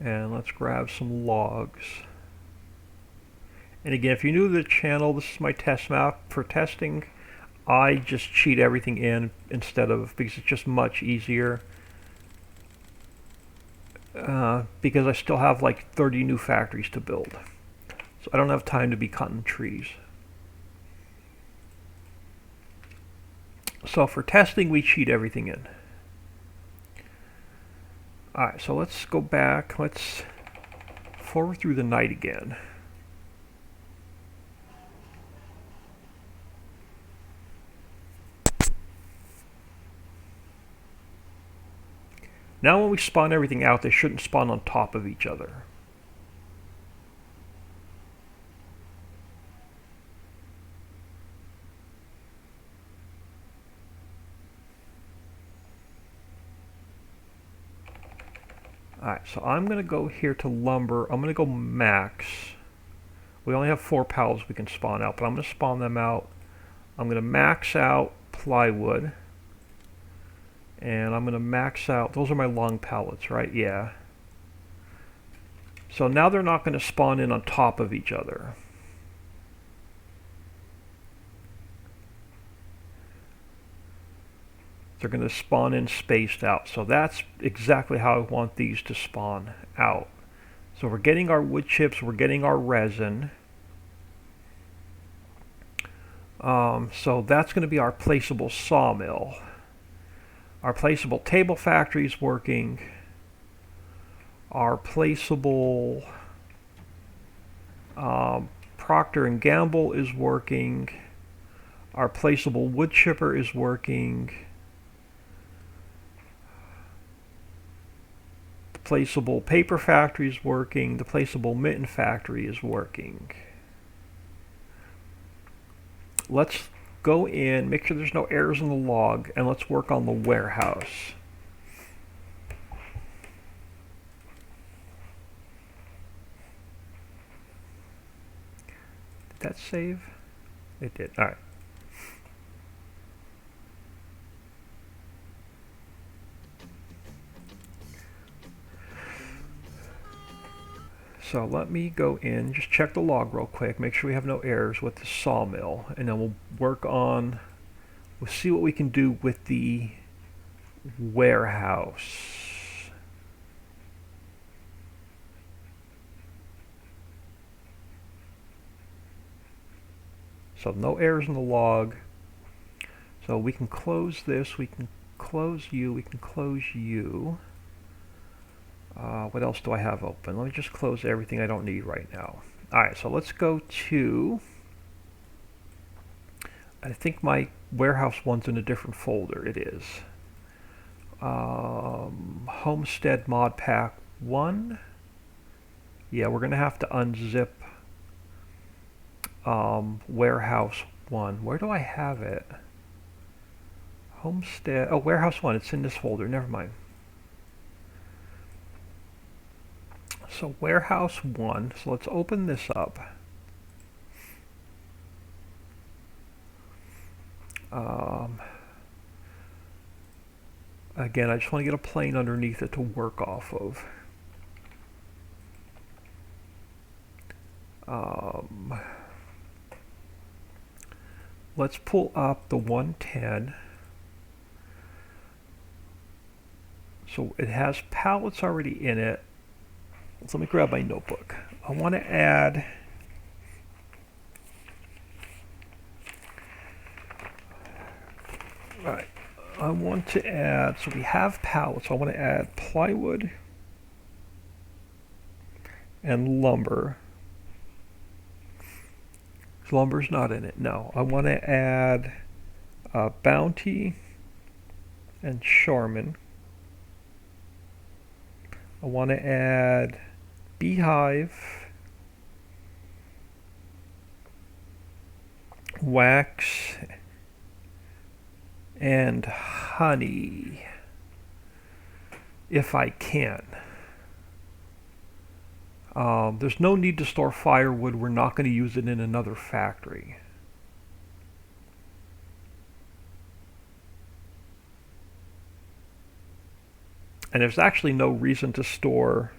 And let's grab some logs. And again, if you're new to the channel, this is my test map. For testing, I just cheat everything in instead of, because it's just much easier. Because I still have like 30 new factories to build. So I don't have time to be cutting trees. So for testing, we cheat everything in. Alright, so let's go back. Let's forward through the night again. Now when we spawn everything out, they shouldn't spawn on top of each other. Alright, so I'm going to go here to lumber. I'm going to go max. We only have 4 pallets we can spawn out, but I'm going to spawn them out. I'm going to max out plywood. And I'm going to max out, those are my long pallets, right? Yeah. So now they're not going to spawn in on top of each other. They're going to spawn in spaced out. So that's exactly how I want these to spawn out. So we're getting our wood chips, we're getting our resin. So that's going to be our placeable sawmill. Our placeable table factory is working. Our placeable Procter & Gamble is working. Our placeable wood chipper is working. The placeable paper factory is working. The placeable mitten factory is working. Let's go in, make sure there's no errors in the log, and let's work on the warehouse. Did that save? It did. All right. So let me go in, just check the log real quick, make sure we have no errors with the sawmill, and then we'll work on, we'll see what we can do with the warehouse. So no errors in the log. So we can close this, we can close you, we can close you. What else do I have open? Let me just close everything I don't need right now. Alright, so let's go to, I think my warehouse one's in a different folder. It is. Homestead modpack 1. Yeah, we're going to have to unzip warehouse 1. Where do I have it? Homestead. Oh, warehouse 1. It's in this folder. Never mind. So warehouse 1. So let's open this up. Again, I just want to get a plane underneath it to work off of. Let's pull up the 110. So it has pallets already in it. So let me grab my notebook. I want to add I want to add, so we have pallets, so I want to add plywood and lumber. Lumber's not in it, no. I want to add Bounty and Charmin. I want to add beehive, wax, and honey, if I can. There's no need to store firewood. We're not going to use it in another factory. And there's actually no reason to store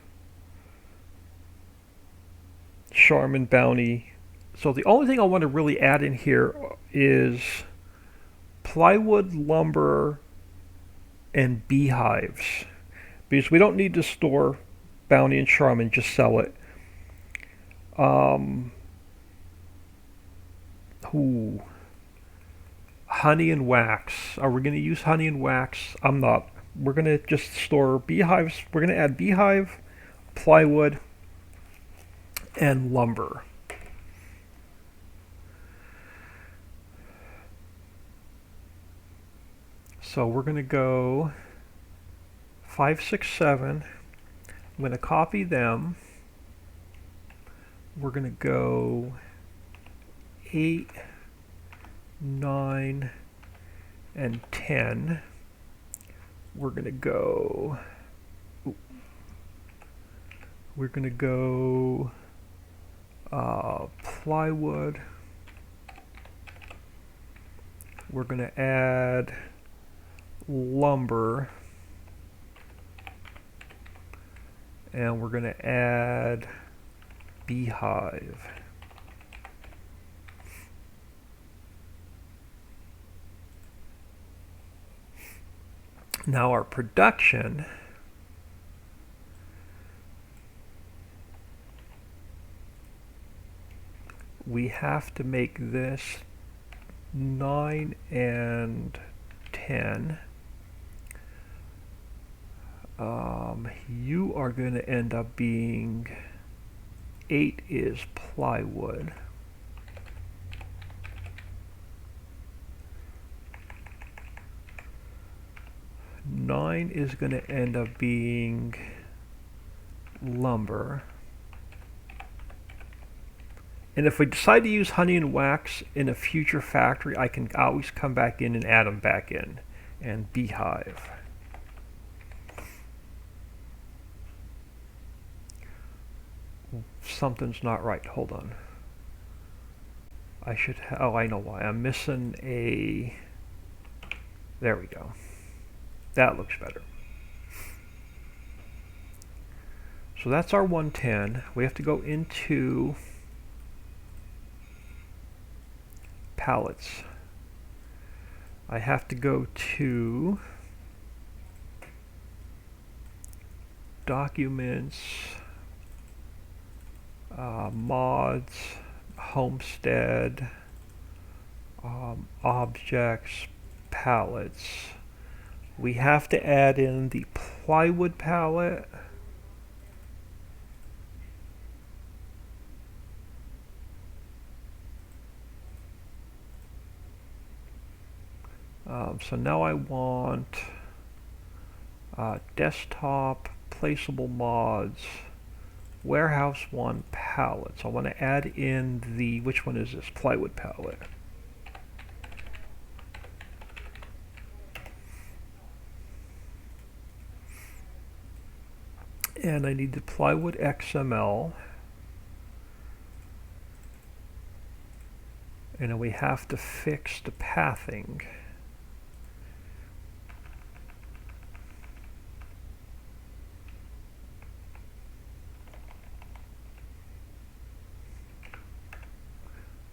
Charmin, Bounty. So the only thing I want to really add in here is plywood, lumber, and beehives, because we don't need to store Bounty and Charmin, just sell it. Honey and wax. Are we going to use honey and wax? I'm not. We're going to just store beehives. We're going to add beehive, plywood, and lumber. So we're going to go 5, 6, 7. I'm going to copy them. We're going to go 8, 9, and 10. We're going to go. We're going to go plywood. We're going to add lumber, and we're going to add beehive. Now our production, we have to make this 9 and 10. You are going to end up being 8 is plywood. Nine is going to end up being lumber. And if we decide to use honey and wax in a future factory, I can always come back in and add them back in. And beehive. Something's not right. Hold on. I should oh, I know why. I'm missing a. There we go. That looks better. So that's our 110. We have to go into pallets. I have to go to documents, mods, Homestead, objects, pallets. We have to add in the plywood palette. So now I want desktop placeable mods, warehouse 1 pallet. So I want to add in the, which one is this? Plywood pallet. And I need the plywood XML. And then we have to fix the pathing.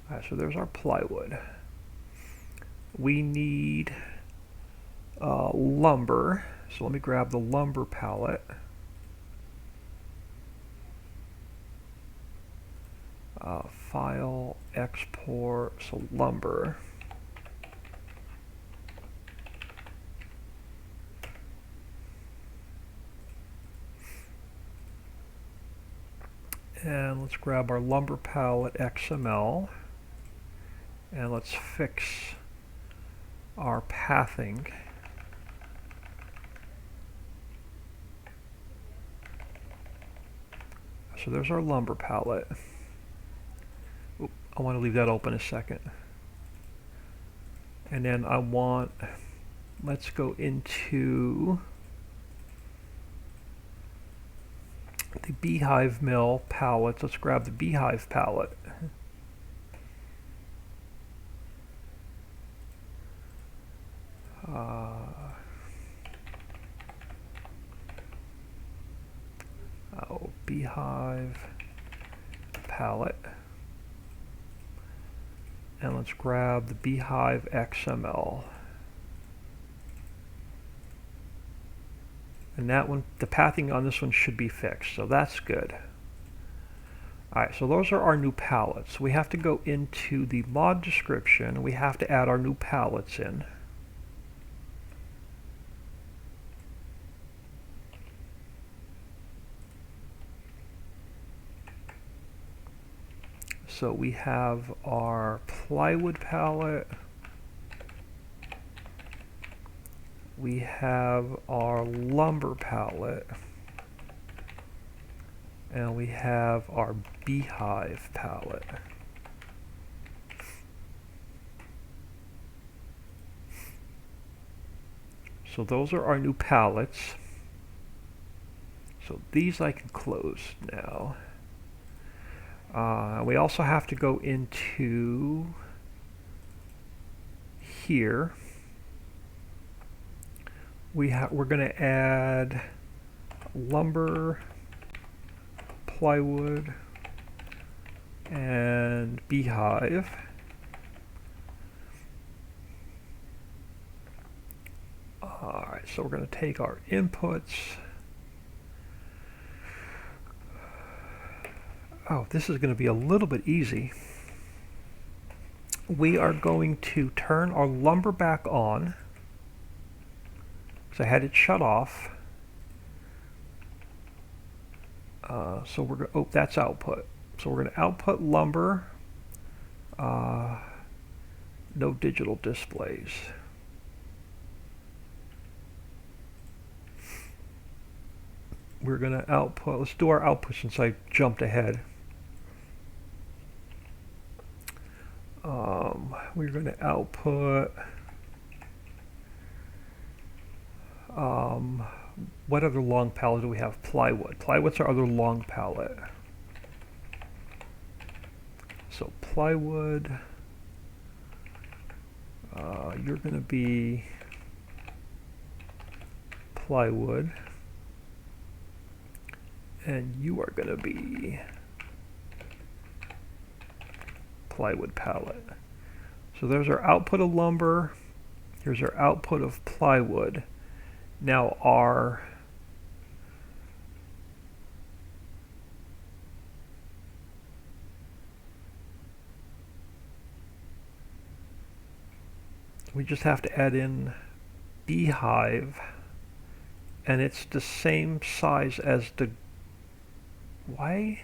Alright, so there's our plywood. We need lumber. So let me grab the lumber palette. File, export, so lumber. And let's grab our lumber palette XML. And let's fix our pathing. So there's our lumber palette. Oop, I want to leave that open a second. And then I want, let's go into the beehive mill palette. Let's grab the beehive palette. Beehive palette, and let's grab the beehive XML, and that one, the pathing on this one should be fixed, so that's good. Alright, so those are our new palettes. We have to go into the mod description, and we have to add our new palettes in. So we have our plywood palette, we have our lumber palette, and we have our beehive palette. So those are our new palettes. So these I can close now. We also have to go into here. We're going to add lumber, plywood, and beehive. Alright, so we're going to take our inputs. Oh, this is going to be a little bit easy. We are going to turn our lumber back on, because I had it shut off. So we're going to, oh, that's output. So we're going to output lumber, no digital displays. We're going to output, let's do our output since I jumped ahead. We're going to output what other long palette do we have? Plywood. Plywood's our other long palette. So plywood, you're going to be plywood, and you are going to be plywood palette. So there's our output of lumber, here's our output of plywood. Now we just have to add in beehive, and it's the same size as the, why?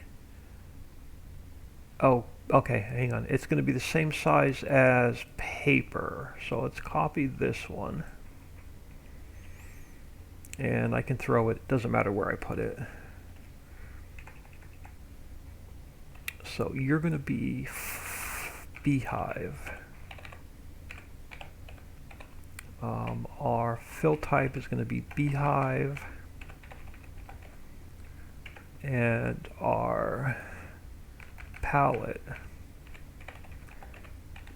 Oh, okay, hang on. It's going to be the same size as paper. So let's copy this one. and I can throw it, doesn't matter where I put it. So you're going to be beehive. Our fill type is going to be beehive, and our palette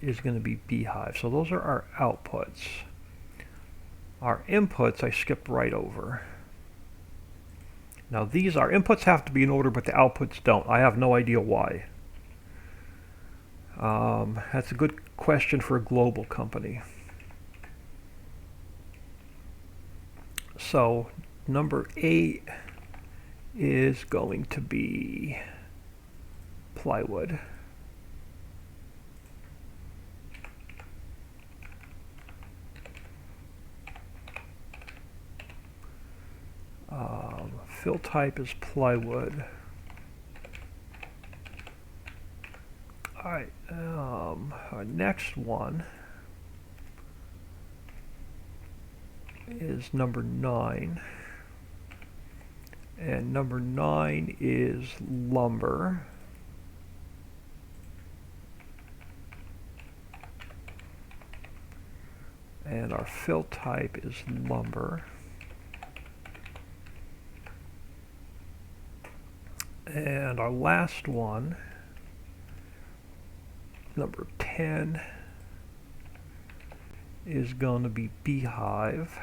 is going to be beehive. So those are our outputs. Our inputs I skipped right over. Now these, our inputs have to be in order, but the outputs don't. I have no idea why. That's a good question for a global company. So number 8 is going to be plywood. Fill type is plywood. Alright, our next one is number 9. And number 9 is lumber. And our fill type is lumber. And our last one, number 10, is going to be beehive.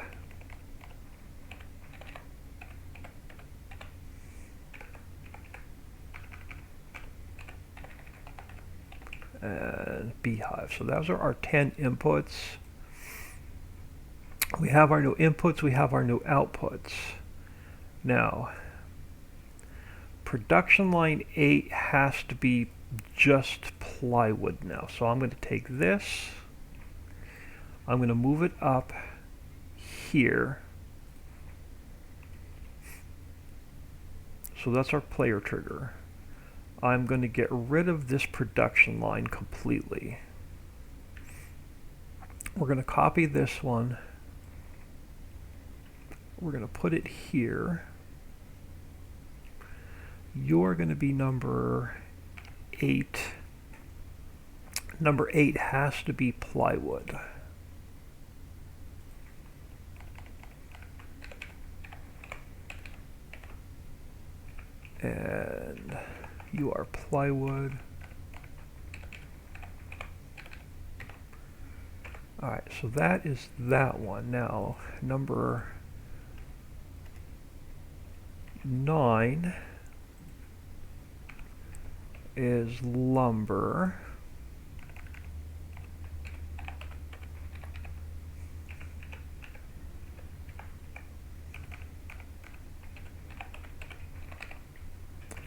And beehive. So those are our 10 inputs. We have our new inputs, we have our new outputs. Now, production line 8 has to be just plywood now. So I'm going to take this, I'm going to move it up here. So that's our player trigger. I'm going to get rid of this production line completely. We're going to copy this one. We're going to put it here. You're going to be number 8. Number 8 has to be plywood. And you are plywood. Alright, so that is that one. Now, number 9 is lumber.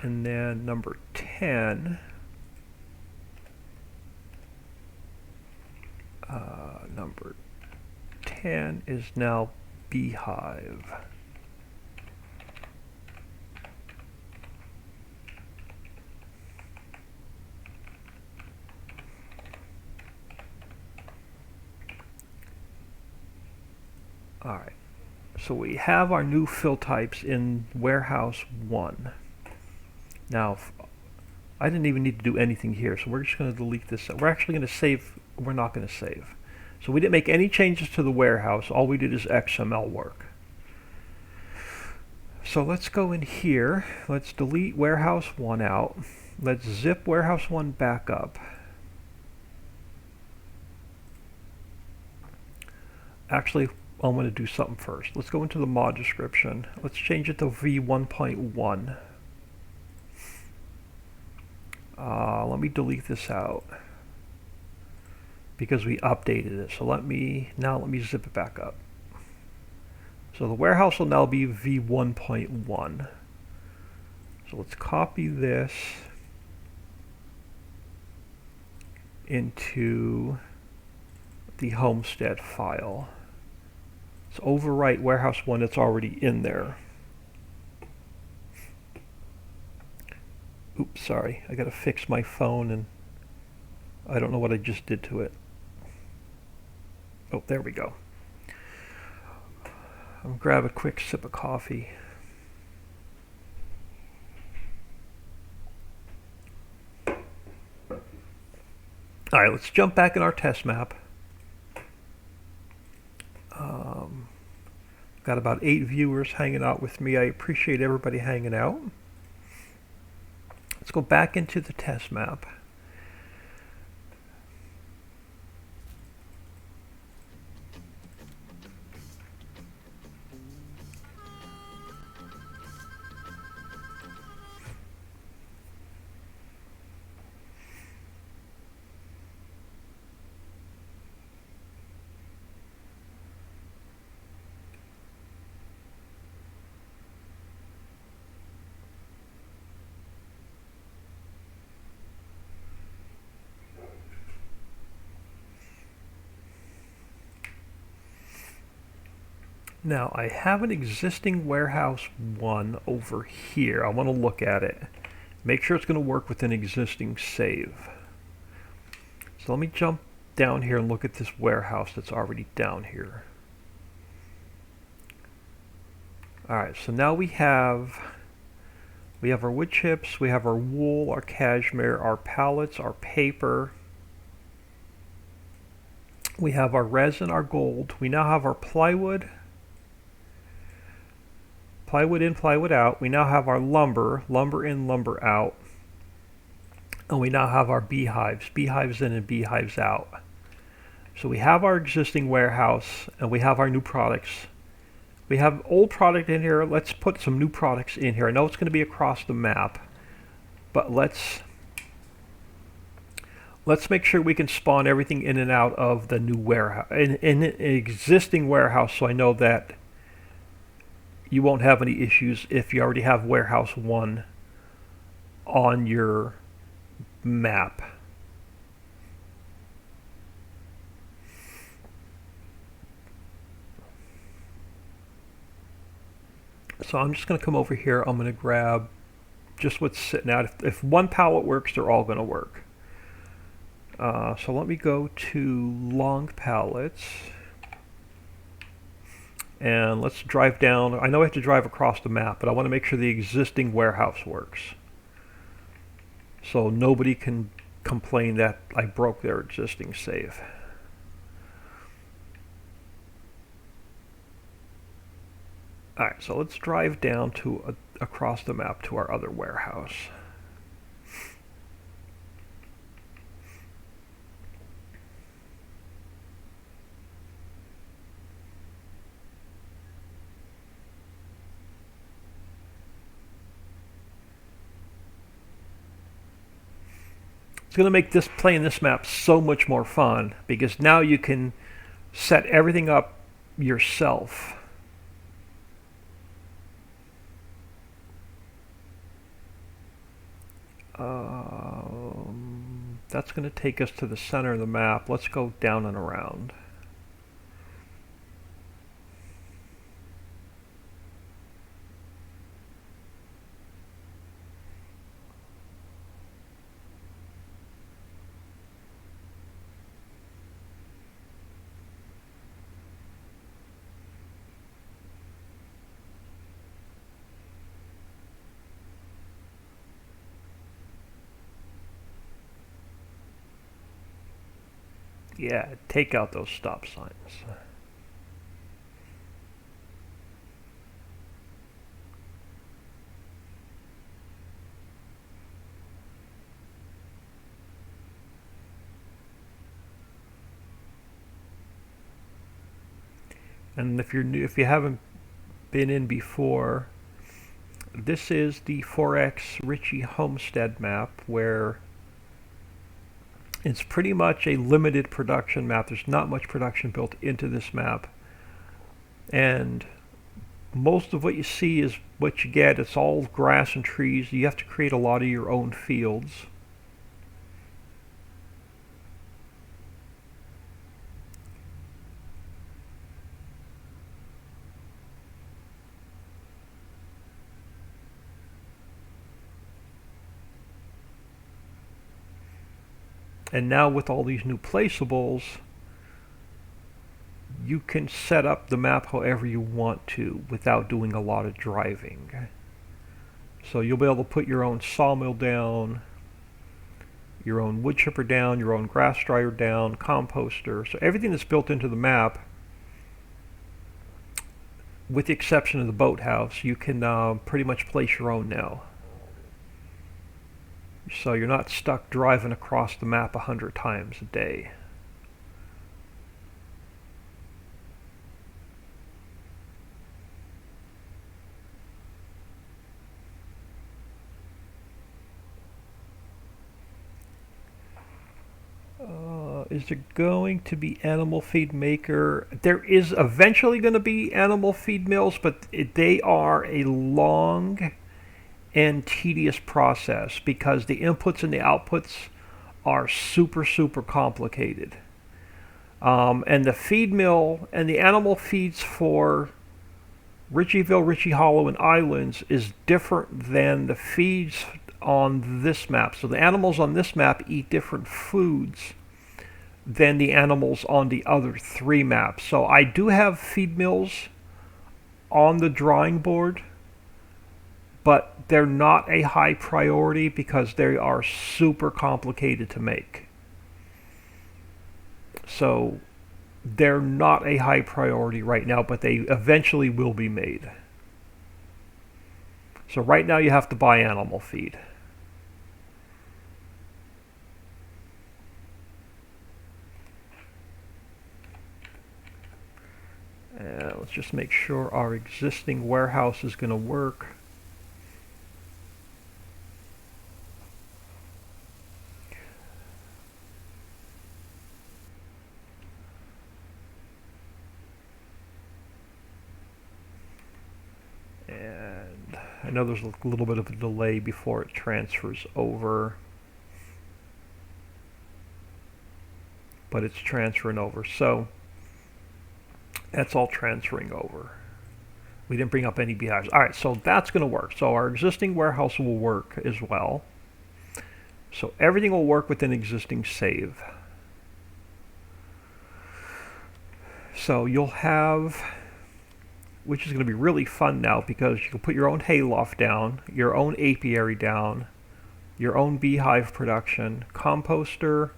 And then number 10, number 10 is now beehive. Alright, so we have our new fill types in warehouse 1. Now, I didn't even need to do anything here, so we're just going to delete this. We're actually going to save, we're not going to save. So we didn't make any changes to the warehouse, all we did is XML work. So let's go in here, let's delete warehouse 1 out, let's zip warehouse 1 back up. Actually, I'm going to do something first. Let's go into the mod description. Let's change it to v1.1. Let me delete this out because we updated it. So let me zip it back up. So the warehouse will now be v1.1. So let's copy this into the Homestead file. Let's overwrite warehouse 1 that's already in there. Oops, sorry. I gotta fix my phone and I don't know what I just did to it. Oh, there we go. I'm gonna grab a quick sip of coffee. All right, let's jump back in our test map. Got about 8 viewers hanging out with me. I appreciate everybody hanging out. Let's go back into the test map. Now, I have an existing warehouse 1 over here. I want to look at it. Make sure it's going to work with an existing save. So let me jump down here and look at this warehouse that's already down here. Alright, so now we have our wood chips, we have our wool, our cashmere, our pallets, our paper. We have our resin, our gold. We now have our plywood. Plywood in, plywood out. We now have our lumber, lumber in, lumber out. And we now have our beehives, beehives in and beehives out. So we have our existing warehouse and we have our new products. We have old product in here. Let's put some new products in here. I know it's going to be across the map, but let's make sure we can spawn everything in and out of the new warehouse, in an existing warehouse, so I know that you won't have any issues if you already have warehouse 1 on your map. So I'm just going to come over here. I'm going to grab just what's sitting out. If 1 pallet works, they're all going to work. So let me go to long pallets. And let's drive down. I know I have to drive across the map, but I want to make sure the existing warehouse works. So nobody can complain that I broke their existing save. Alright, so let's drive down to across the map to our other warehouse. It's going to make playing this map so much more fun, because now you can set everything up yourself. That's going to take us to the center of the map. Let's go down and around. Yeah, take out those stop signs. And if you're new, if you haven't been in before, this is the 4X Richie Homestead map, where it's pretty much a limited production map. There's not much production built into this map. And most of what you see is what you get. It's all grass and trees. You have to create a lot of your own fields. And now with all these new placeables, you can set up the map however you want to without doing a lot of driving. So you'll be able to put your own sawmill down, your own wood chipper down, your own grass dryer down, composter. So everything that's built into the map, with the exception of the boathouse, you can pretty much place your own now. So you're not stuck driving across the map 100 times a day. Is there going to be animal feed maker? There is eventually going to be animal feed mills, but they are a long and tedious process because the inputs and the outputs are super, super complicated. And the feed mill and the animal feeds for Ritchieville, Ritchie Hollow, and Islands is different than the feeds on this map. So the animals on this map eat different foods than the animals on the other 3 maps. So I do have feed mills on the drawing board, but they're not a high priority because they are super complicated to make. So they're not a high priority right now, but they eventually will be made. So right now you have to buy animal feed. Let's just make sure our existing warehouse is going to work. And I know there's a little bit of a delay before it transfers over, but it's transferring over. So that's all transferring over. We didn't bring up any beehives. All right, so that's going to work. So our existing warehouse will work as well. So everything will work with an existing save. So you'll have, which is going to be really fun now because you can put your own hayloft down, your own apiary down, your own beehive production, composter,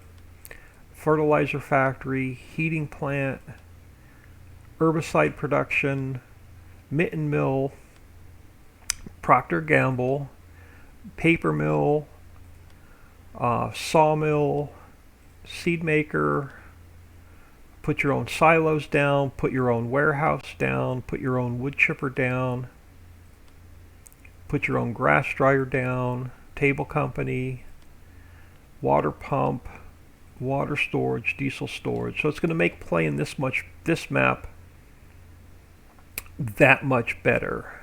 fertilizer factory, heating plant, herbicide production, mitten mill, Procter & Gamble, paper mill, sawmill, seed maker, put your own silos down, put your own warehouse down, put your own wood chipper down, put your own grass dryer down, table company, water pump, water storage, diesel storage. So it's going to make playing this map that much better.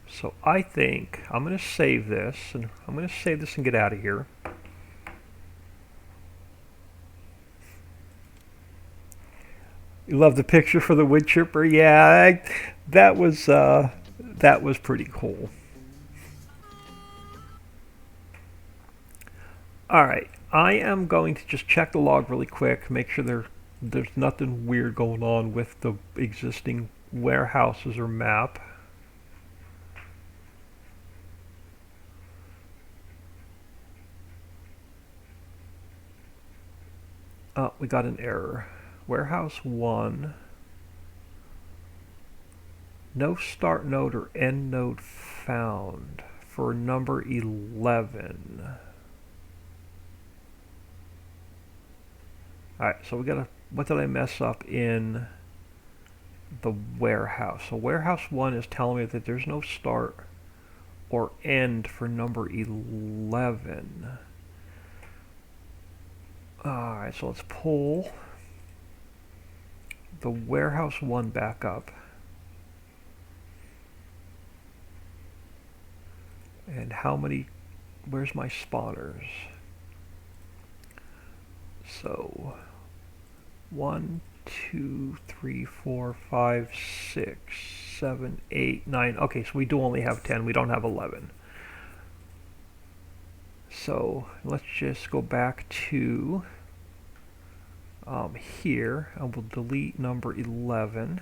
So I think I'm going to save this, and I'm going to save this and get out of here. You love the picture for the wood chipper? Yeah, that was pretty cool. All right, I am going to just check the log really quick, make sure there's nothing weird going on with the existing warehouses or map. Oh, we got an error. Warehouse 1. No start node or end node found for number 11. Alright, so we gotta, what did I mess up in the warehouse? So warehouse 1 is telling me that there's no start or end for number 11. Alright, so let's pull the warehouse 1 back up. And how many, where's my spawners? So 1, 2, 3, 4, 5, 6, 7, 8, 9. Okay, so we do only have 10. We don't have 11. So let's just go back to here, and we'll delete number 11.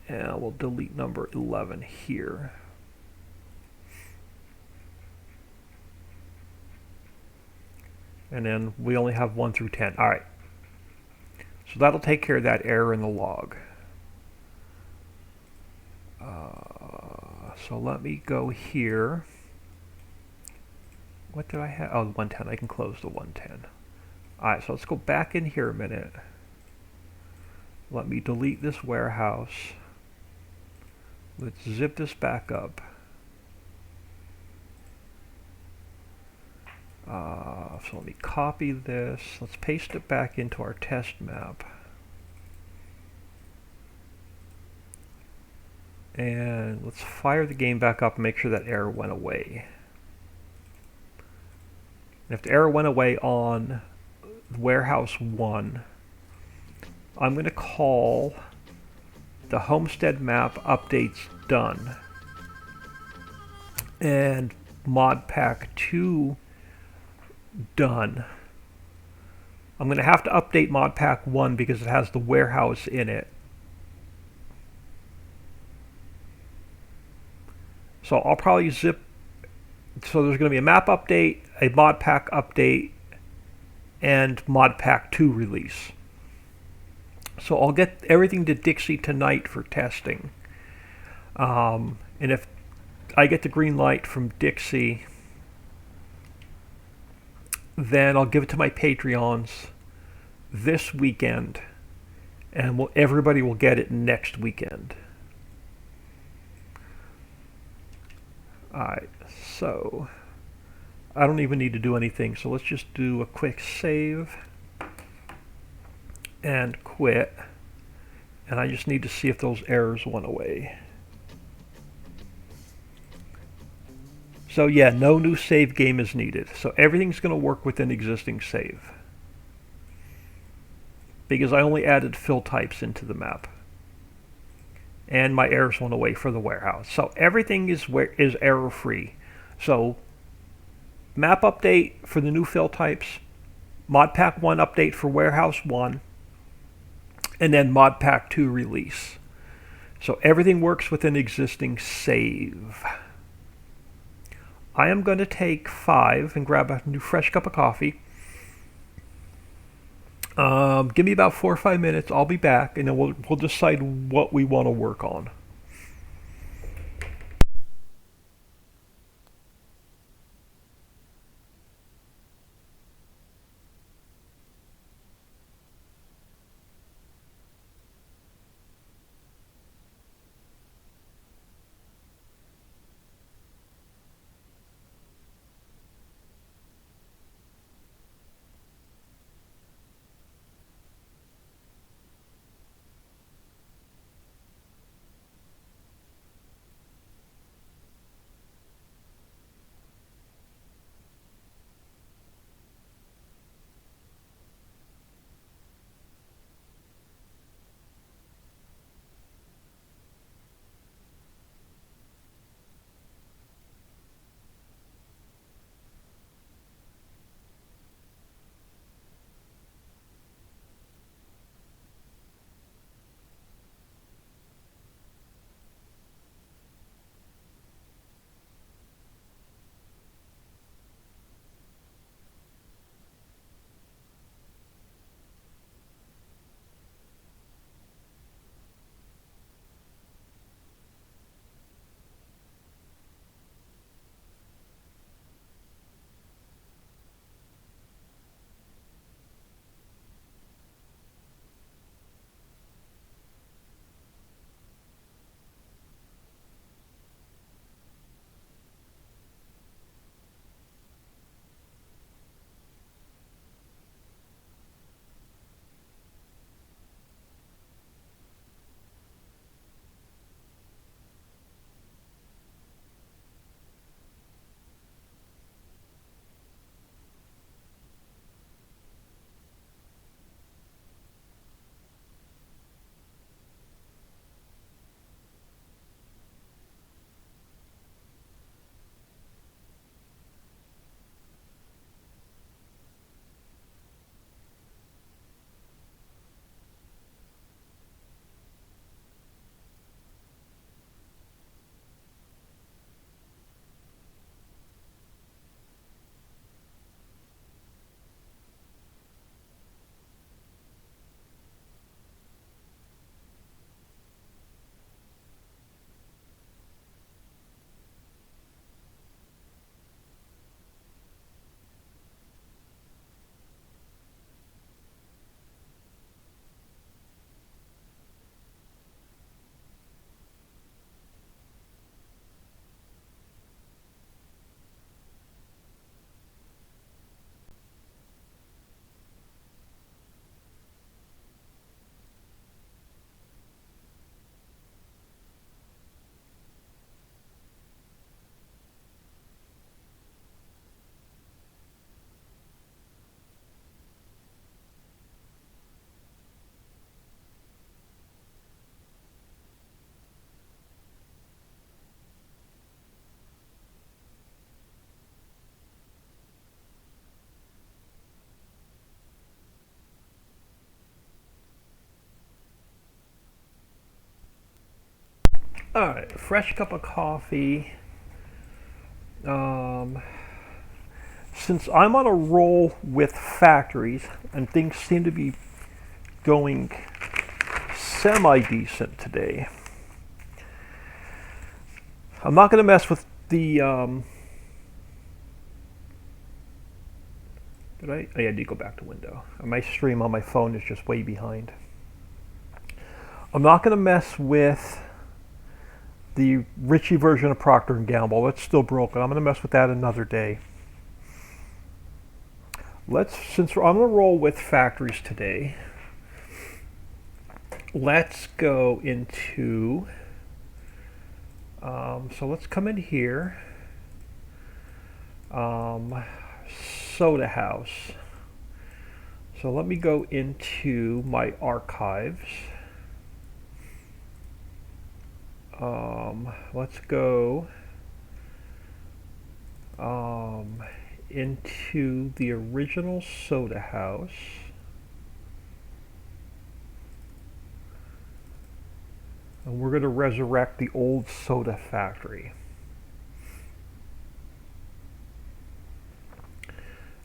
And we'll delete number 11 here. And then we only have 1 through 10. All right. So that'll take care of that error in the log. So let me go here. What did I have? Oh, 110. I can close the 110. All right, so let's go back in here a minute. Let me delete this warehouse. Let's zip this back up. So let me copy this. Let's paste it back into our test map. And let's fire the game back up and make sure that error went away. And if the error went away on warehouse 1, I'm going to call the Homestead map updates done and modpack2 done. I'm going to have to update modpack1 because it has the warehouse in it. So I'll probably zip. So there's going to be a map update, a modpack update, and modpack2 release. So I'll get everything to Dixie tonight for testing. And if I get the green light from Dixie, then I'll give it to my Patreons this weekend, and everybody will get it next weekend. Alright, so I don't even need to do anything, so let's just do a quick save and quit, and I just need to see if those errors went away. So yeah, no new save game is needed, so everything's going to work within existing save because I only added fill types into the map. And my errors went away for the warehouse. So everything is error-free. So map update for the new fill types, modpack 1 update for warehouse 1, and then modpack 2 release. So everything works within existing save. I am going to take 5 and grab a new fresh cup of coffee. Give me about 4 or 5 minutes. I'll be back, and then we'll decide what we want to work on. Alright, fresh cup of coffee. Since I'm on a roll with factories and things seem to be going semi-decent today, I'm not going to mess with the... Oh yeah, I did go back to window. My stream on my phone is just way behind. I'm not going to mess with the Ritchie version of Procter & Gamble. It's still broken. I'm going to mess with that another day. Since I'm going to roll with factories today, let's go into, so let's come in here, soda house. So let me go into my archives. Let's go into the original soda house. And we're going to resurrect the old soda factory.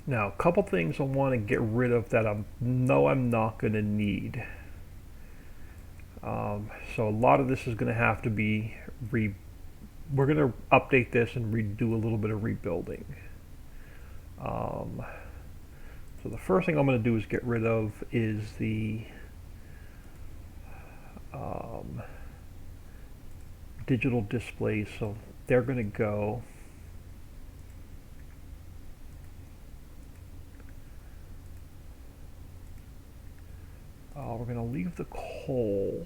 Now, a couple things I want to get rid of that I know I'm not going to need. So a lot of this is going to have to be we're going to update this and redo a little bit of rebuilding. So the first thing I'm going to do is get rid of is the digital displays. So they're going to go. We're going to leave the coal.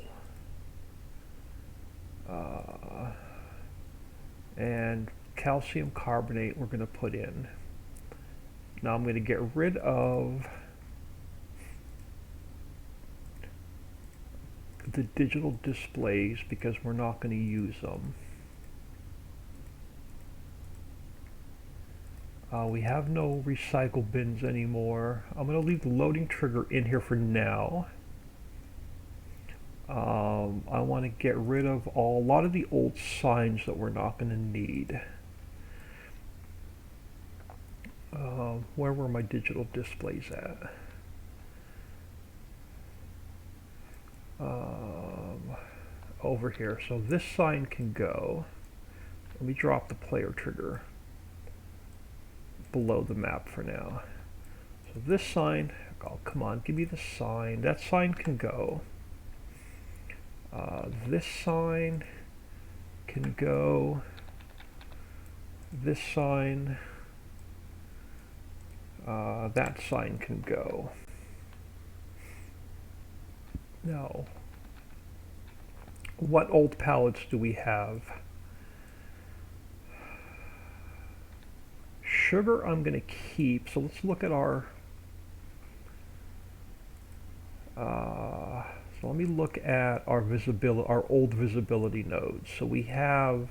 And calcium carbonate we're going to put in. Now I'm going to get rid of the digital displays because we're not going to use them. We have no recycle bins anymore. I'm going to leave the loading trigger in here for now. I want to get rid of a lot of the old signs that we're not going to need. Where were my digital displays at? Over here. So this sign can go. Let me drop the player trigger below the map for now. So this sign, oh come on, give me the sign. That sign can go. This sign can go. This sign, that sign can go. Now, what old pallets do we have? Sugar I'm going to keep, so let's look at our so let me look at our visibility, our old visibility nodes. So we have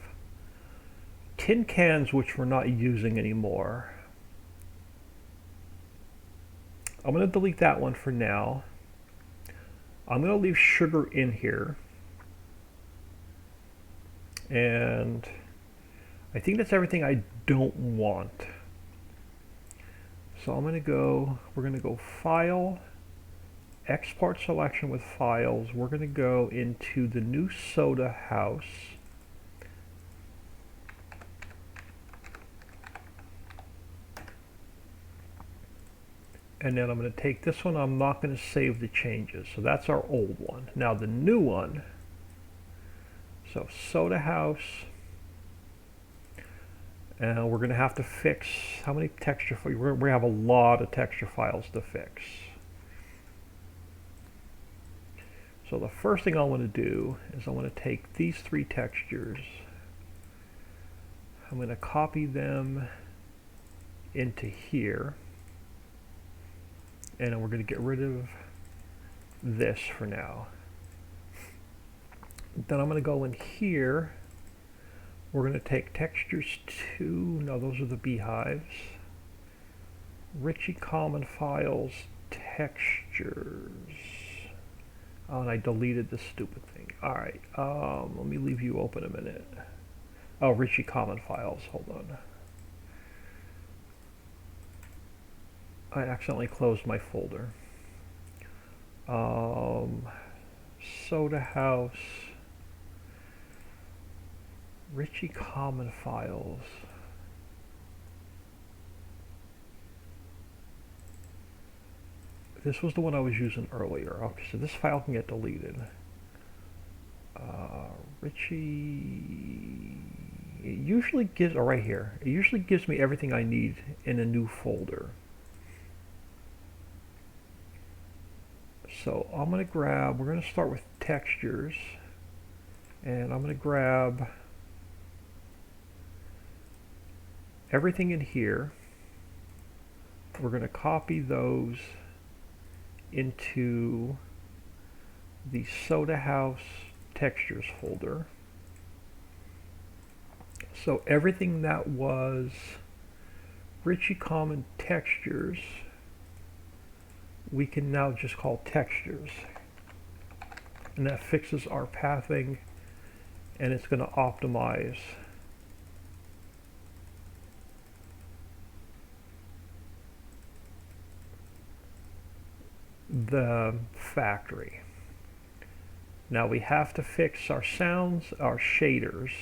tin cans which we're not using anymore. I'm going to delete that one for now. I'm going to leave sugar in here. And I think that's everything I don't want. So I'm going to go, we're going to go File, Export Selection with Files. We're going to go into the new soda house. And then I'm going to take this one, I'm not going to save the changes. So that's our old one. Now the new one, so soda house, and we're going to have to fix, how many texture files? We're going to have a lot of texture files to fix. So the first thing I want to do is I want to take these three textures, I'm going to copy them into here, and then we're going to get rid of this for now. Then I'm going to go in here, we're going to take textures 2, no those are the beehives, Ritchie Common Files, textures, Oh, and I deleted this stupid thing. All right, let me leave you open a minute. Oh, Richie Common Files, hold on. I accidentally closed my folder. Soda House, Richie Common Files. This was the one I was using earlier. Okay, so this file can get deleted. Richie, it usually gives, oh, right here, it usually gives me everything I need in a new folder. So I'm going to grab, we're going to start with textures, and I'm going to grab everything in here. We're going to copy those into the Soda House textures folder. So everything that was Richie Common textures, we can now just call textures. And that fixes our pathing, and it's going to optimize the factory. Now we have to fix our sounds, our shaders.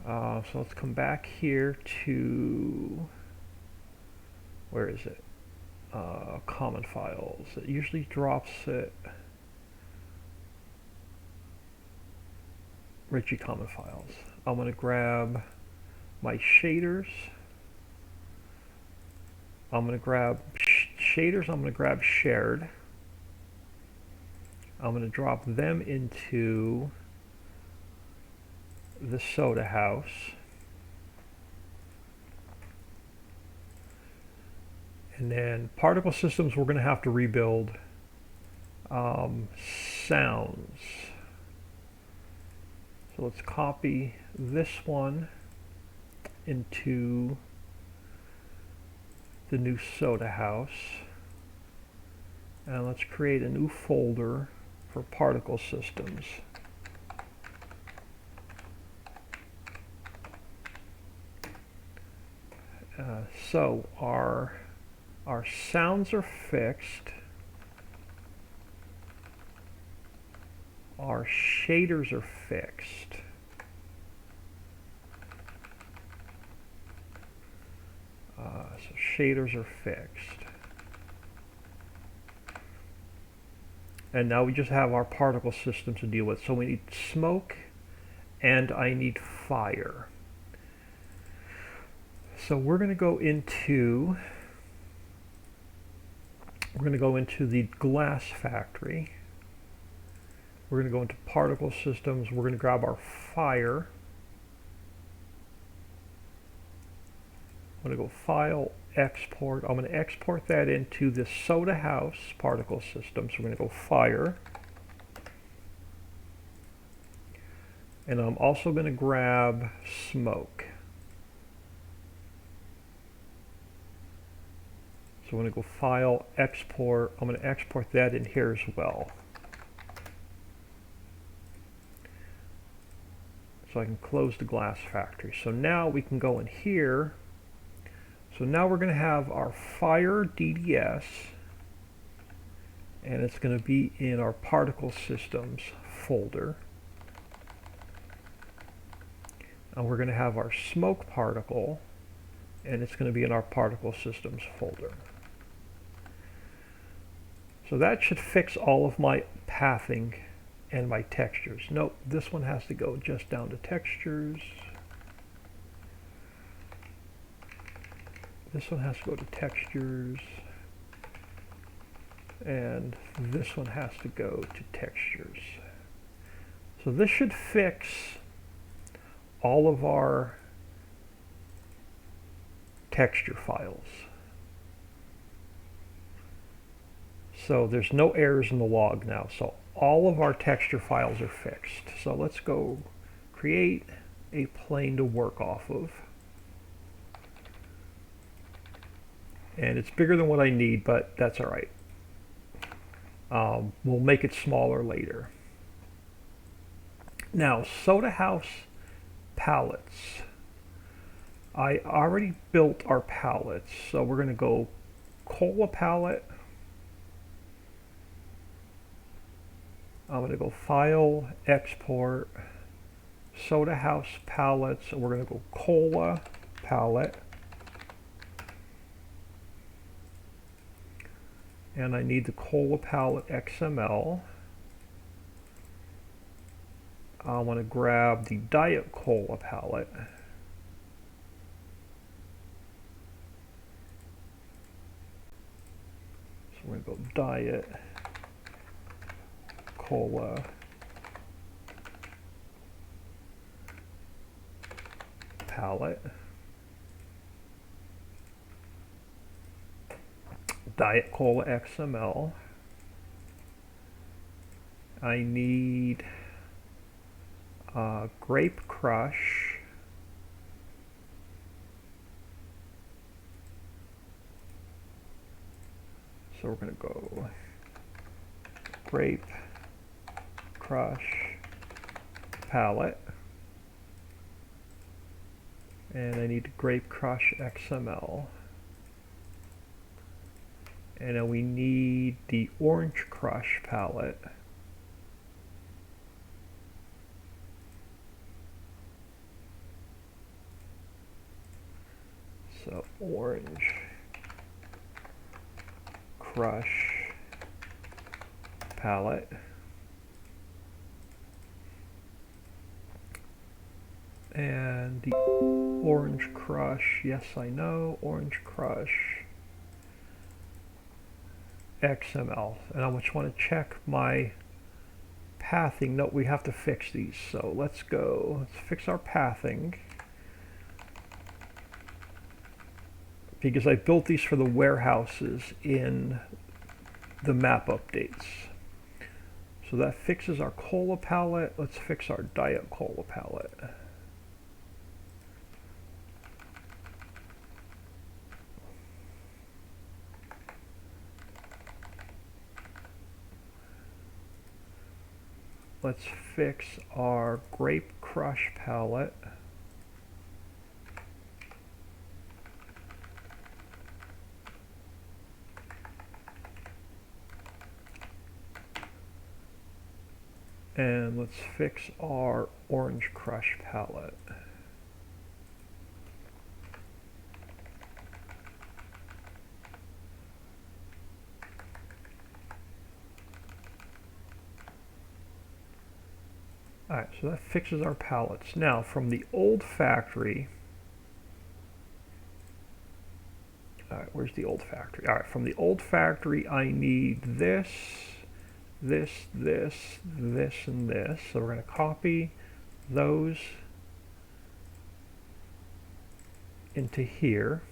So let's come back here to, where is it? Common Files. It usually drops it. Richie Common Files. I'm going to grab my shaders. I'm going to grab shaders. I'm going to grab shared. I'm going to drop them into the Soda House. And then particle systems, we're going to have to rebuild. Sounds. So let's copy this one into the new Soda House. And let's create a new folder for particle systems. So our sounds are fixed. Our shaders are fixed. So shaders are fixed. And now we just have our particle system to deal with. So we need smoke, and I need fire. So we're going to go into the glass factory. We're going to go into particle systems. We're going to grab our fire. I'm going to go File, Export. I'm going to export that into the Soda House particle system. So we're going to go Fire. And I'm also going to grab Smoke. So I'm going to go File, Export. I'm going to export that in here as well. So I can close the glass factory. So now we can go in here. So now we're going to have our fire DDS, and it's going to be in our particle systems folder. And we're going to have our smoke particle, and it's going to be in our particle systems folder. So that should fix all of my pathing and my textures. Nope, this one has to go just down to textures. This one has to go to textures. And this one has to go to textures. So this should fix all of our texture files. So there's no errors in the log now. So all of our texture files are fixed. So let's go create a plane to work off of. And it's bigger than what I need, but that's all right. We'll make it smaller later. Now, soda house pallets. I already built our pallets, so we're going to go cola pallet. I'm going to go File, Export, Soda House Pallets, and we're going to go Cola Palette. And I need the Cola Palette XML. I want to grab the Diet Cola Palette. So we're going to go Diet Cola Palette. Diet Cola XML. I need Grape Crush. So we're going to go Grape Crush Palette. And I need Grape Crush XML. And then we need the Orange Crush palette. So Orange Crush palette. And the Orange Crush, yes I know, Orange Crush XML. And I just want to check my pathing. No, we have to fix these. So let's fix our pathing. Because I built these for the warehouses in the map updates. So that fixes our cola palette. Let's fix our Diet Cola palette. Let's fix our Grape Crush palette. And let's fix our Orange Crush palette. Alright, so that fixes our pallets. Now, from the old factory, alright, where's the old factory? Alright, from the old factory, I need this, this, this, this, and this. So we're going to copy those into here.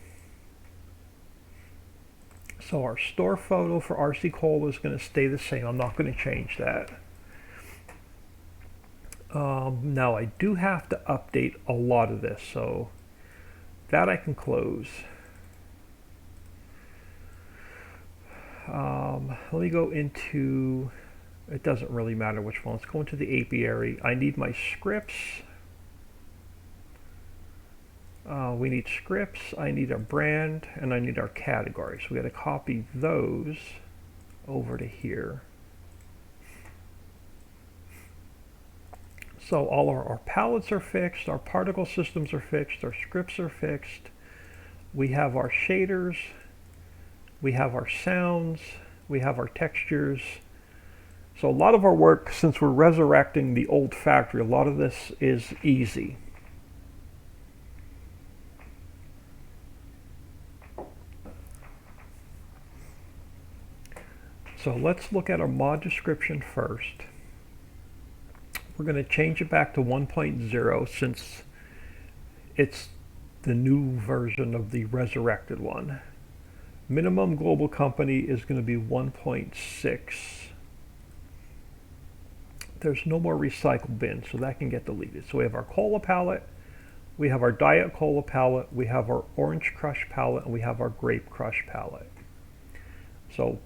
So our store photo for RC Cola is going to stay the same. I'm not going to change that. Now I do have to update a lot of this, so that I can close. Let me go into, it doesn't really matter which one. Let's go into the apiary. I need my scripts. We need scripts, I need our brand, and I need our category. So we got to copy those over to here. So all our palettes are fixed, our particle systems are fixed, our scripts are fixed. We have our shaders, we have our sounds, we have our textures. So a lot of our work, since we're resurrecting the old factory, a lot of this is easy. So let's look at our mod description first. We're going to change it back to 1.0 since it's the new version of the resurrected one. Minimum global company is going to be 1.6. There's no more recycle bin, so that can get deleted. So we have our cola palette, we have our Diet Cola palette, we have our Orange Crush palette, and we have our Grape Crush palette. So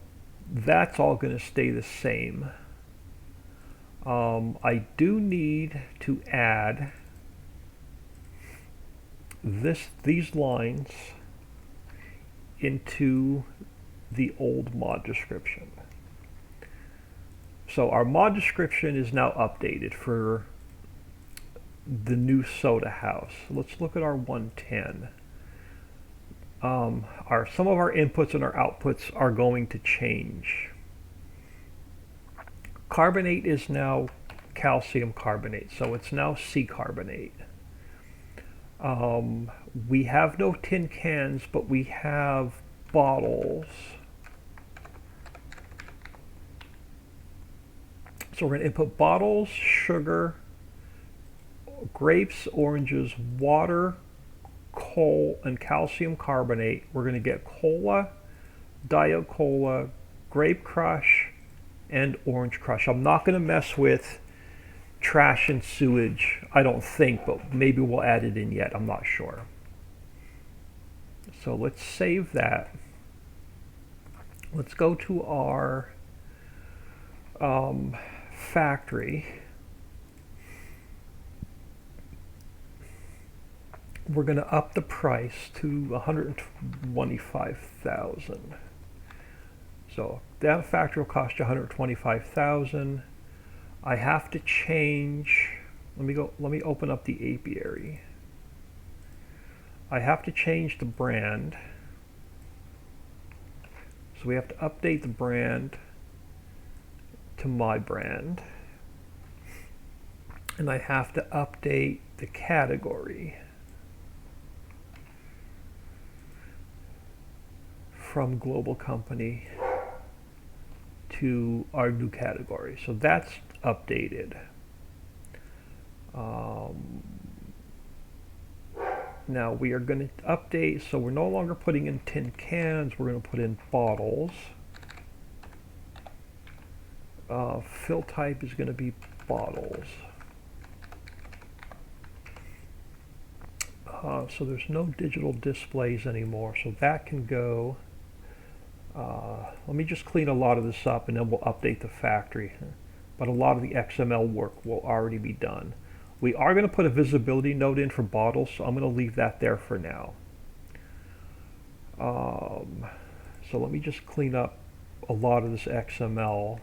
that's all going to stay the same. I do need to add these lines into the old mod description. So our mod description is now updated for the new soda house. Let's look at our 110. Some of our inputs and our outputs are going to change. Carbonate is now calcium carbonate, so it's now C carbonate. We have no tin cans, but we have bottles. So we're going to input bottles, sugar, grapes, oranges, water, coal, and calcium carbonate. We're going to get cola, diet cola, grape crush, and orange crush. I'm not going to mess with trash and sewage, I don't think, but maybe we'll add it in yet. I'm not sure. So let's save that. Let's go to our factory. We're going to up the price to 125,000. So that factory will cost you 125,000. I have to change. Let me open up the apiary. I have to change the brand. So we have to update the brand to my brand. And I have to update the category from global company to our new category. So that's updated. Now we are going to update, so we're no longer putting in tin cans, we're going to put in bottles. Fill type is going to be bottles. So there's no digital displays anymore, so that can go. Let me just clean a lot of this up and then we'll update the factory. But a lot of the XML work will already be done. We are going to put a visibility node in for bottles, so I'm going to leave that there for now. So let me just clean up a lot of this XML.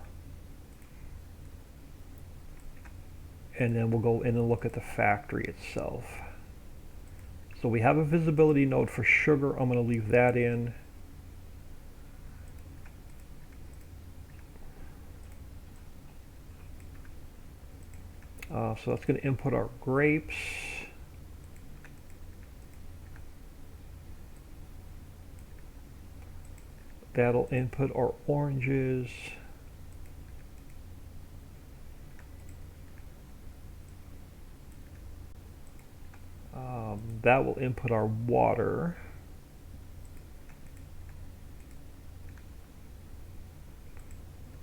And then we'll go in and look at the factory itself. So we have a visibility node for sugar. I'm going to leave that in. So that's going to input our grapes. That'll input our oranges. That will input our water.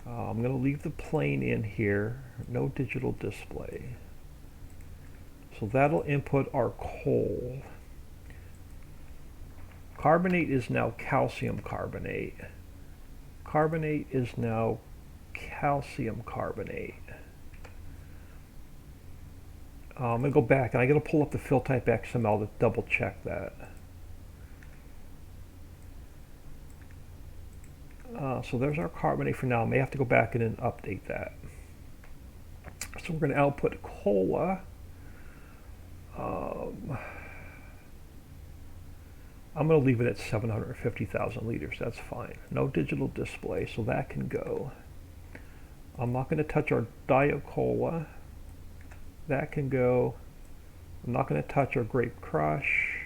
I'm going to leave the plane in here, no digital display. So that'll input our coal. Carbonate is now calcium carbonate. Carbonate is now calcium carbonate. I'm going to go back and I'm going to pull up the fill type XML to double check that. So there's our carbonate for now. I may have to go back in and update that. So we're going to output cola. I'm going to leave it at 750,000 liters. That's fine. No digital display, so that can go. I'm not going to touch our diet cola. That can go. I'm not going to touch our grape crush.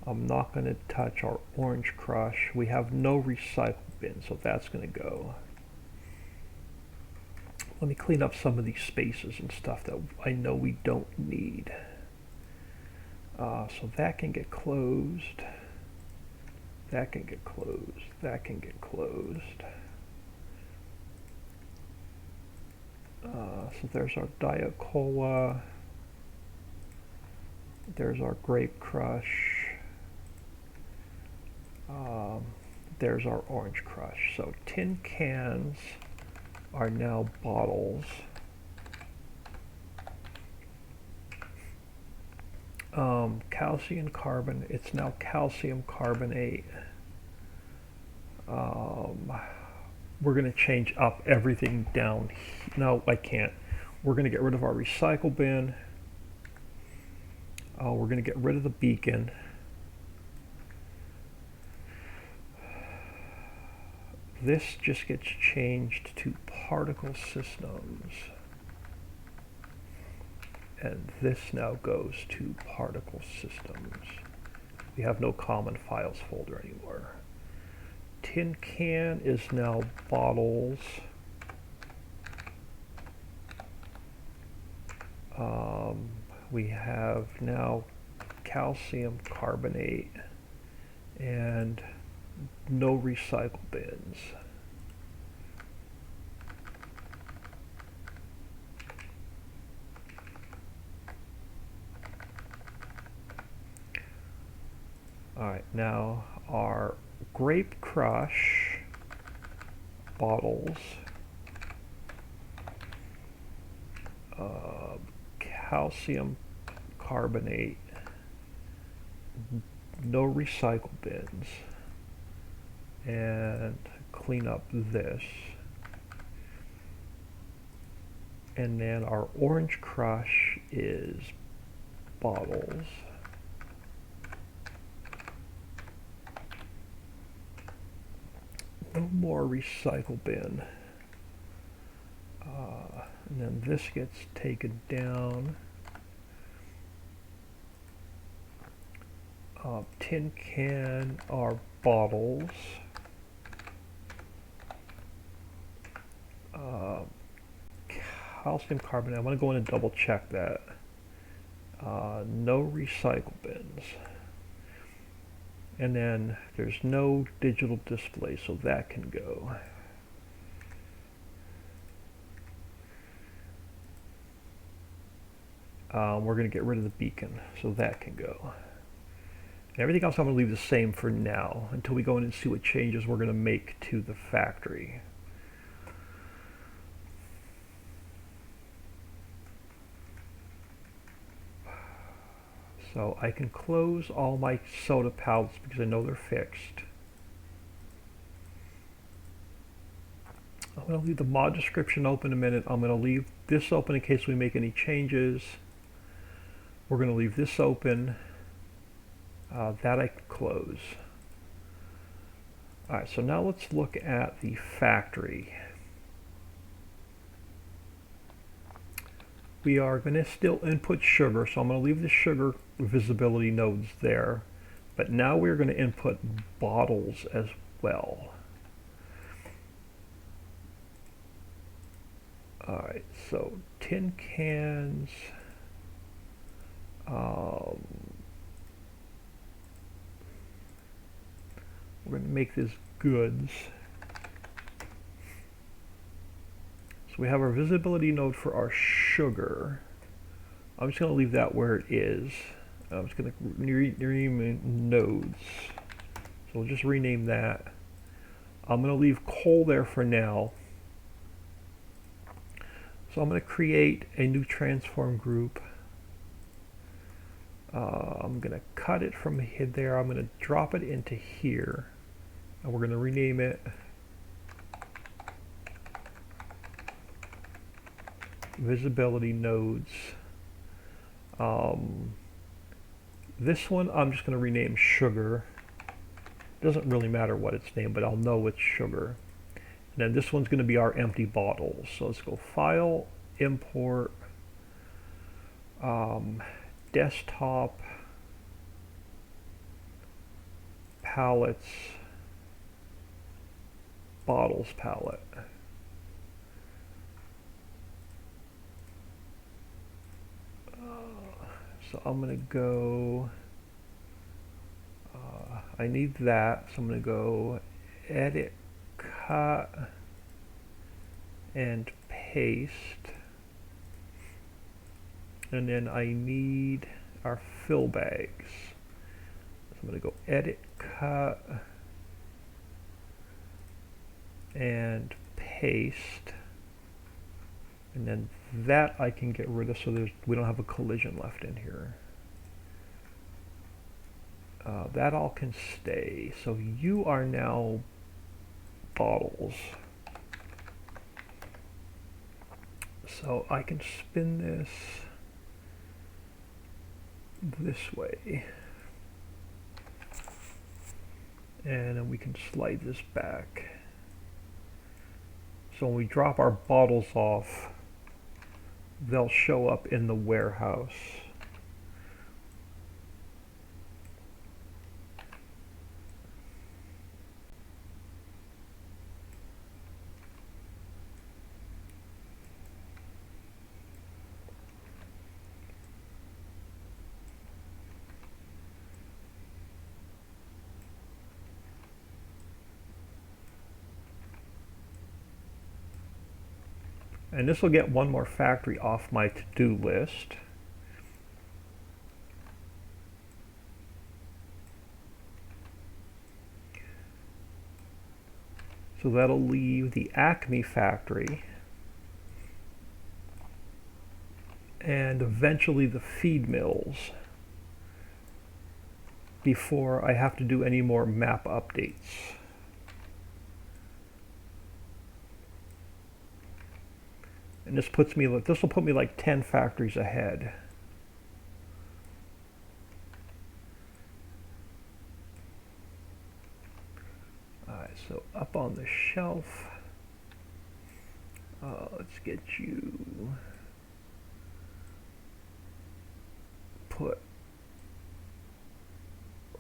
I'm not going to touch our orange crush. We have no recycle bin, so that's going to go. Let me clean up some of these spaces and stuff that I know we don't need. So that can get closed. That can get closed. That can get closed. So there's our diet cola. There's our grape crush. there's our orange crush. So tin cans are now bottles. Calcium carbon, it's now calcium carbonate. We're going to change up everything down. No, I can't. We're going to get rid of our recycle bin. We're going to get rid of the beacon. This just gets changed to particle systems. And this now goes to particle systems. We have no common files folder anymore. Tin can is now bottles. We have now calcium carbonate and no recycle bins. Alright, now our grape crush bottles, calcium carbonate, no recycle bins, and clean up this. And then our orange crush is bottles. No more recycle bin. And then this gets taken down. Tin can are bottles. Calcium carbonate, I want to go in and double check that. No recycle bins. And then there's no digital display, so that can go. We're going to get rid of the beacon, so that can go. And everything else I'm going to leave the same for now, until we go in and see what changes we're going to make to the factory. So I can close all my soda pallets because I know they're fixed. I'm going to leave the mod description open a minute. I'm going to leave this open in case we make any changes. We're going to leave this open. That I can close. Alright, so now let's look at the factory. We are going to still input sugar, so I'm going to leave the sugar visibility nodes there. But now we're going to input bottles as well. Alright, so tin cans. We're going to make this goods. So we have our visibility node for our sugar. I'm just going to leave that where it is. I'm just going to rename nodes. So we'll just rename that. I'm going to leave coal there for now. So I'm going to create a new transform group. I'm going to cut it from there. I'm going to drop it into here. And we're going to rename it visibility nodes. This one I'm just going to rename sugar. Doesn't really matter what it's named, but I'll know it's sugar. And then this one's going to be our empty bottles. So let's go File, Import, Desktop, Palettes, Bottles palette. So I'm going to go, I need that, so I'm going to go Edit, Cut, and Paste. And then I need our fill bags. So I'm going to go Edit, Cut, and paste, and then that I can get rid of so we don't have a collision left in here. That all can stay. So you are now bottles. So I can spin this way, and then we can slide this back. So when we drop our bottles off, they'll show up in the warehouse. And this will get one more factory off my to-do list. So that'll leave the Acme factory and eventually the feed mills before I have to do any more map updates. And this will put me like 10 factories ahead. Alright, so up on the shelf, let's get you put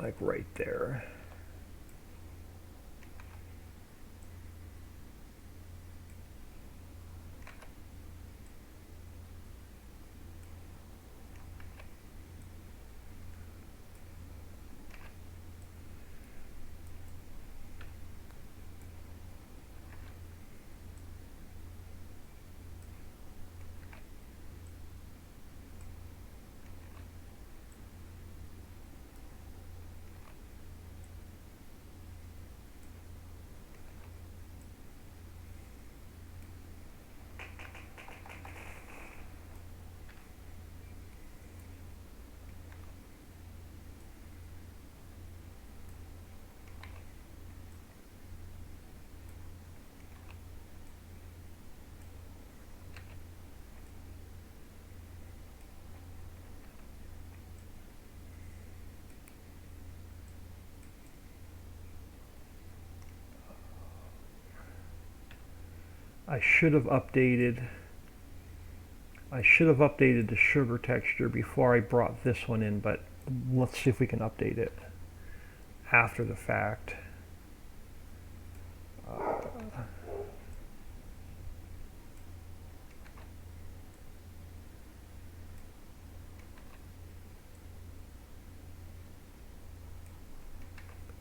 like right there. I should have updated the sugar texture before I brought this one in, but let's see if we can update it after the fact.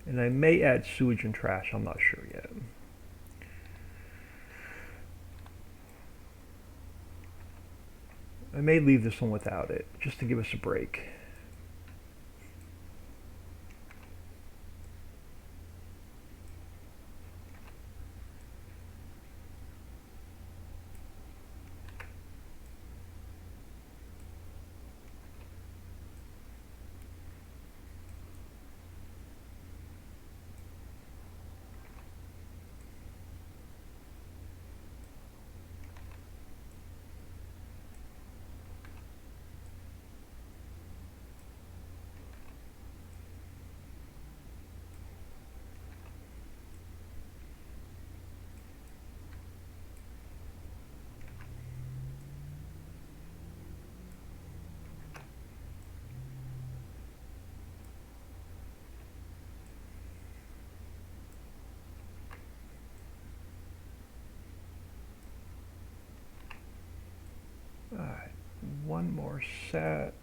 And I may add sewage and trash, I'm not sure yet. I may leave this one without it, just to give us a break. Alright, one more set.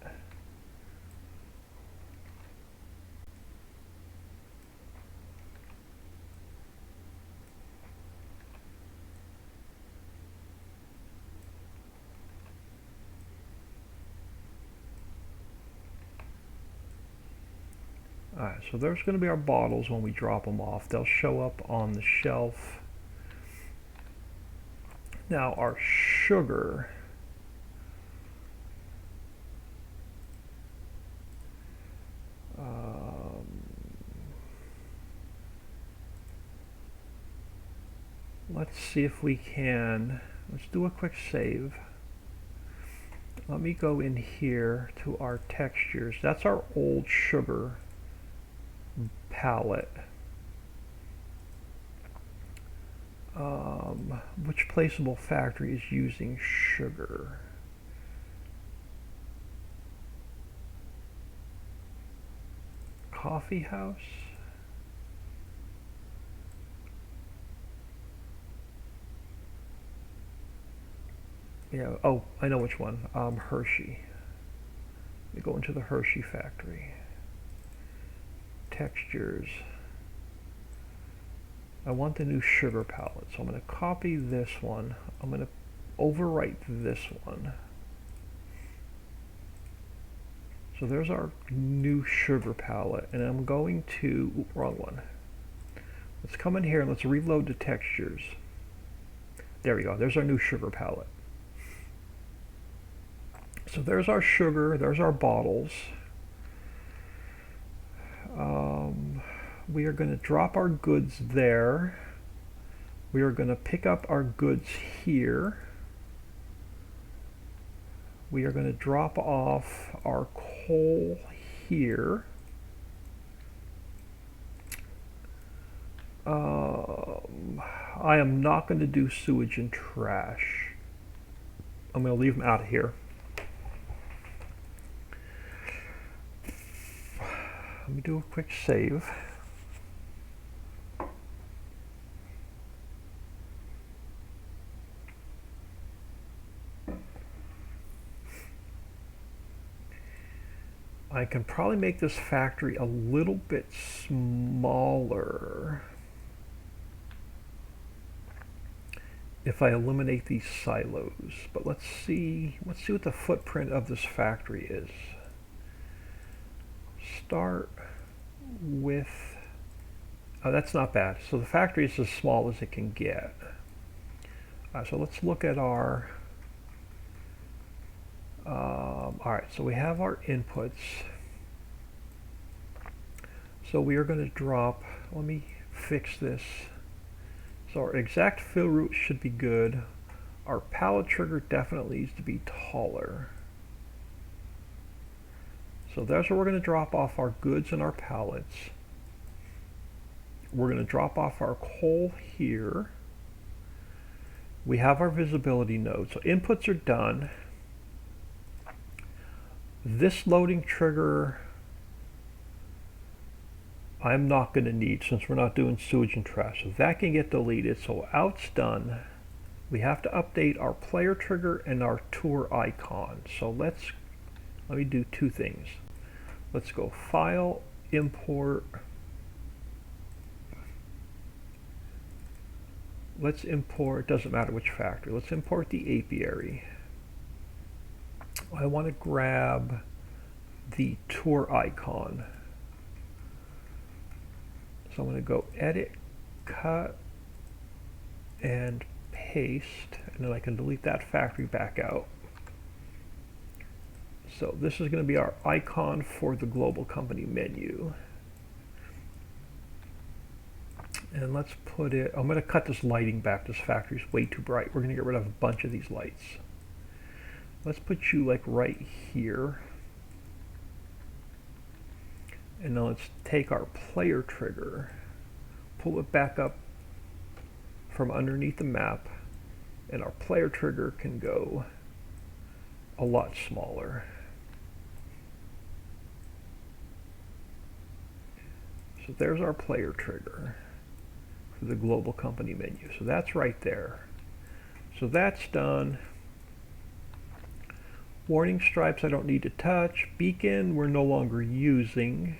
Alright, so there's going to be our bottles when we drop them off. They'll show up on the shelf Now our sugar. Let's see if we can, let's do a quick save. Let me go in here to our textures. That's our old sugar palette. Which placeable factory is using sugar? Coffee house? Yeah, oh, I know which one. Hershey. Let me go into the Hershey factory. Textures. I want the new sugar palette, so I'm going to copy this one. I'm going to overwrite this one. So there's our new sugar palette, and I'm going to, wrong one. Let's come in here and let's reload the textures. There we go, there's our new sugar palette. So there's our sugar, there's our bottles. We are going to drop our goods there. We are going to pick up our goods here. We are going to drop off our coal here. I am not going to do sewage and trash. I'm going to leave them out of here. Let me do a quick save. I can probably make this factory a little bit smaller if I eliminate these silos. But let's see what the footprint of this factory is. Start with, oh, that's not bad. So the factory is as small as it can get. So let's look at our, all right, so we have our inputs. So we are going to drop, let me fix this. So our exact fill route should be good. Our pallet trigger definitely needs to be taller. So that's where we're going to drop off our goods and our pallets. We're going to drop off our coal here. We have our visibility node. So inputs are done. This loading trigger I'm not going to need since we're not doing sewage and trash. So that can get deleted. So out's done. We have to update our player trigger and our tour icon. So let me do two things. Let's go File, Import. Let's import, doesn't matter which factory. Let's import the apiary. I want to grab the tour icon. So I'm going to go Edit, Cut, and Paste, and then I can delete that factory back out. So this is going to be our icon for the global company menu. And let's put it, I'm going to cut this lighting back. This factory is way too bright. We're going to get rid of a bunch of these lights. Let's put you like right here. And now let's take our player trigger, pull it back up from underneath the map, and our player trigger can go a lot smaller. So there's our player trigger for the global company menu. So that's right there. So that's done. Warning stripes I don't need to touch. Beacon we're no longer using.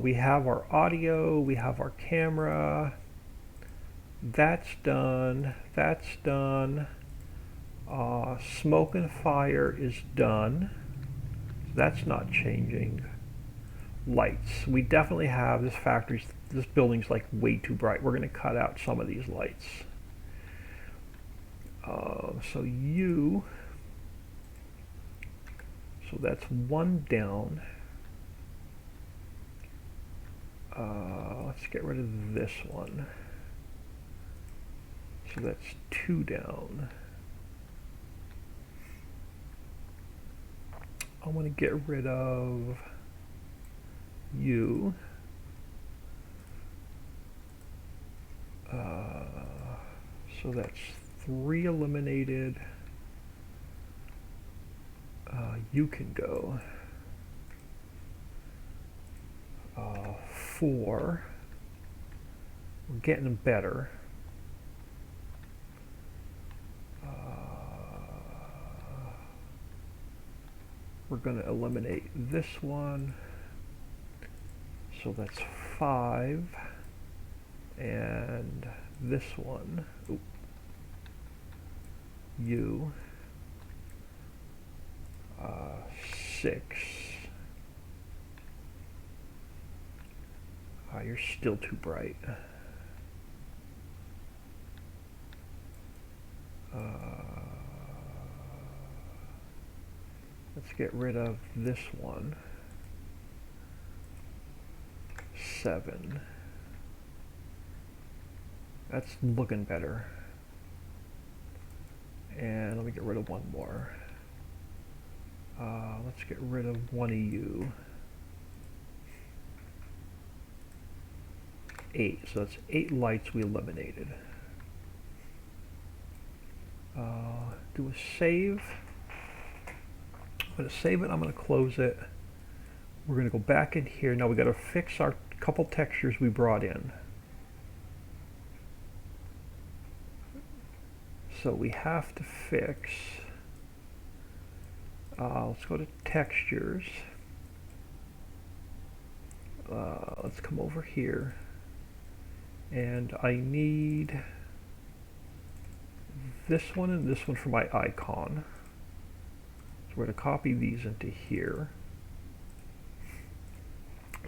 We have our audio, we have our camera. That's done. That's done. Smoke and fire is done. That's not changing. Lights. We definitely have this building's like way too bright. We're going to cut out some of these lights. So you, so that's one down. Let's get rid of this one. So that's two down. I want to get rid of you. So that's three eliminated. You can go. 4. We're getting better. We're going to eliminate this one. So that's 5. And this one. Oop. You. 6. You're still too bright. Let's get rid of this one. 7. That's looking better. And let me get rid of one more. Let's get rid of one of you. 8. So that's 8 lights we eliminated. Do a save. I'm going to save it. I'm going to close it. We're going to go back in here. Now we got to fix our couple textures we brought in. So we have to fix. Let's go to textures. Let's come over here. And I need this one and this one for my icon. So we're going to copy these into here.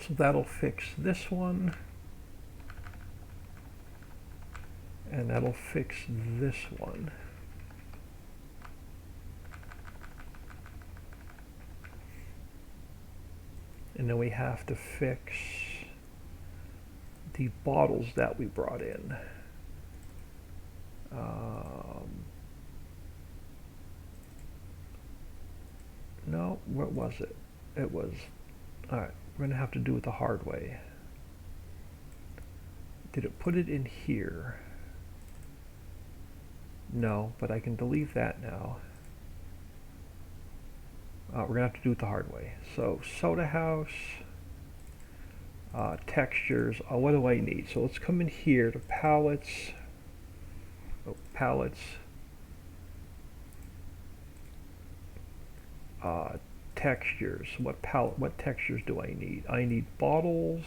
So that'll fix this one. And that'll fix this one. And then we have to fix the bottles that we brought in. No, what was it? It was, alright, we're going to have to do it the hard way. Did it put it in here? No, but I can delete that now. We're going to have to do it the hard way. So, soda house, textures, what do I need? So let's come in here to palettes, palettes, textures. What textures do I need? I need bottles,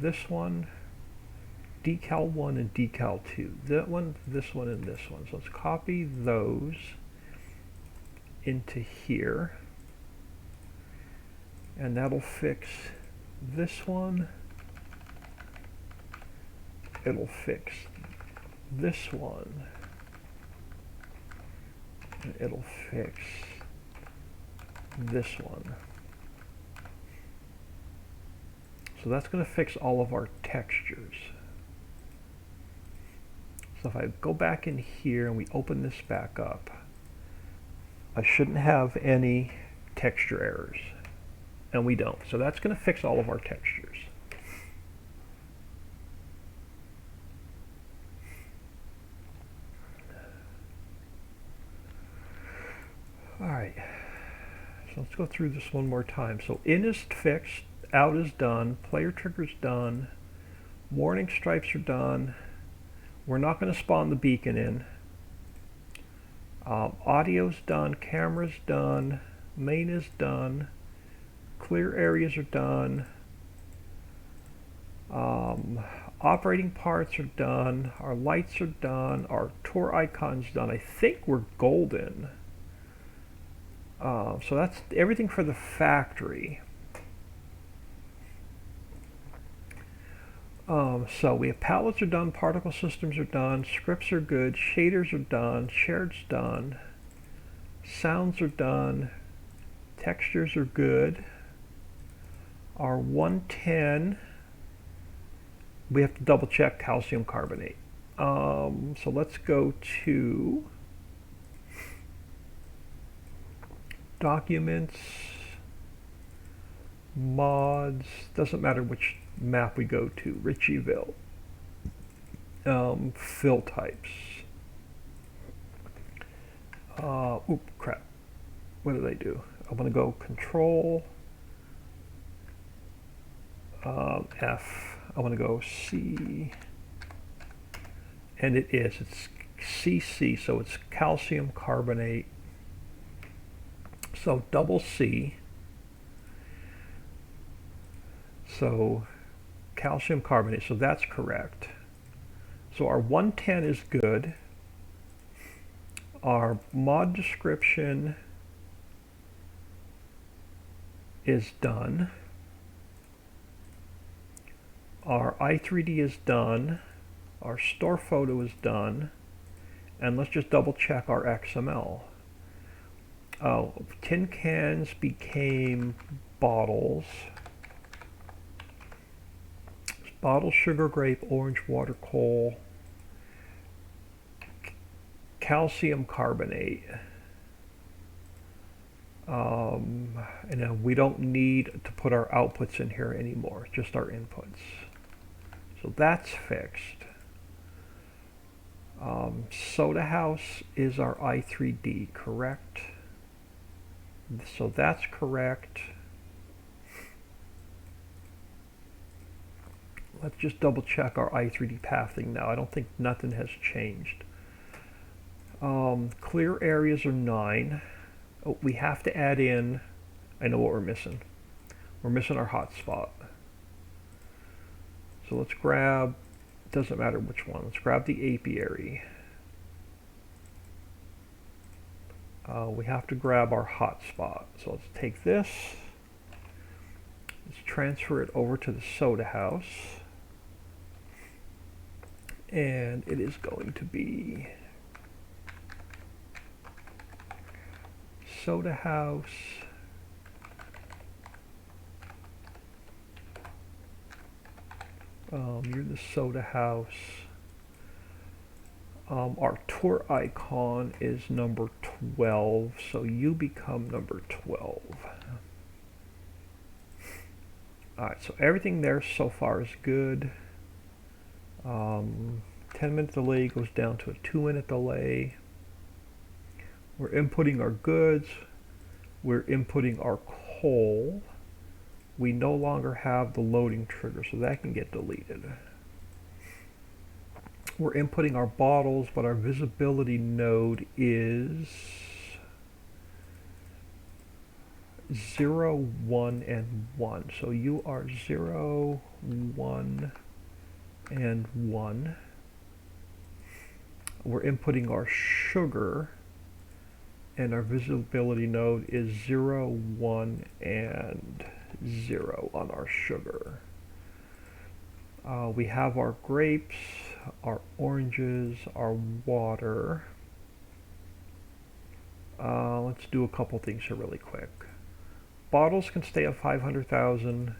this one, decal 1 and decal 2. That one, this one, and this one. So let's copy those into here. And that'll fix this one. It'll fix this one. And it'll fix this one. So that's going to fix all of our textures. So if I go back in here and we open this back up, I shouldn't have any texture errors. And we don't. So that's going to fix all of our textures. Alright. So let's go through this one more time. So in is fixed, out is done, player trigger's done, warning stripes are done. We're not going to spawn the beacon in. Audio's done, camera's done, main is done, clear areas are done, operating parts are done, our lights are done, our tour icon's done. I think we're golden. So that's everything for the factory. So we have palettes are done, particle systems are done, scripts are good, shaders are done, shared's done, sounds are done, textures are good. Our 110, we have to double check calcium carbonate. So let's go to documents, mods, doesn't matter which map we go to, Ritchieville, fill types. Oop, crap. What did I do? I'm going to go Control F. I want to go C, and it's CC, so it's calcium carbonate. So double C. So calcium carbonate, so that's correct. So our 110 is good. Our mod description is done. Our i3D is done. Our store photo is done. And let's just double check our XML. Oh, tin cans became bottles. Bottle, sugar, grape, orange, water, coal, calcium carbonate. And then we don't need to put our outputs in here anymore, just our inputs. So that's fixed. Soda house is our i3D, correct? So that's correct. Let's just double check our i3D pathing now. I don't think nothing has changed. Clear areas are 9. Oh, we have to add in, I know what we're missing. We're missing our hotspot. So let's grab, doesn't matter which one, let's grab the apiary. We have to grab our hotspot. So let's take this, let's transfer it over to the soda house. And it is going to be soda house, you're the soda house. Our tour icon is number 12, so you become number 12. Alright, so everything there so far is good. 10-minute delay goes down to a 2-minute delay. We're inputting our goods. We're inputting our coal. We no longer have the loading trigger, so that can get deleted. We're inputting our bottles, but our visibility node is 0, 1, and 1. So you are 0, 1, and 1. We're inputting our sugar, and our visibility node is 0, 1, and 0 on our sugar. We have our grapes, our oranges, our water. Let's do a couple things here really quick. Bottles can stay at 500,000.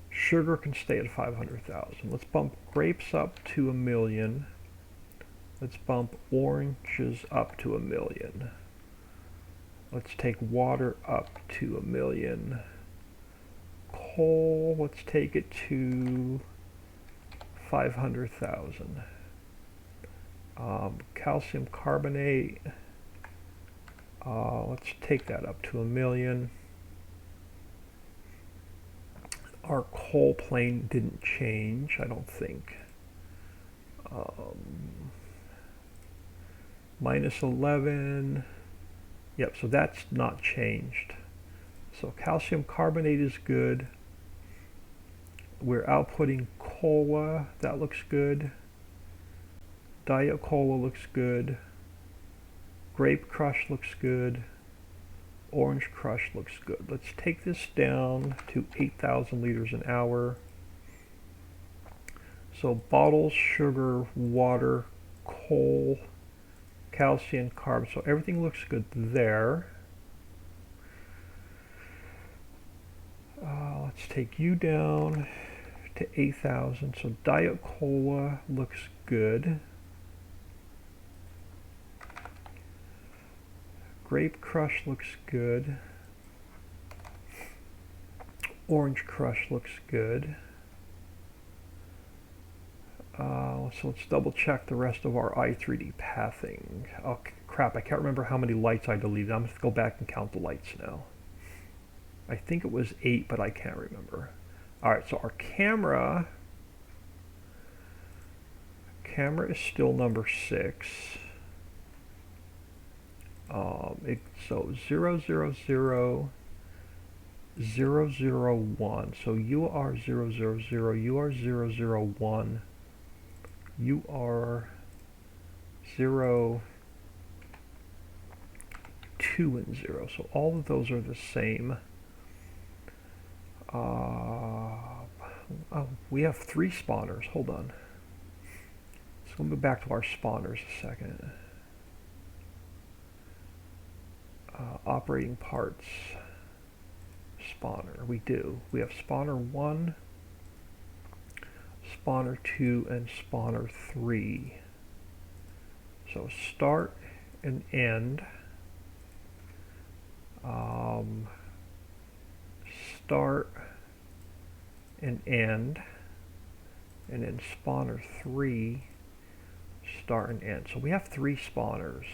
Sugar can stay at 500,000. Let's bump grapes up to 1 million. Let's bump oranges up to 1 million. Let's take water up to 1 million. Coal, let's take it to 500,000. Calcium carbonate, let's take that up to 1 million. Our coal plane didn't change, I don't think. Minus 11. Yep, so that's not changed. So calcium carbonate is good. We're outputting cola, that looks good. Diet cola looks good. Grape crush looks good. Orange crush looks good. Let's take this down to 8,000 liters an hour. So bottles, sugar, water, coal, calcium, carbon. So everything looks good there. Let's take you down to 8,000. So Diet Cola looks good. Grape Crush looks good. Orange Crush looks good. So let's double check the rest of our i3D pathing. Oh crap, I can't remember how many lights I deleted. I'm going to go back and count the lights now. I think it was 8, but I can't remember. Alright, so our camera is still number 6. So 0, 0, 0, 0, 0, 1. So you are 0, 0, 0, you are 0, 0, 1, you are 0, 2, and 0. So all of those are the same. Oh, we have 3 spawners. Hold on. So we'll go back to our spawners a second. Operating parts. Spawner. We do. We have spawner 1, spawner 2, and spawner 3. So start and end. Start and end. And then spawner 3, start and end. So we have 3 spawners.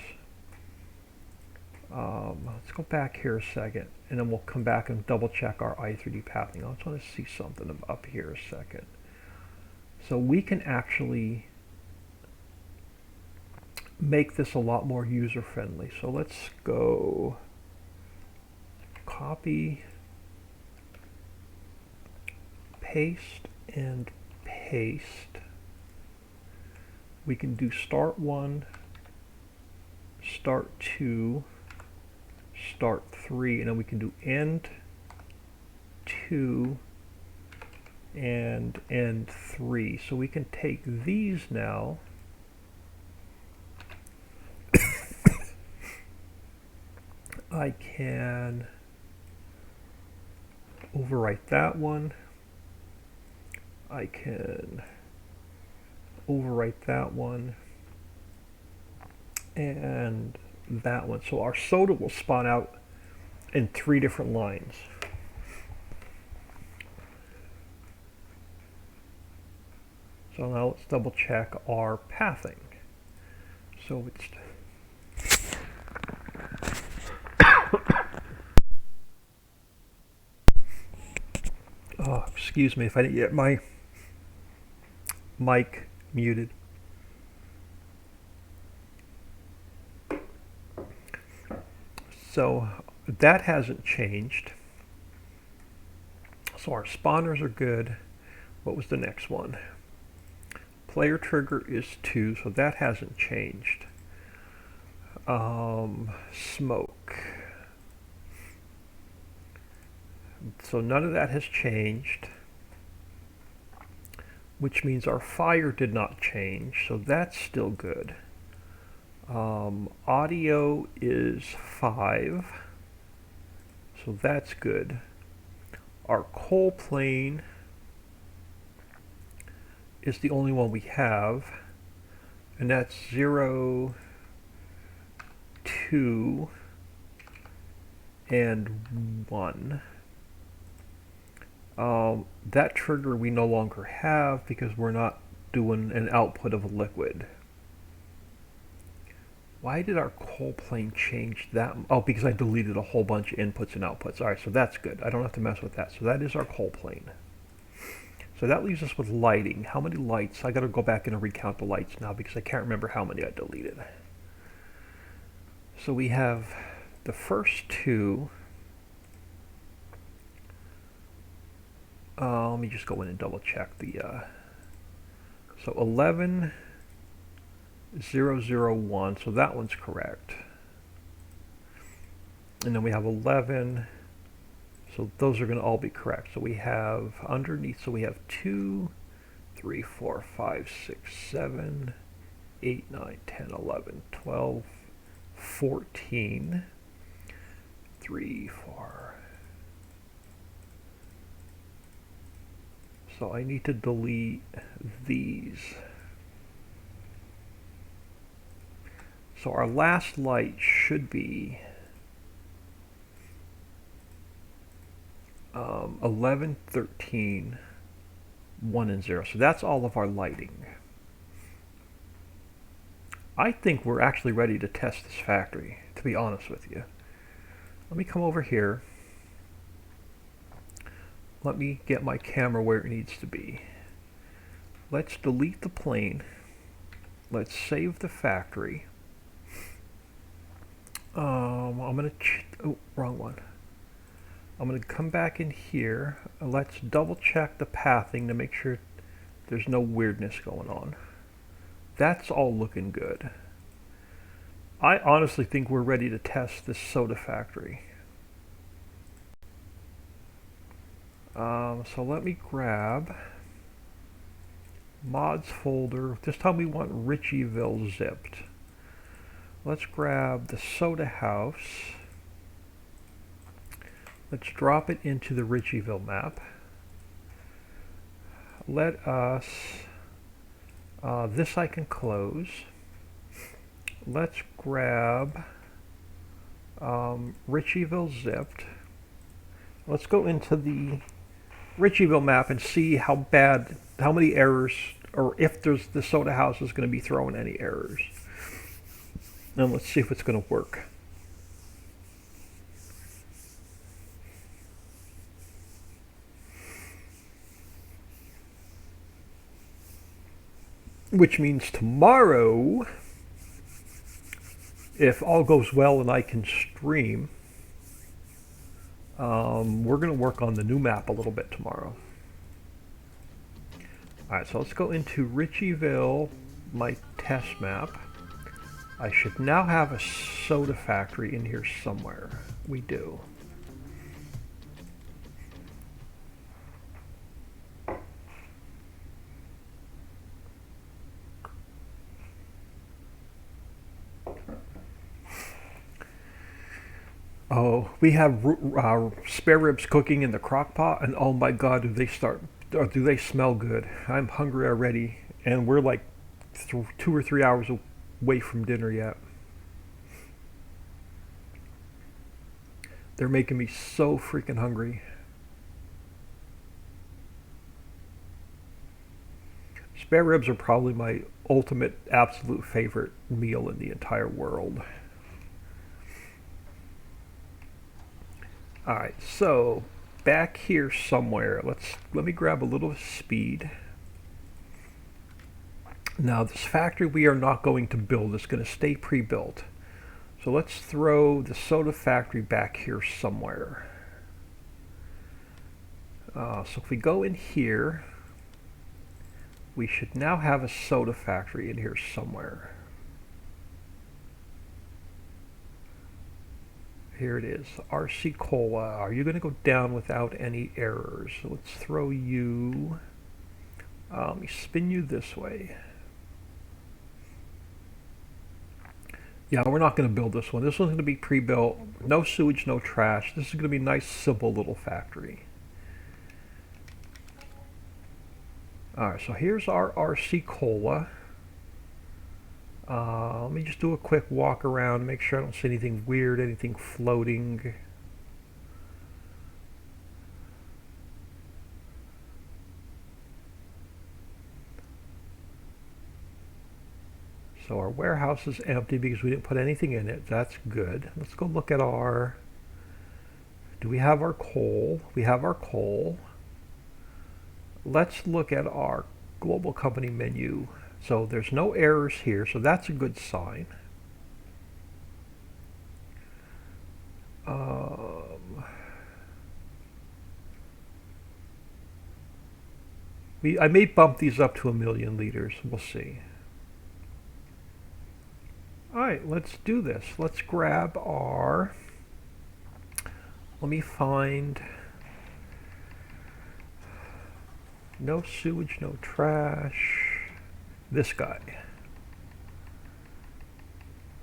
Let's go back here a second, and then we'll come back and double check our i3D pathing. I just want to see something up here a second. So we can actually make this a lot more user friendly. So let's go copy, paste, and paste. We can do start 1, start 2, start 3, and then we can do end 2 and end 3. So we can take these now I can overwrite that one. I can overwrite that one and that one. So our soda will spawn out in 3 different lines. So now let's double check our pathing. So it's oh, excuse me if I didn't get my mic muted. So that hasn't changed. So our spawners are good. What was the next one? Player trigger is 2, so that hasn't changed. Smoke. So none of that has changed, which means our fire did not change, so that's still good. Audio is 5, so that's good. Our coal plane is the only one we have, and that's 0, 2, and 1. That trigger we no longer have because we're not doing an output of a liquid. Why did our coal plane change that? Oh, because I deleted a whole bunch of inputs and outputs. Alright, so that's good. I don't have to mess with that. So that is our coal plane. So that leaves us with lighting. How many lights? I gotta go back and recount the lights now because I can't remember how many I deleted. So we have the first 2. Let me just go in and double check the so 11, 0, 0, 1, so that one's correct. And then we have 11, so those are going to all be correct. So we have underneath, so we have 2, 3, 4, 5, 6, 7, 8, 9, 10, 11, 12, 14, 3, 4. So I need to delete these. So our last light should be 11, 13, 1, and 0. So that's all of our lighting. I think we're actually ready to test this factory, to be honest with you. Let me come over here. Let me get my camera where it needs to be. Let's delete the plane. Let's save the factory. I'm going to, wrong one. I'm going to come back in here. Let's double check the pathing to make sure there's no weirdness going on. That's all looking good. I honestly think we're ready to test this soda factory. So let me grab mods folder. This time we want Ritchieville zipped. Let's grab the soda house. Let's drop it into the Ritchieville map. Let us, this I can close. Let's grab Ritchieville zipped. Let's go into the Ritchieville map and see how many errors, or if the soda house is going to be throwing any errors. And let's see if it's going to work. Which means tomorrow, if all goes well and I can stream, we're going to work on the new map a little bit tomorrow. Alright, so let's go into Ritchieville, my test map. I should now have a soda factory in here somewhere. We do. Oh, we have spare ribs cooking in the crock pot, and oh my god, do they smell good. I'm hungry already, and we're like 2 or 3 hours away from dinner yet. They're making me so freaking hungry. Spare ribs are probably my ultimate, absolute favorite meal in the entire world. Alright, so back here somewhere, let me grab a little speed. Now this factory we are not going to build, it's going to stay pre-built. So let's throw the soda factory back here somewhere. So if we go in here, we should now have a soda factory in here somewhere. Here it is, RC Cola. Are you going to go down without any errors? So let's throw you, let me spin you this way. Yeah, we're not going to build this one. This one's going to be pre-built. No sewage, no trash. This is going to be a nice, simple little factory. Alright, so here's our RC Cola. Let me just do a quick walk around, make sure I don't see anything weird, anything floating. So our warehouse is empty because we didn't put anything in it. That's good. Let's go look at our, do we have our coal? We have our coal. Let's look at our global company menu. So there's no errors here, so that's a good sign. I may bump these up to 1,000,000 liters. We'll see. Alright, let's do this. Let's grab our, let me No sewage, no trash. This guy.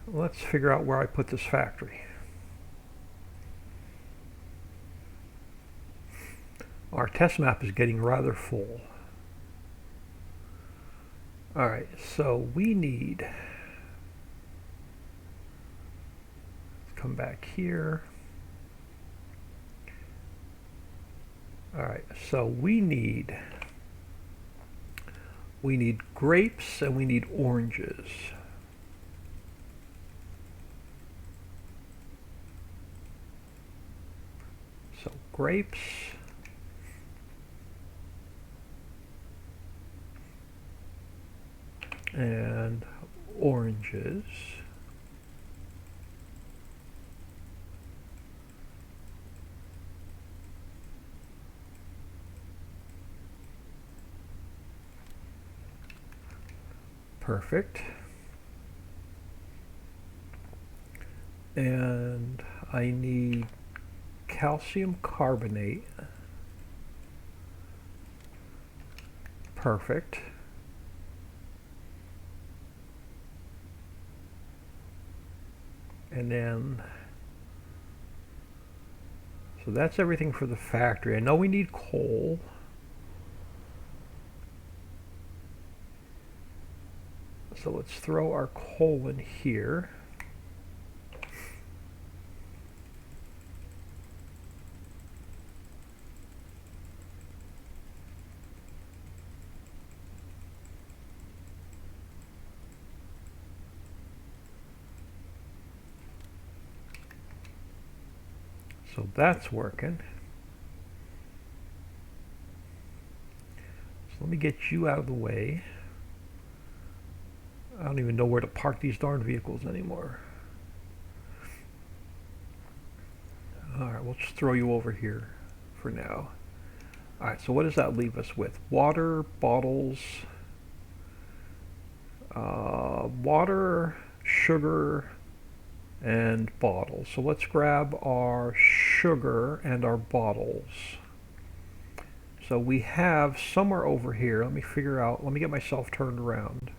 Let's figure out where I put this factory. Our test map is getting rather full. Alright, so we need, let's come back here. Alright, so we need grapes and we need oranges. So grapes and oranges. Perfect. And I need calcium carbonate. Perfect. And then, so that's everything for the factory. I know we need coal. So let's throw our coal in here. So that's working. So let me get you out of the way. I don't even know where to park these darn vehicles anymore. Alright, we'll just throw you over here for now. Alright, so what does that leave us with? Water, bottles, water, sugar, and bottles. So let's grab our sugar and our bottles. So we have somewhere over here, let me figure out, let me get myself turned around.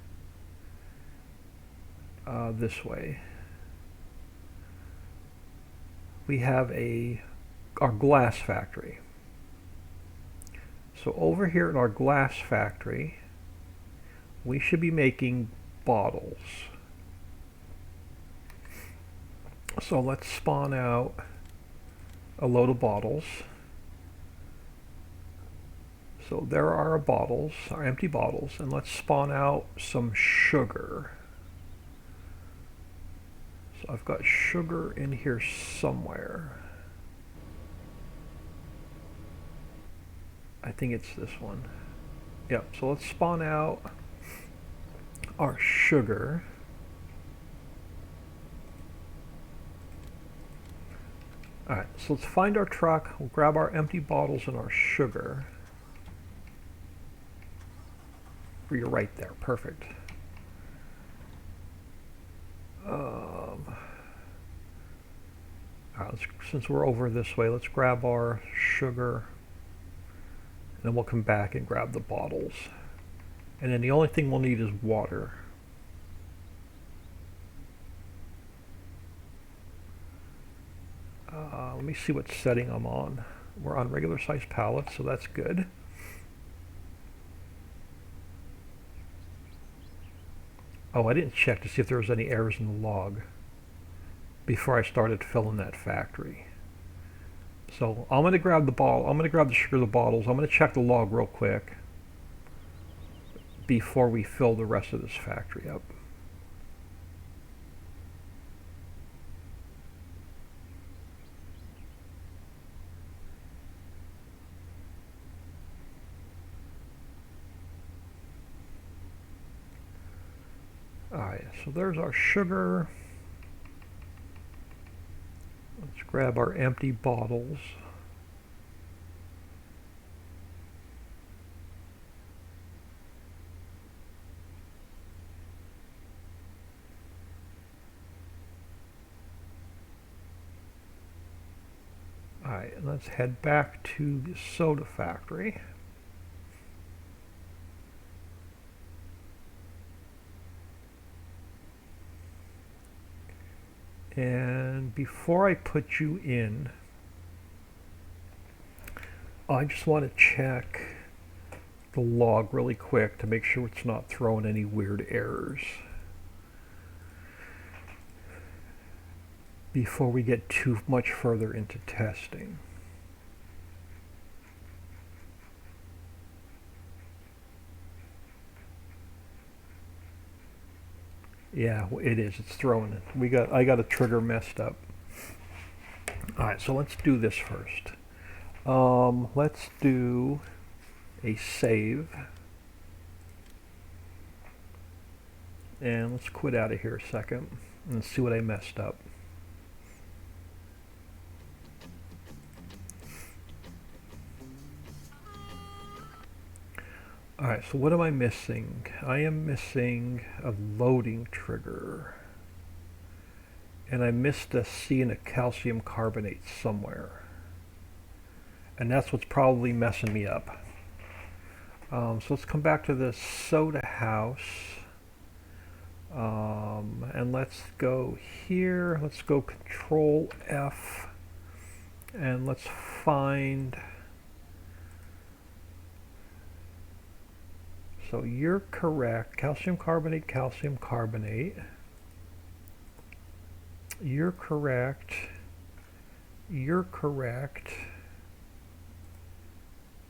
This way. We have our glass factory. So over here at our glass factory, we should be making bottles. So let's spawn out a load of bottles. So there are our bottles, our empty bottles, and let's spawn out some sugar. So I've got sugar in here somewhere. I think it's this one. Yep, so let's spawn out our sugar. Alright, so let's find our truck, we'll grab our empty bottles and our sugar. You're right there, perfect. Since we're over this way, let's grab our sugar, and then we'll come back and grab the bottles. And then the only thing we'll need is water. Let me see what setting I'm on. We're on regular size pallets, so that's good. Oh, I didn't check to see if there was any errors in the log before I started filling that factory. So I'm going to grab the bottle. I'm going to grab the sugar, the bottles. I'm going to check the log real quick before we fill the rest of this factory up. Alright, so there's our sugar. Let's grab our empty bottles. Alright, and let's head back to the soda factory. And before I put you in, I just want to check the log really quick to make sure it's not throwing any weird errors before we get too much further into testing. Yeah, it is. It's throwing it. I got a trigger messed up. All right, so let's do this first. Let's do a save. And let's quit out of here a second and see what I messed up. Alright, so what am I missing? I am missing a loading trigger. And I missed a C and a calcium carbonate somewhere. And that's what's probably messing me up. So let's come back to the soda house. And let's go here. Let's go Control F. And let's find... So you're correct. Calcium carbonate, calcium carbonate. You're correct. You're correct.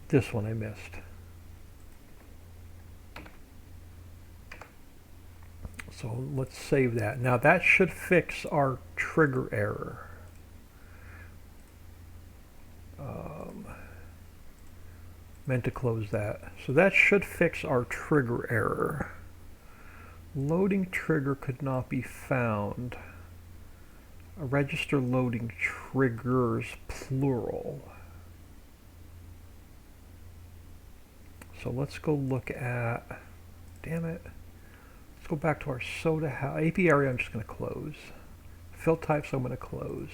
This one I missed. So let's save that. Now that should fix our trigger error. Meant to close that. So that should fix our trigger error. Loading trigger could not be found. A register loading triggers plural. So let's go look at, damn it. Let's go back to our soda house. AP area I'm just going to close. Fill types I'm going to close.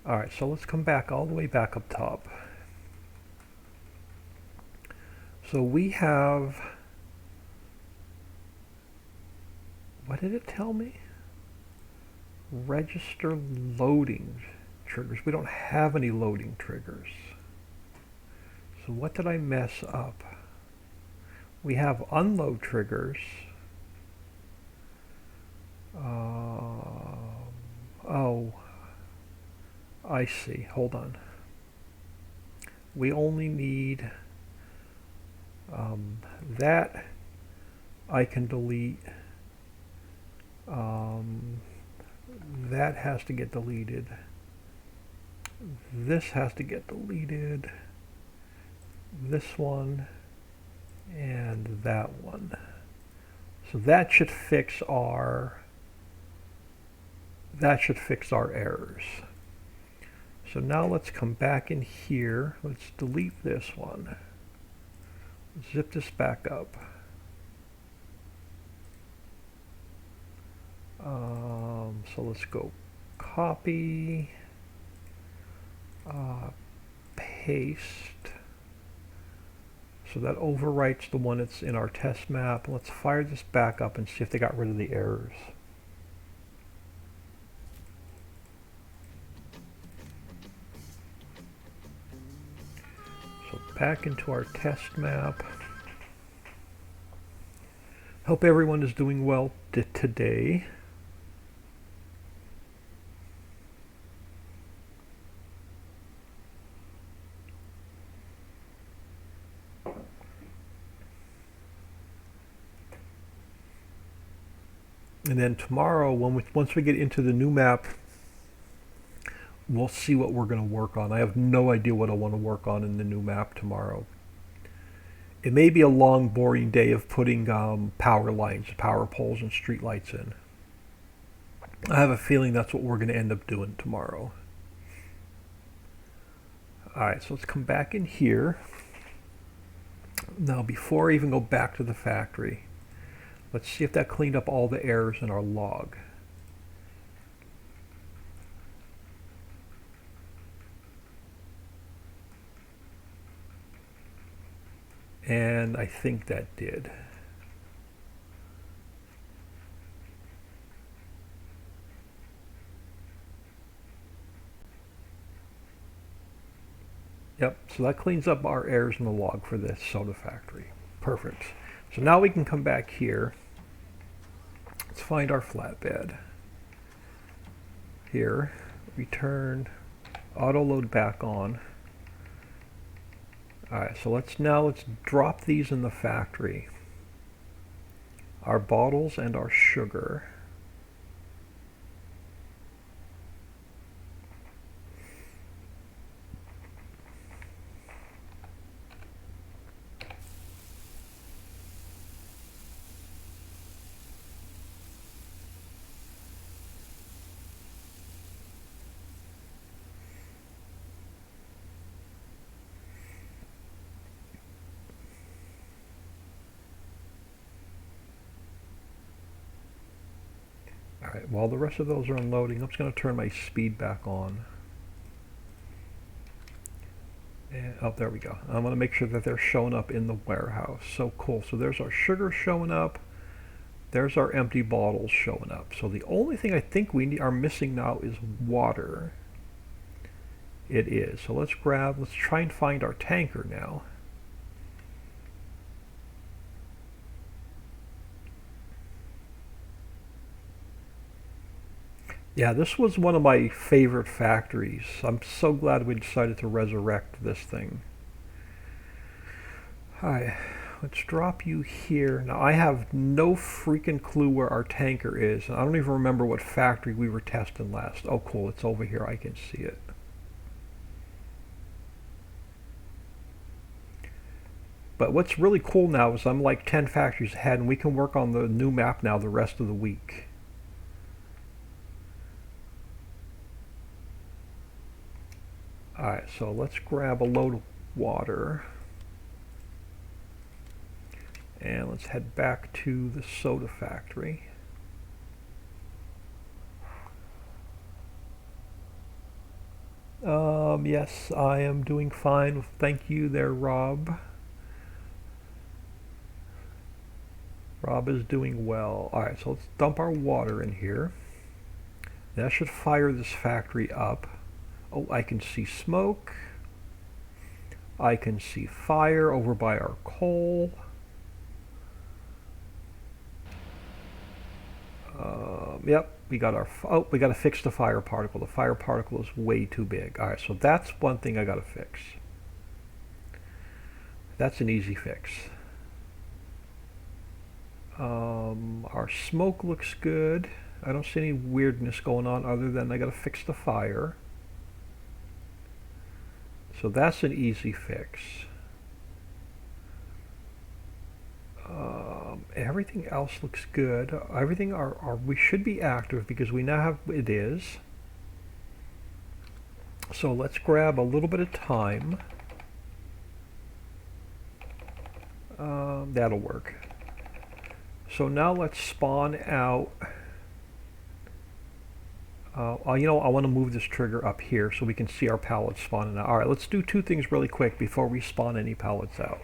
Alright, so let's come back all the way back up top. So we have, what did it tell me? Register loading triggers. We don't have any loading triggers. So what did I mess up? We have unload triggers. Oh, I see. Hold on. We only need that I can delete. That has to get deleted. This has to get deleted. This one and that one. So that should fix our errors. So now let's come back in here. Let's delete this one. Zip this back up. So let's go copy, paste. So that overwrites the one that's in our test map. Let's fire this back up and see if they got rid of the errors. So back into our test map. Hope everyone is doing well today. And then tomorrow, once we get into the new map, we'll see what we're going to work on. I have no idea what I want to work on in the new map tomorrow. It may be a long, boring day of putting power lines, power poles, and street lights in. I have a feeling that's what we're going to end up doing tomorrow. Alright, so let's come back in here. Now, before I even go back to the factory, let's see if that cleaned up all the errors in our log. And I think that did. Yep, so that cleans up our errors in the log for this soda factory. Perfect. So now we can come back here. Let's find our flatbed. Here, return, auto load back on. Alright, so let's drop these in the factory. Our bottles and our sugar. Alright, while the rest of those are unloading, I'm just going to turn my speed back on. And, oh, there we go. I'm going to make sure that they're showing up in the warehouse. So cool. So there's our sugar showing up. There's our empty bottles showing up. So the only thing I think we are missing now is water. It is. So let's try and find our tanker now. Yeah, this was one of my favorite factories. I'm so glad we decided to resurrect this thing. Hi, let's drop you here. Now I have no freaking clue where our tanker is. I don't even remember what factory we were testing last. Oh cool, it's over here. I can see it. But what's really cool now is I'm like 10 factories ahead and we can work on the new map now the rest of the week. Alright, so let's grab a load of water. And let's head back to the soda factory. Yes, I am doing fine. Thank you there, Rob. Rob is doing well. Alright, so let's dump our water in here. That should fire this factory up. Oh, I can see smoke. I can see fire over by our coal. Yep, we got our, oh, we got to fix the fire particle. The fire particle is way too big. All right, so that's one thing I got to fix. That's an easy fix. Our smoke looks good. I don't see any weirdness going on other than I got to fix the fire. So that's an easy fix. Everything else looks good. Everything we should be active because we now have it is. So let's grab a little bit of time. That'll work. So now let's spawn out. You know, I want to move this trigger up here so we can see our pallets spawning out. All right, let's do two things really quick before we spawn any pallets out.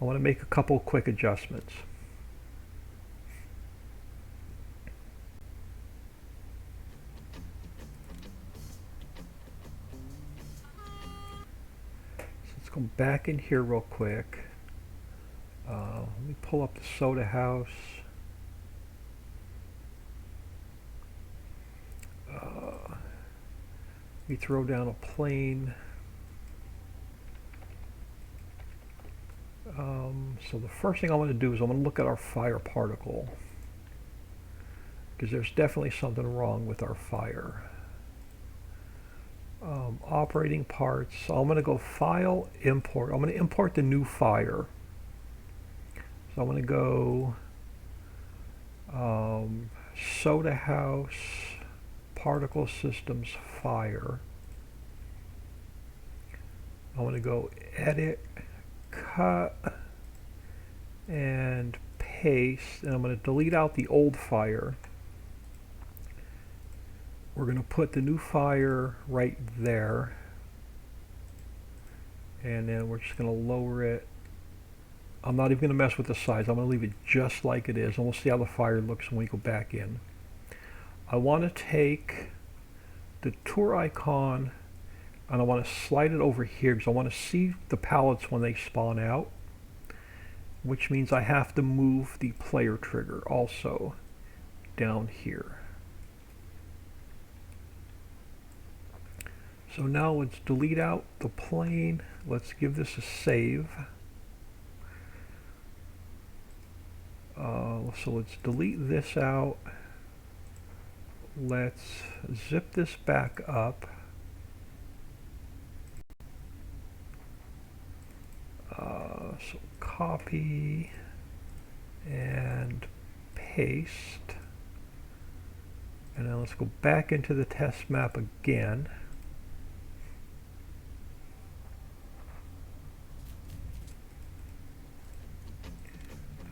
I want to make a couple quick adjustments. So let's go back in here real quick. Let me pull up the soda house. We throw down a plane. So the first thing I want to do is I want to look at our fire particle because there's definitely something wrong with our fire. Operating parts. So I'm going to go File, Import. I'm going to import the new fire. So I'm going to go Soda House, Particle Systems, Fire. I'm going to go Edit, Cut, and Paste. And I'm going to delete out the old fire. We're going to put the new fire right there. And then we're just going to lower it. I'm not even going to mess with the size. I'm going to leave it just like it is. And we'll see how the fire looks when we go back in. I want to take the tour icon, and I want to slide it over here because I want to see the pallets when they spawn out, which means I have to move the player trigger also down here. So now let's delete out the plane. Let's give this a save. So let's delete this out. Let's zip this back up. So copy and paste. And now let's go back into the test map again.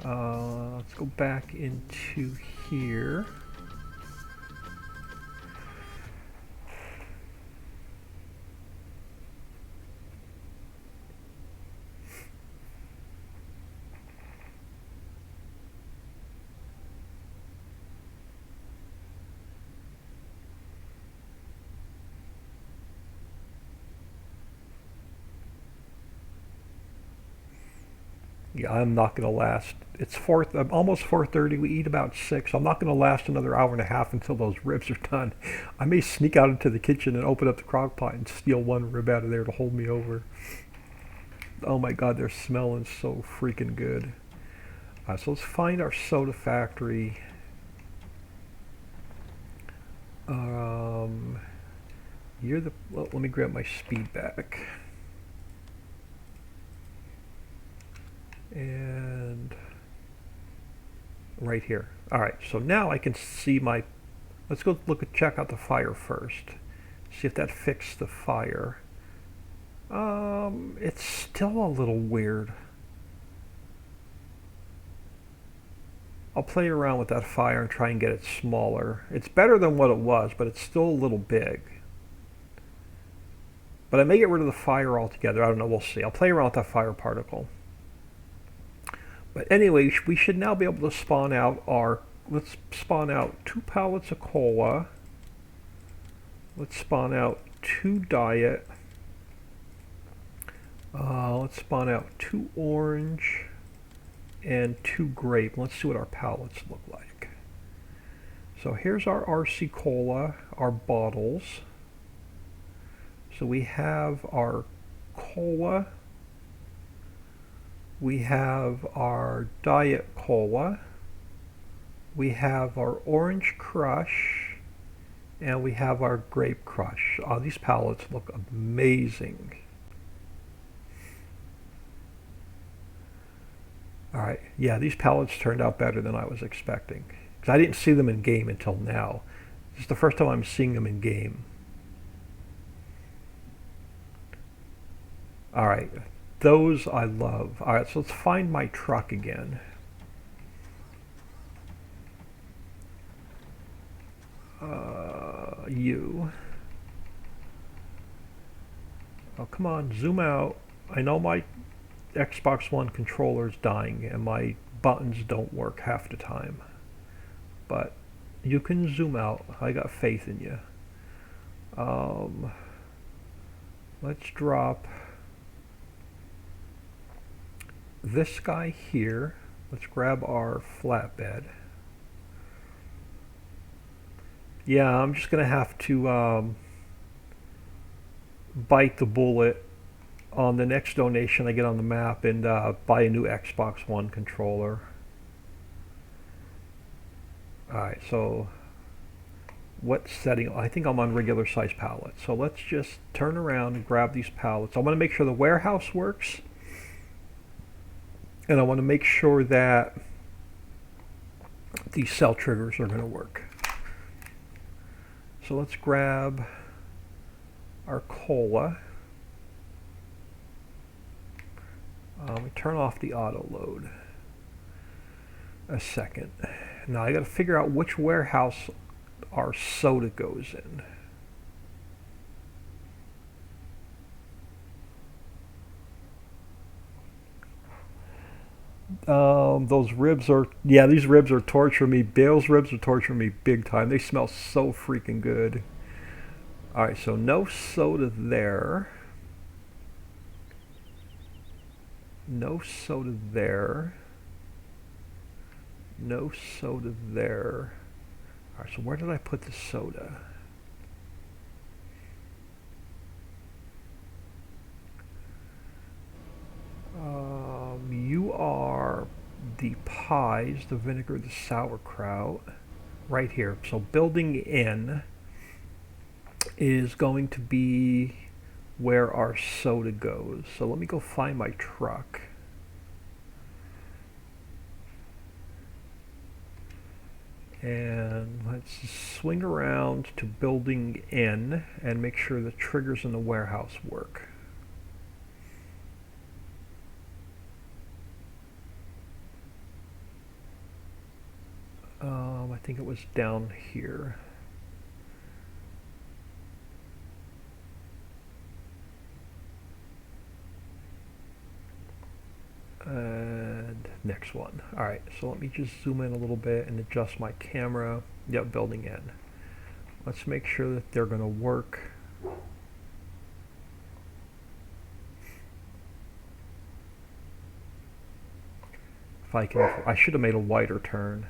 Let's go back into here. Yeah, I'm not going to last. It's almost 4:30. We eat about 6. I'm not going to last another hour and a half until those ribs are done. I may sneak out into the kitchen and open up the crock pot and steal one rib out of there to hold me over. Oh my God, they're smelling so freaking good. So let's find our soda factory. Let me grab my speed back. And right here. All right, so now I can see let's go check out the fire first. See if that fixed the fire. It's still a little weird. I'll play around with that fire and try and get it smaller. It's better than what it was, but it's still a little big. But I may get rid of the fire altogether. I don't know, we'll see. I'll play around with that fire particle. But anyway, we should now be able to spawn out let's spawn out 2 pallets of cola. Let's spawn out 2 diet. Let's spawn out 2 orange and 2 grape. Let's see what our pallets look like. So here's our RC Cola, our bottles. So we have our cola. We have our Diet Cola, we have our Orange Crush, and we have our Grape Crush. These pallets look amazing. All right, yeah, these pallets turned out better than I was expecting, because I didn't see them in game until now. This is the first time I'm seeing them in game. All right. Those I love. All right, so let's find my truck again. You. Oh, come on, zoom out. I know my Xbox One controller is dying and my buttons don't work half the time. But you can zoom out. I got faith in you. Let's drop this guy here. Let's grab our flatbed. Yeah, I'm just gonna have to bite the bullet on the next donation I get on the map and buy a new Xbox One controller. Alright, so what setting? I think I'm on regular size pallets. So let's just turn around and grab these pallets. I want to make sure the warehouse works. And I want to make sure that these cell triggers are going to work. So let's grab our cola. We turn off the auto load. A second. Now I got to figure out which warehouse our soda goes in. Those ribs are, yeah, these ribs are torturing me. Bale's ribs are torturing me big time. They smell so freaking good. All right, so no soda there. No soda there. No soda there. All right, so where did I put the soda? You are the pies, the vinegar, the sauerkraut, right here. So building in is going to be where our soda goes. So let me go find my truck. And let's swing around to building in and make sure the triggers in the warehouse work. I think it was down here. And next one. All right, so let me just zoom in a little bit and adjust my camera. Yep, building in. Let's make sure that they're going to work. If I can, I should have made a wider turn.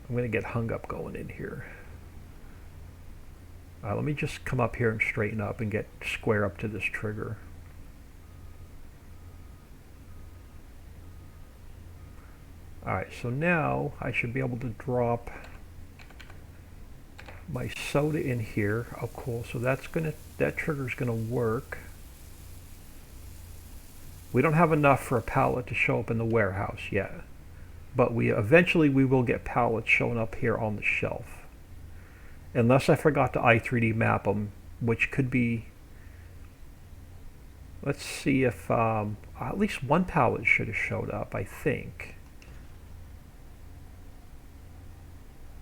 I'm going to get hung up going in here. Let me just come up here and straighten up and get square up to this trigger. Alright, so now I should be able to drop my soda in here. Oh cool, so that trigger's gonna work. We don't have enough for a pallet to show up in the warehouse yet, but eventually we will get pallets showing up here on the shelf. Unless I forgot to i3D map them, which could be, let's see if at least one pallet should have showed up, I think.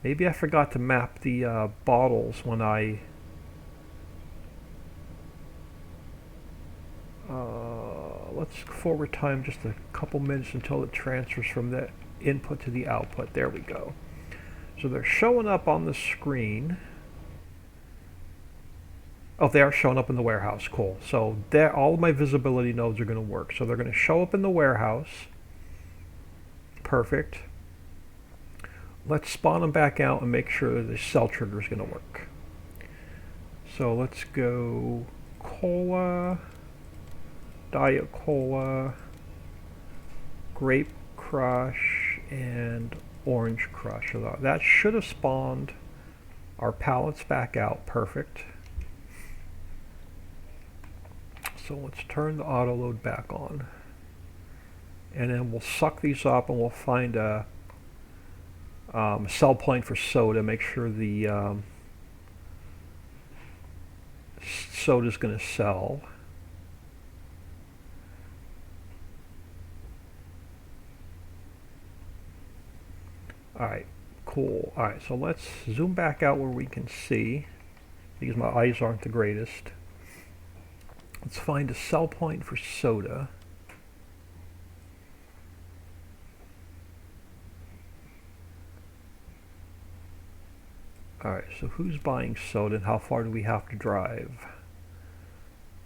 Maybe I forgot to map the bottles when I let's forward time just a couple minutes until it transfers from the input to the output. There we go. So they're showing up on the screen. Oh, they are showing up in the warehouse. Cool. So all of my visibility nodes are going to work. So they're going to show up in the warehouse. Perfect. Let's spawn them back out and make sure the cell trigger is going to work. So let's go cola, diet cola, grape crush, and orange crush. So that should have spawned our pallets back out. Perfect. So let's turn the auto load back on. And then we'll suck these up and we'll find a sell point for soda. Make sure the soda is going to sell. Alright, cool. Alright, so let's zoom back out where we can see, because my eyes aren't the greatest. Let's find a sell point for soda. Alright, so who's buying soda and how far do we have to drive?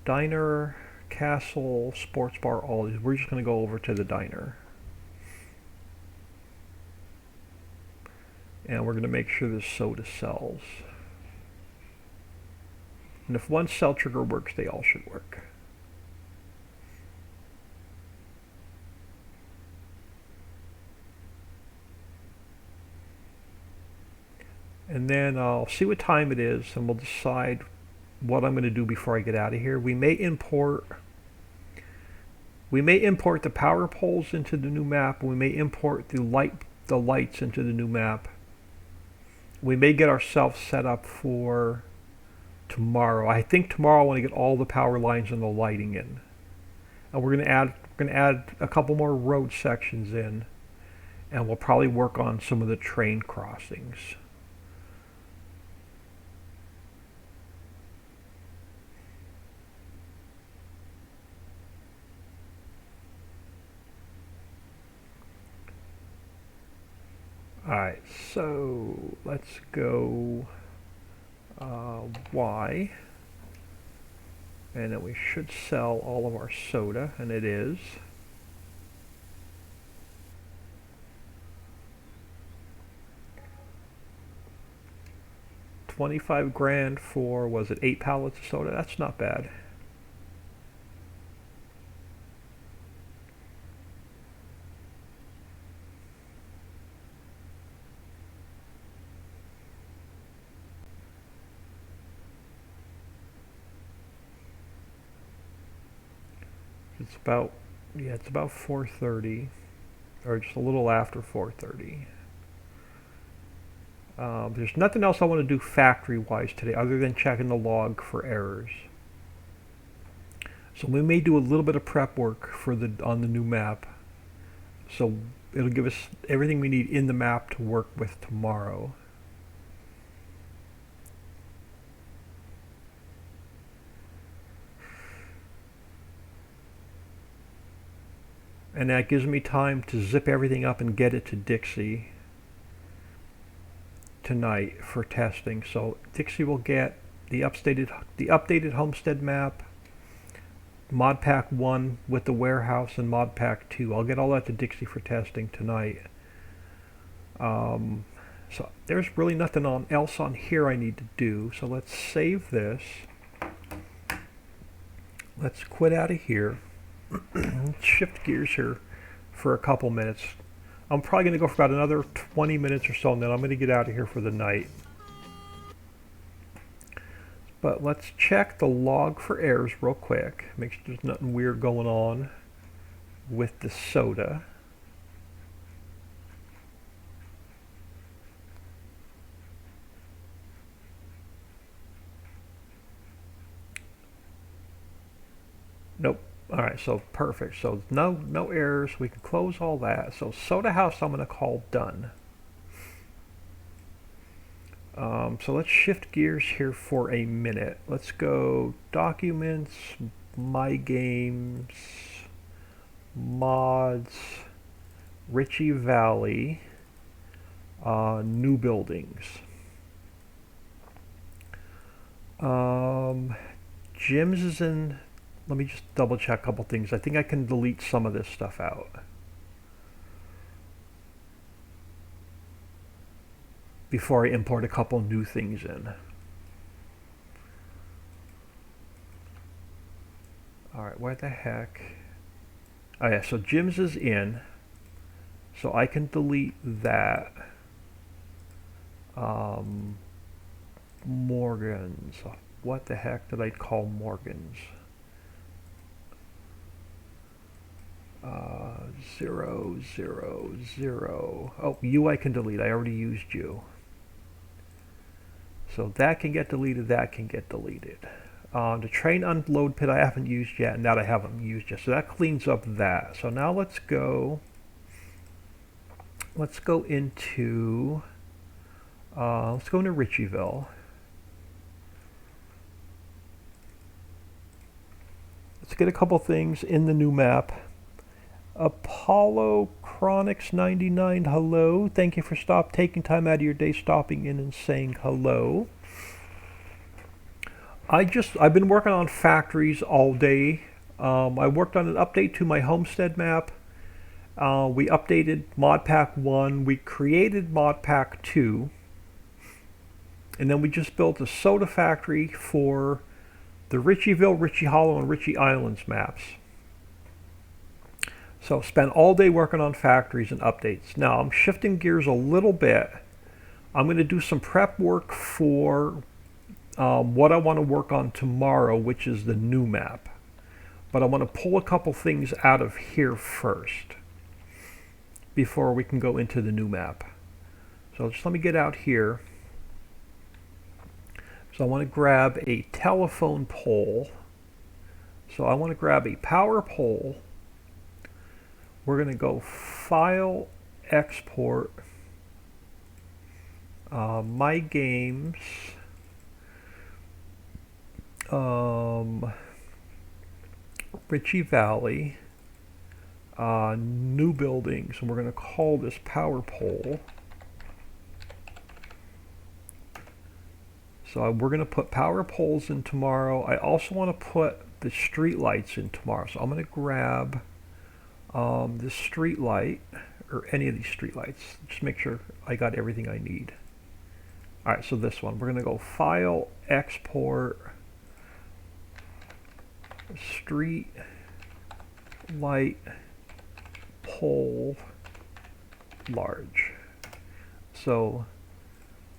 Diner, Castle, Sports Bar, all these. We're just going to go over to the diner. And we're going to make sure this soda sells. And if one cell trigger works, they all should work. And then I'll see what time it is and we'll decide what I'm going to do before I get out of here. We may import the power poles into the new map. We may import the lights into the new map. We may get ourselves set up for tomorrow. I think tomorrow I want to get all the power lines and the lighting in. And we're going to add a couple more road sections in, and we'll probably work on some of the train crossings. Alright, so let's go Y, and then we should sell all of our soda, and it is. $25,000 for, was it 8 pallets of soda? That's not bad. It's about, yeah, it's about 4:30, or just a little after 4:30. There's nothing else I want to do factory-wise today other than checking the log for errors. So we may do a little bit of prep work for on the new map. So it'll give us everything we need in the map to work with tomorrow. And that gives me time to zip everything up and get it to Dixie tonight for testing. So Dixie will get the updated Homestead map, modpack2 with the warehouse, and modpack2. I'll get all that to Dixie for testing tonight. So there's really nothing else on here I need to do. So let's save this. Let's quit out of here. Shift gears here for a couple minutes. I'm probably going to go for about another 20 minutes or so, and then I'm going to get out of here for the night. But let's check the log for errors real quick. Make sure there's nothing weird going on with the soda. Nope. All right, so perfect. So no errors. We can close all that. So soda house I'm going to call done. So let's shift gears here for a minute. Let's go documents, my games, mods, Ritchie Valley, new buildings. Jim's is in. Let me just double check a couple things. I think I can delete some of this stuff out. Before I import a couple new things in. Alright, where the heck? Oh yeah, so Jim's is in. So I can delete that. Morgan's. What the heck did I call Morgan's? 0, 0, 0. Oh, you I can delete. I already used you. So that can get deleted, that can get deleted. The train unload pit I haven't used yet, and that I haven't used yet. So that cleans up that. So now let's go into Ritchieville. Let's get a couple things in the new map. Apollo Chronics 99, hello. Thank you for taking time out of your day, stopping in and saying hello. I've been working on factories all day. I worked on an update to my Homestead map. We updated modpack2. We created modpack2. And then we just built a soda factory for the Ritchieville, Ritchie Hollow, and Ritchie Islands maps. So spent all day working on factories and updates. Now I'm shifting gears a little bit. I'm going to do some prep work for what I want to work on tomorrow, which is the new map. But I want to pull a couple things out of here first before we can go into the new map. So just let me get out here. So I want to grab a telephone pole. So I want to grab a power pole. We're going to go File, Export, My Games, Ritchie Valley, New Buildings, and we're going to call this Power Pole. So we're going to put power poles in tomorrow. I also want to put the street lights in tomorrow. So I'm going to grab this street light, or any of these street lights. Just make sure I got everything I need. All right, so this one, we're going to go File, Export, Street Light, Pole, Large. So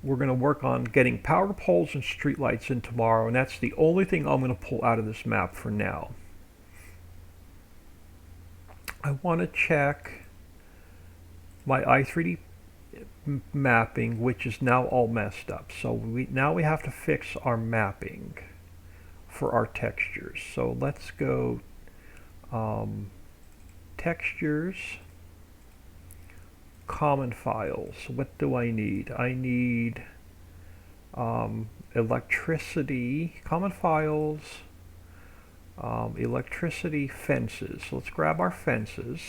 we're going to work on getting power poles and street lights in tomorrow, and that's the only thing I'm going to pull out of this map for now. I want to check my i3D mapping, which is now all messed up. So now we have to fix our mapping for our textures. So let's go textures, common files. What do I need? I need electricity, common files, electricity, fences. So let's grab our fences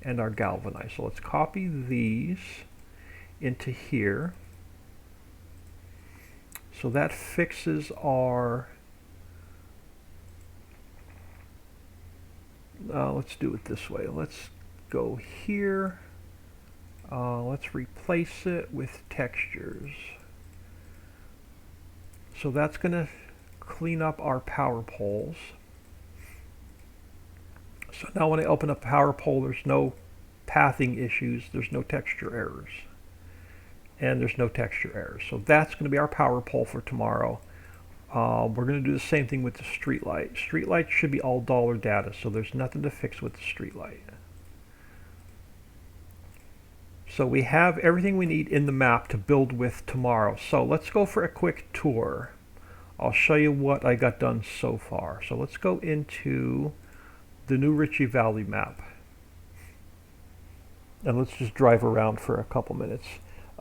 and our galvanize. So let's copy these into here. So that fixes our, let's do it this way. Let's go here. Let's replace it with textures. So that's going to clean up our power poles. So now when I open up power pole, there's no pathing issues, there's no texture errors, and there's no texture errors. So that's going to be our power pole for tomorrow. We're going to do the same thing with the street light. Street light should be all dollar data, so there's nothing to fix with the street light. So we have everything we need in the map to build with tomorrow. So let's go for a quick tour. I'll show you what I got done so far. So let's go into the new Ritchie Valley map. And let's just drive around for a couple minutes.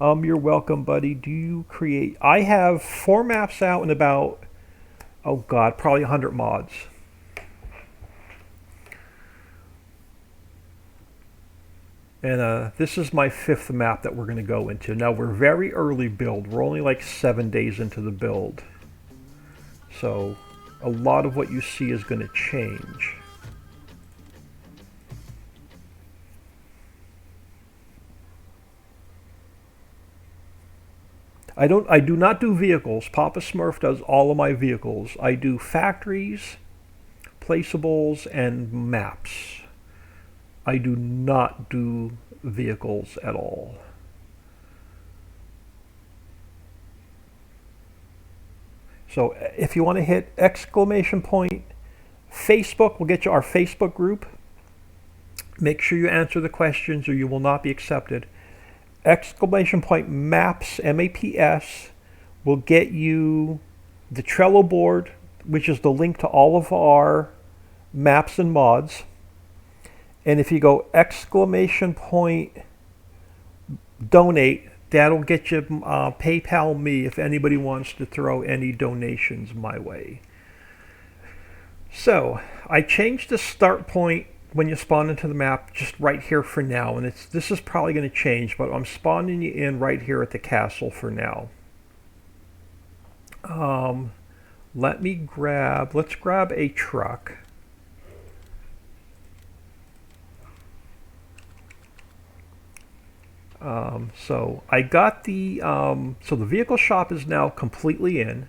You're welcome, buddy. Do you create? I have 4 maps out and about, oh God, probably 100 mods. And this is my 5th map that we're going to go into. Now we're very early build. We're only like 7 days into the build. So a lot of what you see is going to change. I do not do vehicles. Papa Smurf does all of my vehicles. I do factories, placeables, and maps. I do not do vehicles at all. So if you want to hit exclamation point, Facebook will get you our Facebook group. Make sure you answer the questions or you will not be accepted. Exclamation point maps, M-A-P-S, will get you the Trello board, which is the link to all of our maps and mods. And if you go exclamation point donate, that'll get you PayPal me if anybody wants to throw any donations my way. So I changed the start point when you spawn into the map just right here for now, and this is probably going to change, but I'm spawning you in right here at the castle for now. Let's grab a truck. So I got the, so the vehicle shop is now completely in,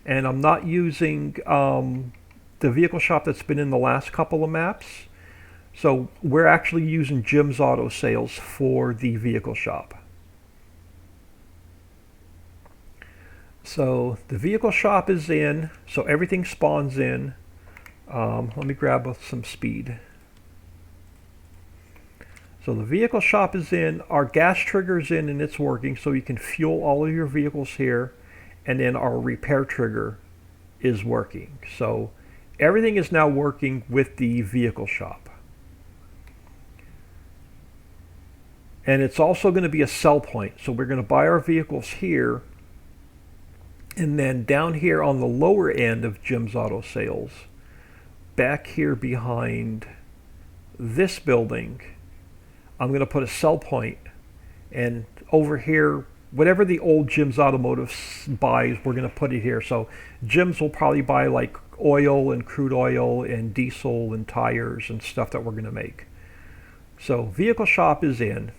and I'm not using the vehicle shop that's been in the last couple of maps. So we're actually using Jim's Auto Sales for the vehicle shop. So the vehicle shop is in, so everything spawns in. Let me grab some speed. So the vehicle shop is in, our gas trigger is in and it's working, so you can fuel all of your vehicles here, and then our repair trigger is working. So everything is now working with the vehicle shop. And it's also going to be a sell point. So we're going to buy our vehicles here, and then down here on the lower end of Jim's Auto Sales, back here behind this building, I'm going to put a sell point, and over here whatever the old Jim's Automotive buys, we're going to put it here. So Jim's will probably buy like oil and crude oil and diesel and tires and stuff that we're going to make. So vehicle shop is in.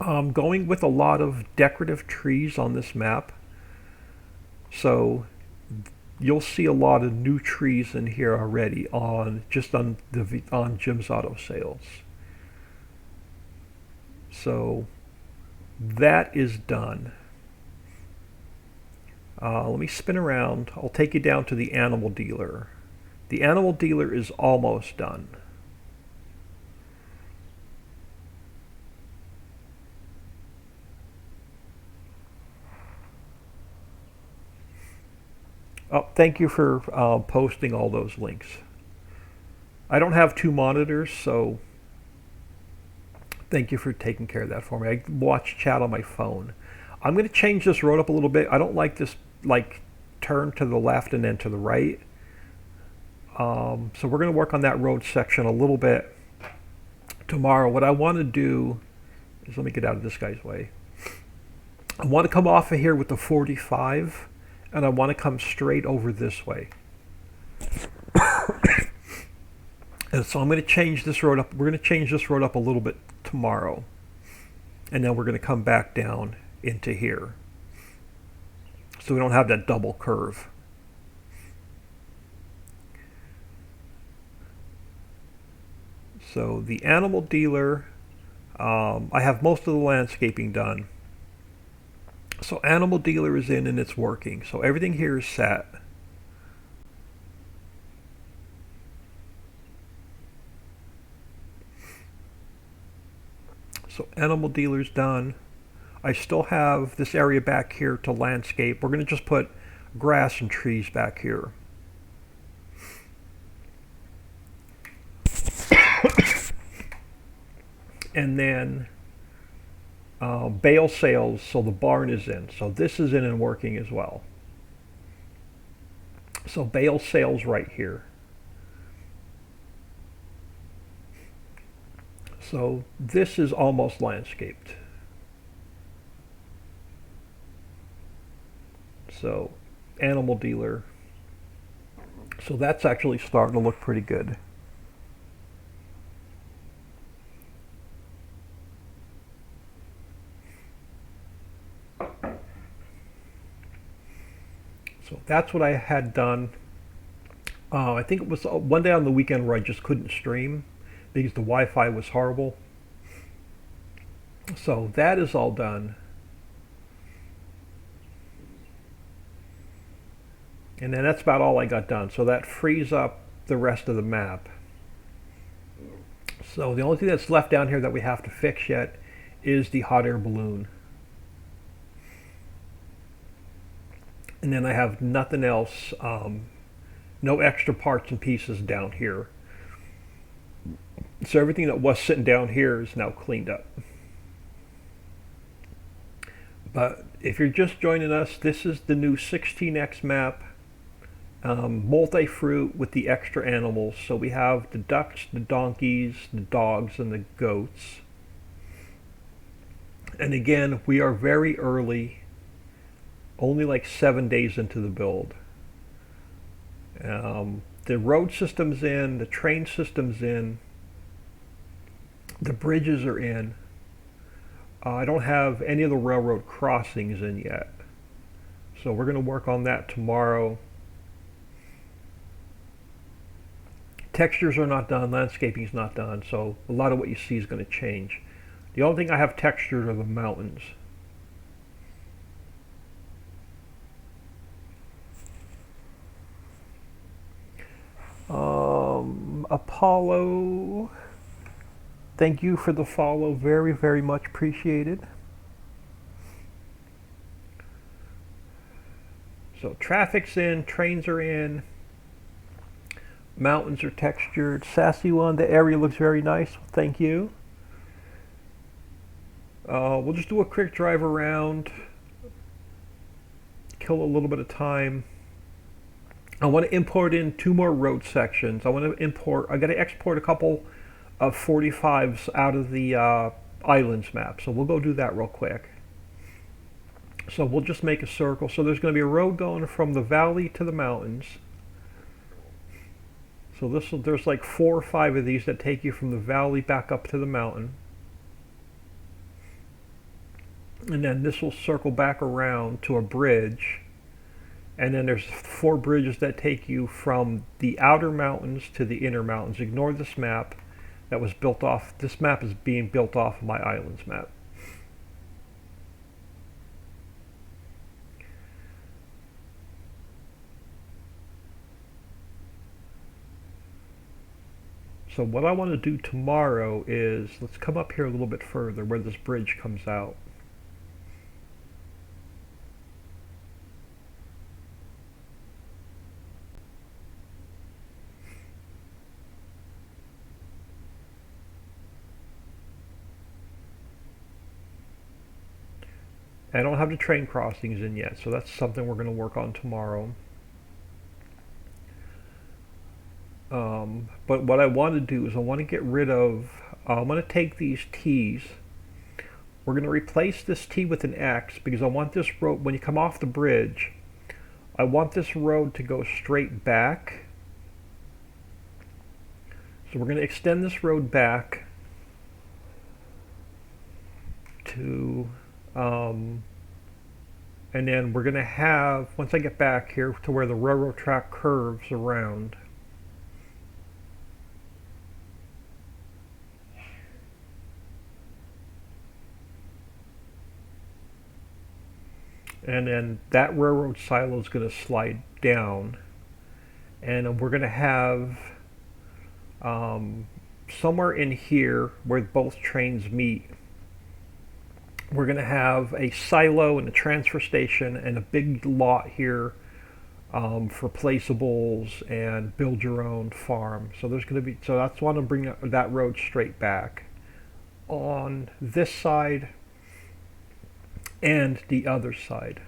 I'm going with a lot of decorative trees on this map. So you'll see a lot of new trees in here already on Jim's Auto Sales. So that is done. Let me spin around. I'll take you down to the animal dealer. The animal dealer is almost done. Oh, thank you for posting all those links. I don't have two monitors, so thank you for taking care of that for me. I watch chat on my phone. I'm going to change this road up a little bit. I don't like this turn to the left and then to the right. So we're going to work on that road section a little bit tomorrow. What I want to do is, let me get out of this guy's way. I want to come off of here with the 45, and I want to come straight over this way. And so I'm going to change this road up. We're going to change this road up a little bit tomorrow. And then we're going to come back down into here. So we don't have that double curve. So the animal dealer, I have most of the landscaping done. So animal dealer is in and it's working. So everything here is set. So animal dealer's done. I still have this area back here to landscape. We're going to just put grass and trees back here. And then bale sales, so the barn is in. So this is in and working as well. So bale sales right here. So this is almost landscaped. So animal dealer. So that's actually starting to look pretty good. So that's what I had done. I think it was one day on the weekend where I just couldn't stream because the Wi-Fi was horrible. So that is all done. And then that's about all I got done. So that frees up the rest of the map. So the only thing that's left down here that we have to fix yet is the hot air balloon. And then I have nothing else, no extra parts and pieces down here. So everything that was sitting down here is now cleaned up. But if you're just joining us, this is the new 16x map, multi-fruit with the extra animals. So we have the ducks, the donkeys, the dogs, and the goats. And again, we are very early, only like 7 days into the build. The road system's in, the train system's in, the bridges are in. I don't have any of the railroad crossings in yet. So we're going to work on that tomorrow. Textures are not done, landscaping is not done, so a lot of what you see is going to change. The only thing I have textured are the mountains. Apollo, thank you for the follow, very, very much appreciated. So traffic's in, trains are in, mountains are textured. Sassy one, the area looks very nice, thank you. We'll just do a quick drive around, kill a little bit of time. I want to import in 2 more road sections. I got to export a couple of 45s out of the islands map. So we'll go do that real quick. So we'll just make a circle. So there's going to be a road going from the valley to the mountains. So there's like 4 or 5 of these that take you from the valley back up to the mountain. And then this will circle back around to a bridge. And then there's 4 bridges that take you from the outer mountains to the inner mountains. Ignore this map that was built off. This map is being built off of my islands map. So what I want to do tomorrow is, let's come up here a little bit further where this bridge comes out. I don't have the train crossings in yet, so that's something we're going to work on tomorrow. But what I want to do is I want to get rid of, I'm going to take these T's. We're going to replace this T with an X because I want this road, when you come off the bridge, I want this road to go straight back. So we're going to extend this road back to, and then we're going to have, once I get back here to where the railroad track curves around, and then that railroad silo is going to slide down, and we're going to have somewhere in here where both trains meet, we're going to have a silo and a transfer station and a big lot here for placeables and build your own farm. So there's going to be, so that's why I'm bringing that road straight back on this side and the other side.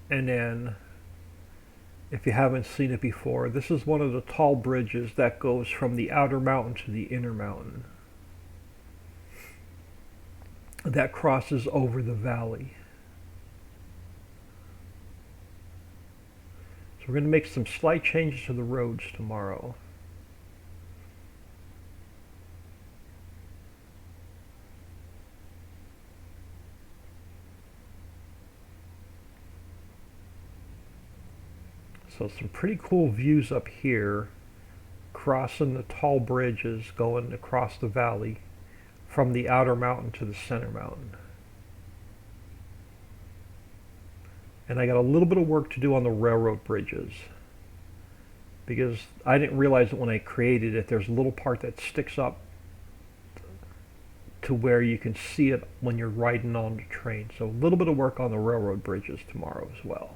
And then, if you haven't seen it before, this is one of the tall bridges that goes from the outer mountain to the inner mountain. That crosses over the valley. So we're going to make some slight changes to the roads tomorrow. So some pretty cool views up here, crossing the tall bridges going across the valley from the outer mountain to the center mountain. And I got a little bit of work to do on the railroad bridges because I didn't realize it when I created it. There's a little part that sticks up to where you can see it when you're riding on the train. So a little bit of work on the railroad bridges tomorrow as well.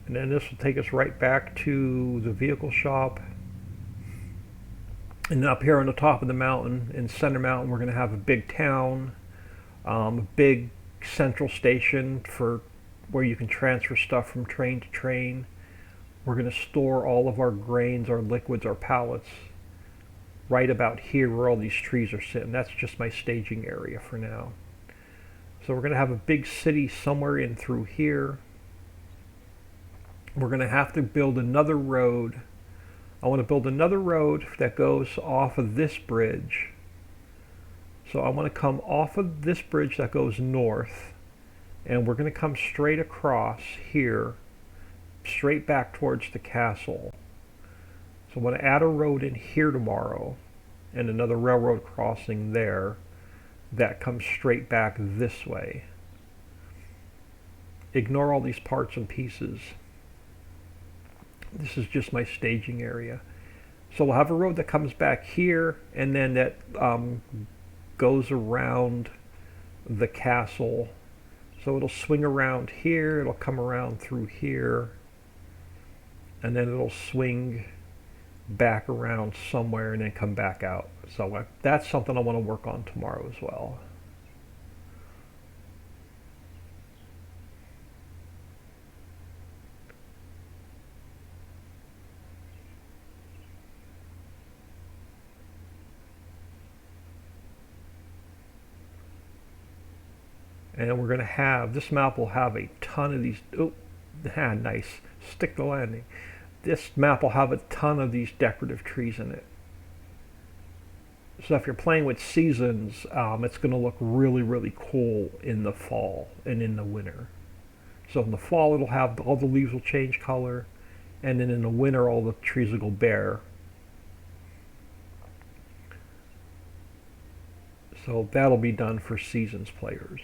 And then this will take us right back to the vehicle shop. And up here on the top of the mountain, in Center Mountain, we're going to have a big town, a big central station for where you can transfer stuff from train to train. We're going to store all of our grains, our liquids, our pallets right about here where all these trees are sitting. That's just my staging area for now. So we're going to have a big city somewhere in through here. We're going to have to build another road. I want to build another road that goes off of this bridge. So I want to come off of this bridge that goes north, and we're going to come straight across here, straight back towards the castle. So I'm going to add a road in here tomorrow, and another railroad crossing there that comes straight back this way. Ignore all these parts and pieces. This is just my staging area. So we'll have a road that comes back here, and then that goes around the castle. So it'll swing around here, it'll come around through here, and then it'll swing back around somewhere and then come back out. So that's something I want to work on tomorrow as well. And we're going to have, this map will have a ton of these, oh, nice, stick the landing. This map will have a ton of these decorative trees in it. So if you're playing with seasons, it's going to look really, really cool in the fall and in the winter. So in the fall, it'll have, all the leaves will change color, and then in the winter, all the trees will go bare. So that'll be done for seasons players.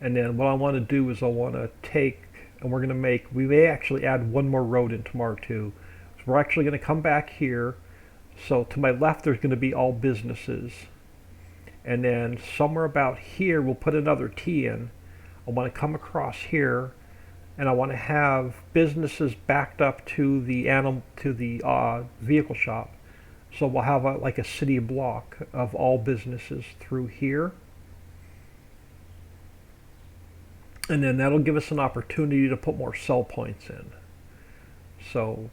And then what I want to do is I want to take, and we're going to make, we may actually add one more road in tomorrow too. So we're actually going to come back here. So to my left there's going to be all businesses. And then somewhere about here we'll put another T in. I want to come across here, and I want to have businesses backed up to the vehicle shop. So we'll have like a city block of all businesses through here. And then that'll give us an opportunity to put more sell points in. So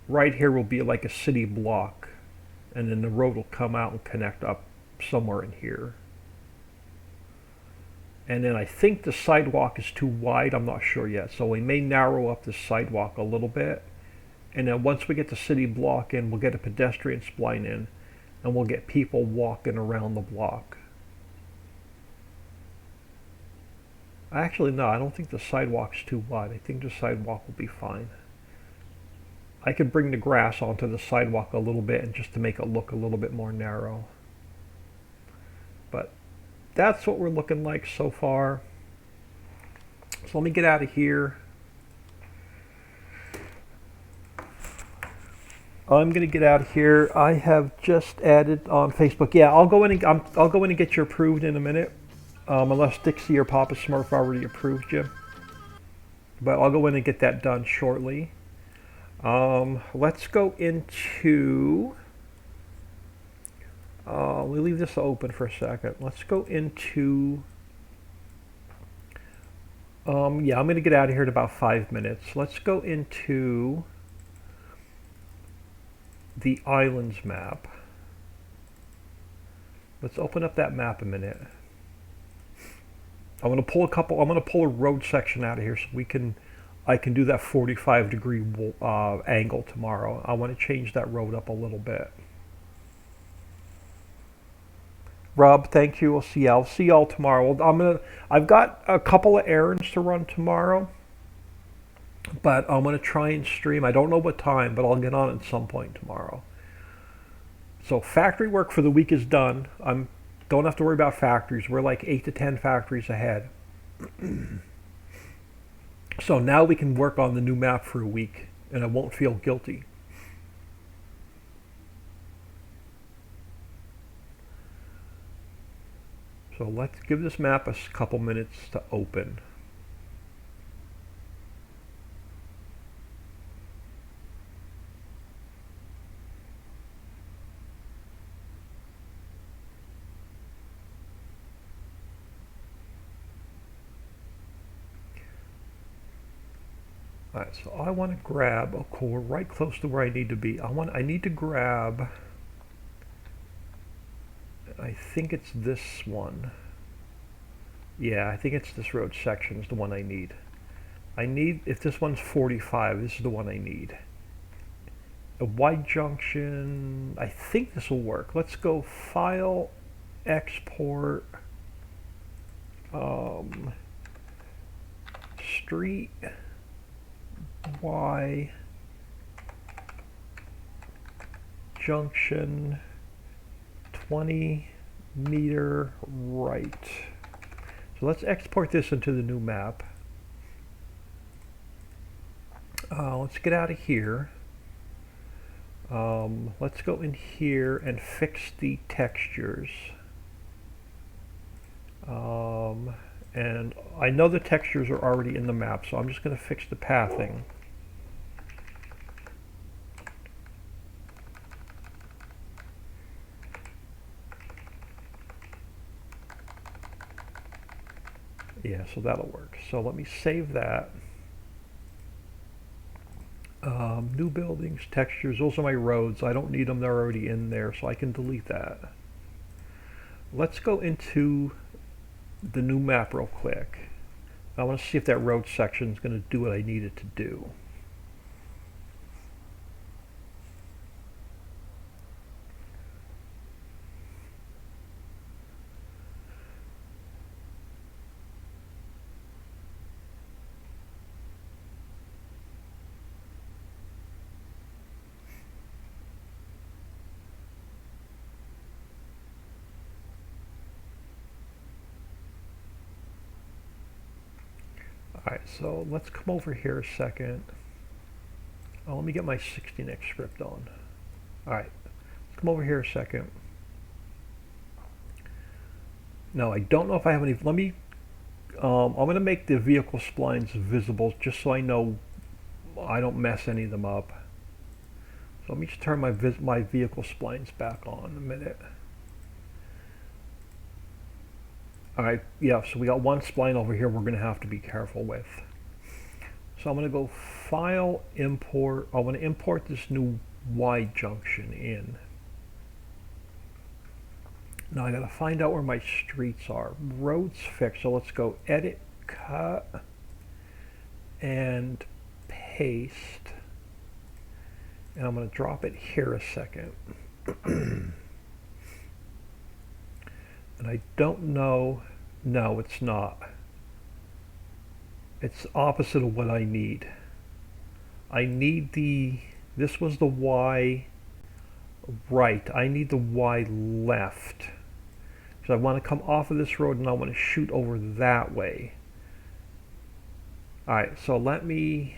right here will be like a city block, and then the road will come out and connect up somewhere in here. And then I think the sidewalk is too wide, I'm not sure yet. So we may narrow up the sidewalk a little bit. And then once we get the city block in, we'll get a pedestrian spline in, and we'll get people walking around the block. Actually, no, I don't think the sidewalk's too wide. I think the sidewalk will be fine. I could bring the grass onto the sidewalk a little bit, and just to make it look a little bit more narrow. But that's what we're looking like so far. So let me get out of here. I'm going to get out of here. I have just added on Facebook. Yeah, I'll go in and get you approved in a minute. Unless Dixie or Papa Smurf already approved you. But I'll go in and get that done shortly. Let's go into... we leave this open for a second. Let's go into... yeah, I'm going to get out of here in about 5 minutes. Let's go into the islands map. Let's open up that map a minute. I'm going to pull a road section out of here so I can do that 45-degree angle tomorrow. I want to change that road up a little bit. Rob, thank you. I'll see y'all tomorrow. I've got a couple of errands to run tomorrow, but I'm going to try and stream. I don't know what time, but I'll get on at some point tomorrow. So factory work for the week is done. Don't have to worry about factories. We're like 8 to 10 factories ahead. So now we can work on the new map for a week, and I won't feel guilty. So let's give this map a couple minutes to open. Alright, so I want to grab, oh cool, we're right close to where I need to be. I need to grab, I think it's this one. Yeah, I think it's this road section is the one I need. If this one's 45, this is the one I need. A wide junction, I think this will work. Let's go File, Export, Street, Y, junction, 20 meter right. So let's export this into the new map. Let's get out of here. Let's go in here and fix the textures. And I know the textures are already in the map, so I'm just going to fix the pathing. Yeah, so that'll work. So let me save that. New buildings, textures, those are my roads. I don't need them, they're already in there, so I can delete that. Let's go into the new map real quick. I want to see if that road section is going to do what I need it to do. Alright, so let's come over here a second. Oh, let me get my 16x script on. Alright, let's come over here a second. No, I don't know if I have any. Let me, I'm going to make the vehicle splines visible just so I know I don't mess any of them up. So let me just turn my vehicle splines back on a minute. Alright, yeah, so we got one spline over here we're going to have to be careful with. So I'm going to go File, Import. I want to import this new Y junction in. Now I got to find out where my streets are. Roads fixed, so let's go Edit, Cut, and Paste. And I'm going to drop it here a second. And I don't know, no, it's not. It's opposite of what I need. I need this was the Y right. I need the Y left. So I want to come off of this road and I want to shoot over that way. Alright, so let me,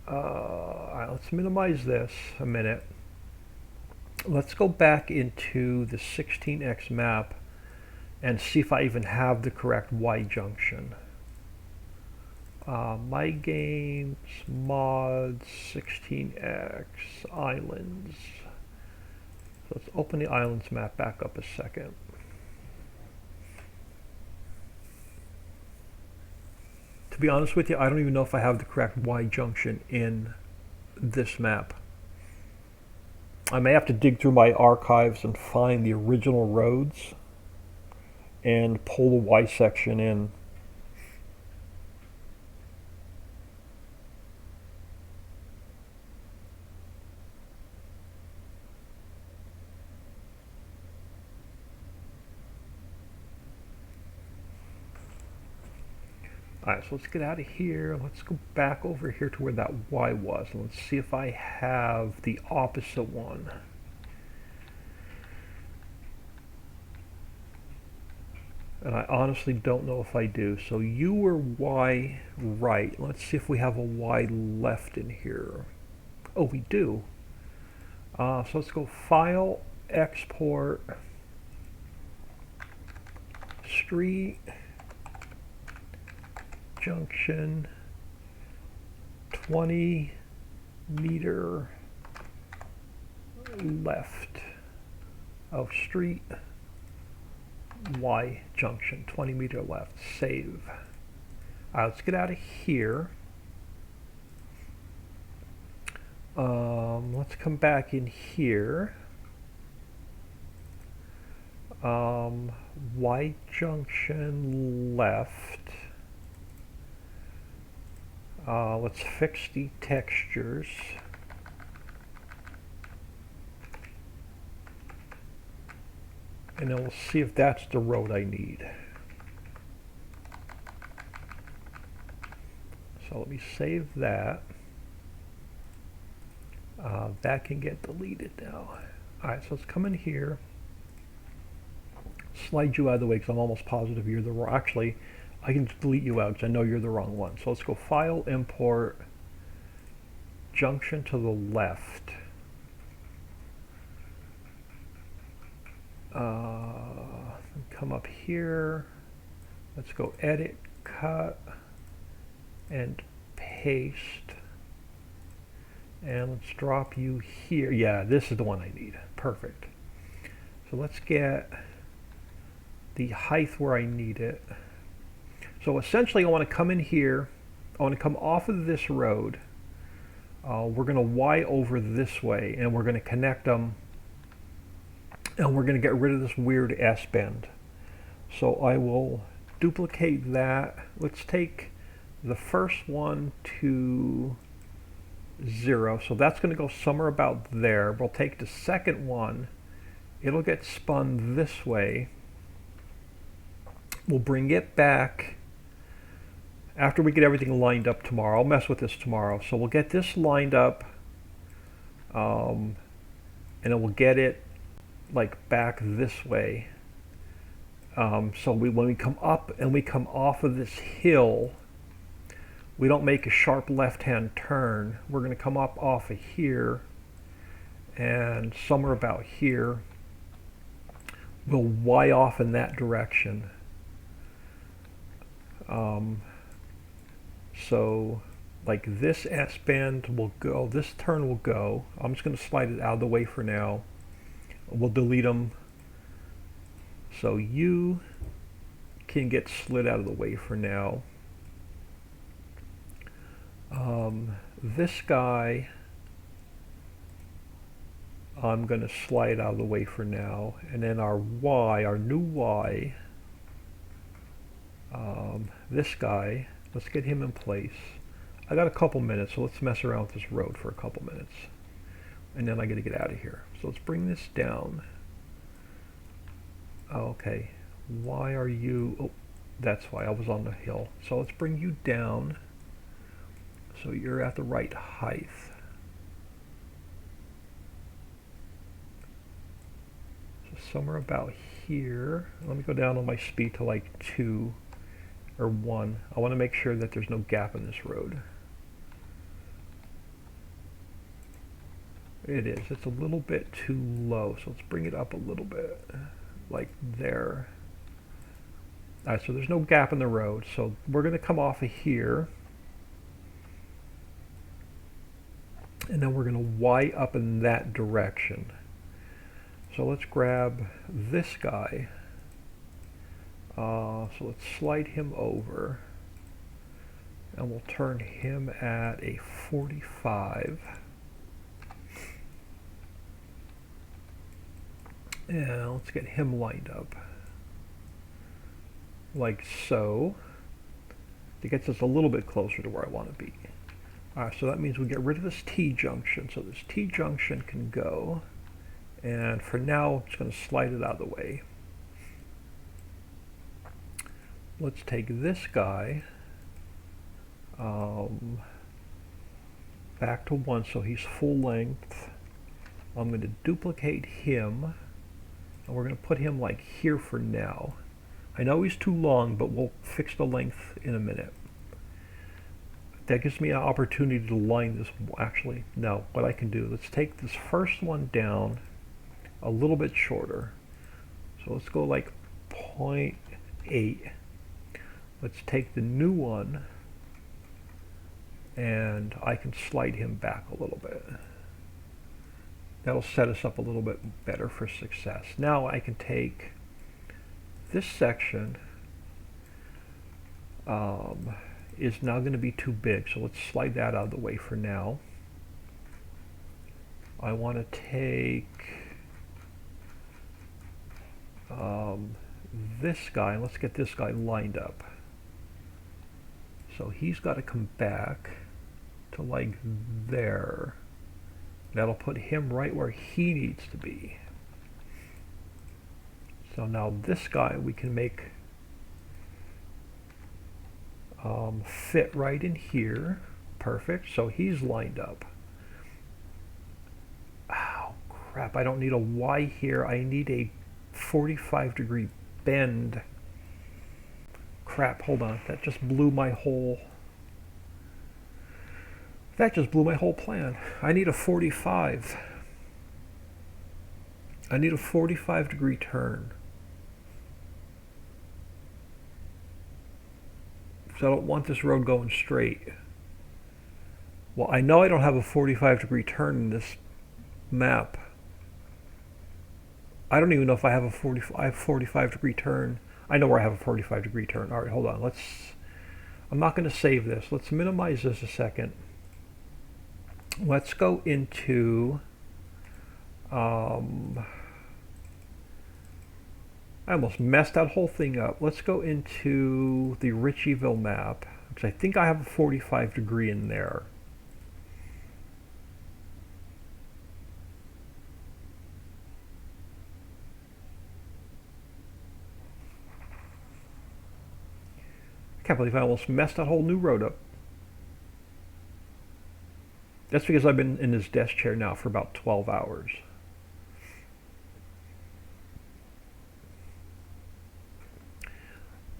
alright, let's minimize this a minute. Let's go back into the 16x map and see if I even have the correct Y junction. My games, mods, 16x, islands. So let's open the islands map back up a second. To be honest with you, I don't even know if I have the correct Y junction in this map. I may have to dig through my archives and find the original roads and pull the Y section in. Alright, so let's get out of here. Let's go back over here to where that Y was. And let's see if I have the opposite one. And I honestly don't know if I do. So you were Y right. Let's see if we have a Y left in here. Oh, we do. So let's go File, Export, Street, Junction, 20 meter left of street, Y junction, 20 meter left, save. Let's get out of here. Let's come back in here. Y junction left. Let's fix the textures. And then we'll see if that's the road I need. So let me save that. That can get deleted now. Alright, so let's come in here. Slide you out of the way because I'm almost positive you're the wrong. Actually, I can delete you out because I know you're the wrong one. So let's go File, Import, junction to the left. Come up here. Let's go edit, cut, and paste. And let's drop you here. Yeah, this is the one I need. Perfect. So let's get the height where I need it. So essentially I want to come in here. I want to come off of this road. We're going to Y over this way, and we're going to connect them, and we're going to get rid of this weird S-bend. So I will duplicate that. Let's take the first one to 0. So that's going to go somewhere about there. We'll take the second one. It'll get spun this way. We'll bring it back after we get everything lined up tomorrow. I'll mess with this tomorrow. So we'll get this lined up, and then we'll get it like back this way. So when we come up and we come off of this hill, we don't make a sharp left-hand turn. We're going to come up off of here, and somewhere about here, we'll Y off in that direction. So like this S-bend will go, this turn will go. I'm just going to slide it out of the way for now. We'll delete them. So you can get slid out of the way for now. This guy, I'm going to slide out of the way for now. And then our Y, our new Y, this guy, let's get him in place. I got a couple minutes, so let's mess around with this road for a couple minutes. And then I got to get out of here. So let's bring this down. Okay, why are you, oh, that's why I was on the hill. So let's bring you down so you're at the right height. So somewhere about here. Let me go down on my speed to like 2 or 1. I want to make sure that there's no gap in this road. It is. It's a little bit too low, so let's bring it up a little bit, like there. All right, so there's no gap in the road, so we're going to come off of here, and then we're going to Y up in that direction. So let's grab this guy. So let's slide him over, and we'll turn him at a 45. And let's get him lined up like so. It gets us a little bit closer to where I want to be. Alright, so that means we get rid of this T-junction. So this T-junction can go. And for now, I'm just going to slide it out of the way. Let's take this guy back to 1 so he's full length. I'm going to duplicate him, and we're going to put him like here for now. I know he's too long, but we'll fix the length in a minute. That gives me an opportunity to line this. Actually, no, what I can do, let's take this first one down a little bit shorter. So let's go like 0.8. Let's take the new one, and I can slide him back a little bit. That'll set us up a little bit better for success. Now I can take this section, is now going to be too big, so let's slide that out of the way for now. I want to take this guy, and let's get this guy lined up. So he's got to come back to like there. That'll put him right where he needs to be. So now this guy we can make fit right in here. Perfect. So he's lined up. Oh, crap. I don't need a Y here. I need a 45-degree bend. Crap. Hold on. That just blew my whole That just blew my whole plan. I need a 45. I need a 45-degree turn. So I don't want this road going straight. Well, I know I don't have a 45-degree turn in this map. I don't even know if I have a 45-degree turn. I know where I have a 45-degree turn. All right, hold on. I'm not going to save this. Let's minimize this a second. Let's go into... I almost messed that whole thing up. Let's go into the Ritchieville map, because I think I have a 45-degree in there. I can't believe I almost messed that whole new road up. That's because I've been in this desk chair now for about 12 hours.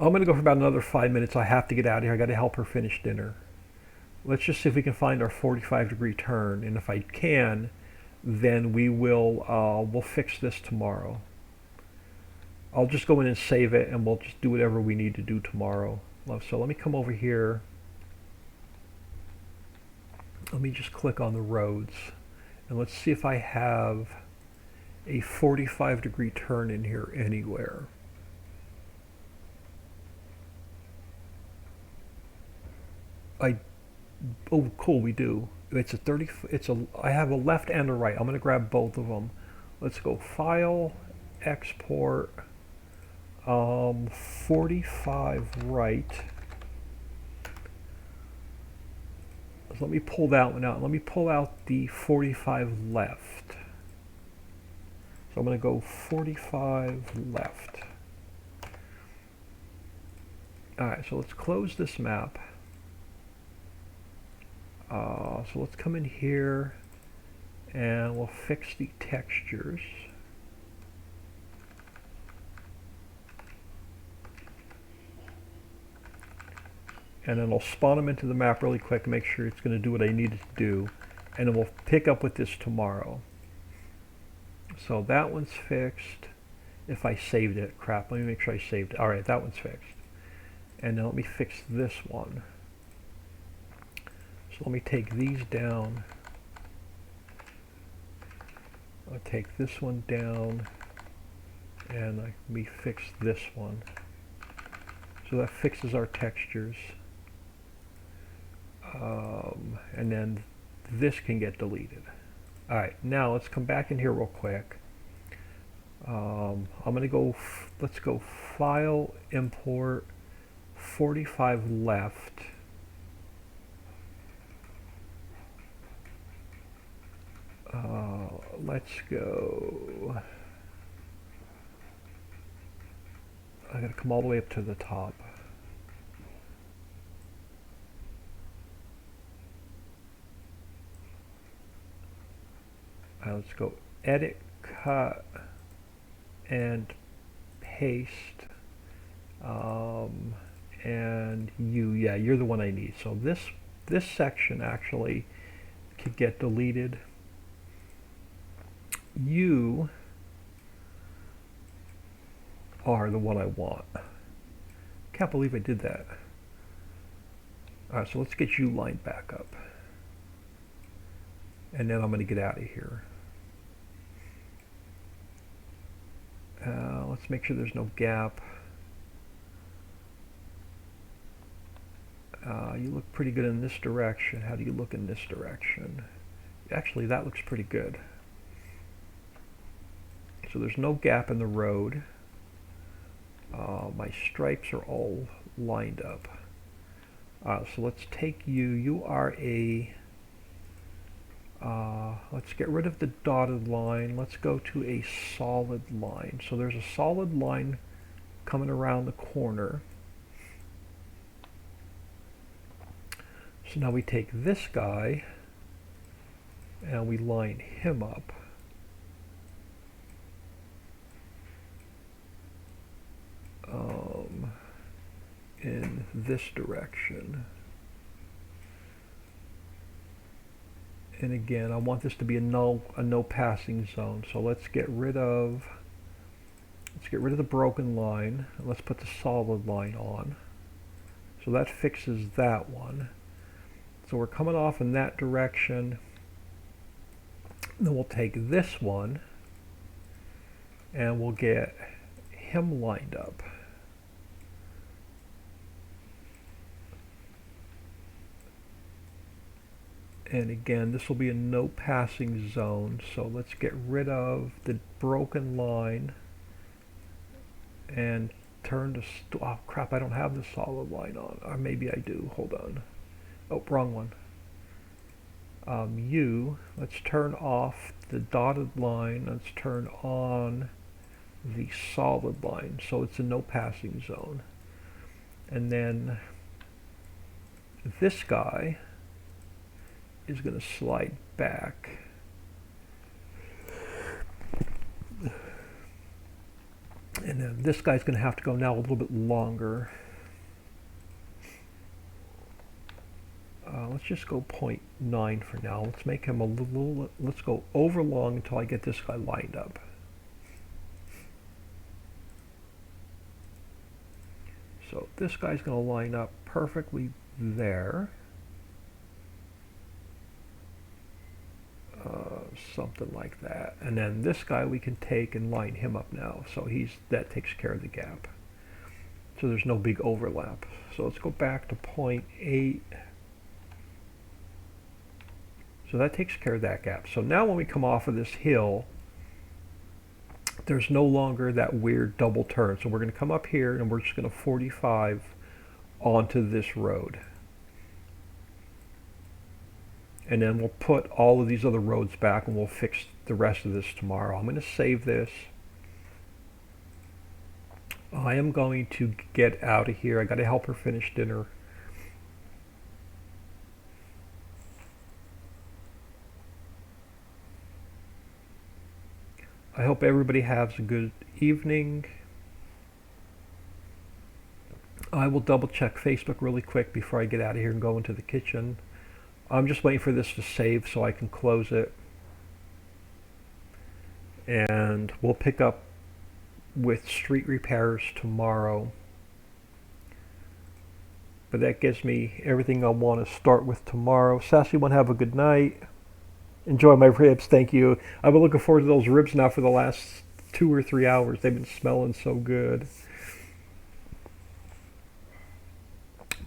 I'm going to go for about another 5 minutes. I have to get out of here. I got to help her finish dinner. Let's just see if we can find our 45-degree turn, and if I can, then we'll fix this tomorrow. I'll just go in and save it, and we'll just do whatever we need to do tomorrow. So let me come over here. Let me just click on the roads, and let's see if I have a 45-degree turn in here anywhere. Oh, cool, we do. It's a 30. I have a left and a right. I'm going to grab both of them. Let's go File, Export, 45 right. So let me pull that one out. Let me pull out the 45 left. So I'm going to go 45 left. Alright, so let's close this map. So let's come in here and we'll fix the textures. And then I'll spawn them into the map really quick and make sure it's going to do what I need it to do. And then we'll pick up with this tomorrow. So that one's fixed. If I saved it, crap, let me make sure I saved it. Alright, that one's fixed. And then let me fix this one. So let me take these down. I'll take this one down. And let me fix this one. So that fixes our textures. And then this can get deleted. Alright, now let's come back in here real quick. I'm going to go, let's go File, Import, 45 left. Let's go, I gotta come all the way up to the top. Let's go Edit, Cut, and Paste. And yeah, you're the one I need. So this section actually could get deleted. You are the one I want. Can't believe I did that. Alright, so let's get you lined back up. And then I'm going to get out of here. Let's make sure there's no gap. You look pretty good in this direction. How do you look in this direction? Actually, that looks pretty good. So there's no gap in the road. My stripes are all lined up. So let's take you. You are a... let's get rid of the dotted line. Let's go to a solid line. So there's a solid line coming around the corner. So now we take this guy and we line him up. In this direction. And again, I want this to be a no passing zone. So let's get rid of the broken line. And let's put the solid line on. So that fixes that one. So we're coming off in that direction. Then we'll take this one and we'll get him lined up. And again, this will be a no passing zone. So let's get rid of the broken line and turn to, oh crap, I don't have the solid line on. Or maybe I do, hold on. Oh, wrong one. Let's turn off the dotted line. Let's turn on the solid line. So it's a no passing zone. And then this guy is going to slide back. And then this guy's going to have to go now a little bit longer. Let's just go 0.9 for now. Let's make him a little, let's go over long until I get this guy lined up. So this guy's going to line up perfectly there. Something like that. And then this guy we can take and line him up now. So that takes care of the gap. So there's no big overlap. So let's go back to 0.8. So that takes care of that gap. So now when we come off of this hill, there's no longer that weird double turn. So we're going to come up here and we're just going to 45 onto this road. And then we'll put all of these other roads back and we'll fix the rest of this tomorrow. I'm going to save this. I am going to get out of here. I got to help her finish dinner. I hope everybody has a good evening. I will double check Facebook really quick before I get out of here and go into the kitchen. I'm just waiting for this to save so I can close it. And we'll pick up with street repairs tomorrow. But that gives me everything I want to start with tomorrow. Sassy, want to have a good night. Enjoy my ribs, thank you. I've been looking forward to those ribs now for the last 2 or 3 hours. They've been smelling so good.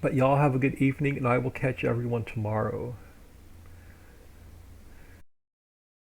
But y'all have a good evening, and I will catch everyone tomorrow.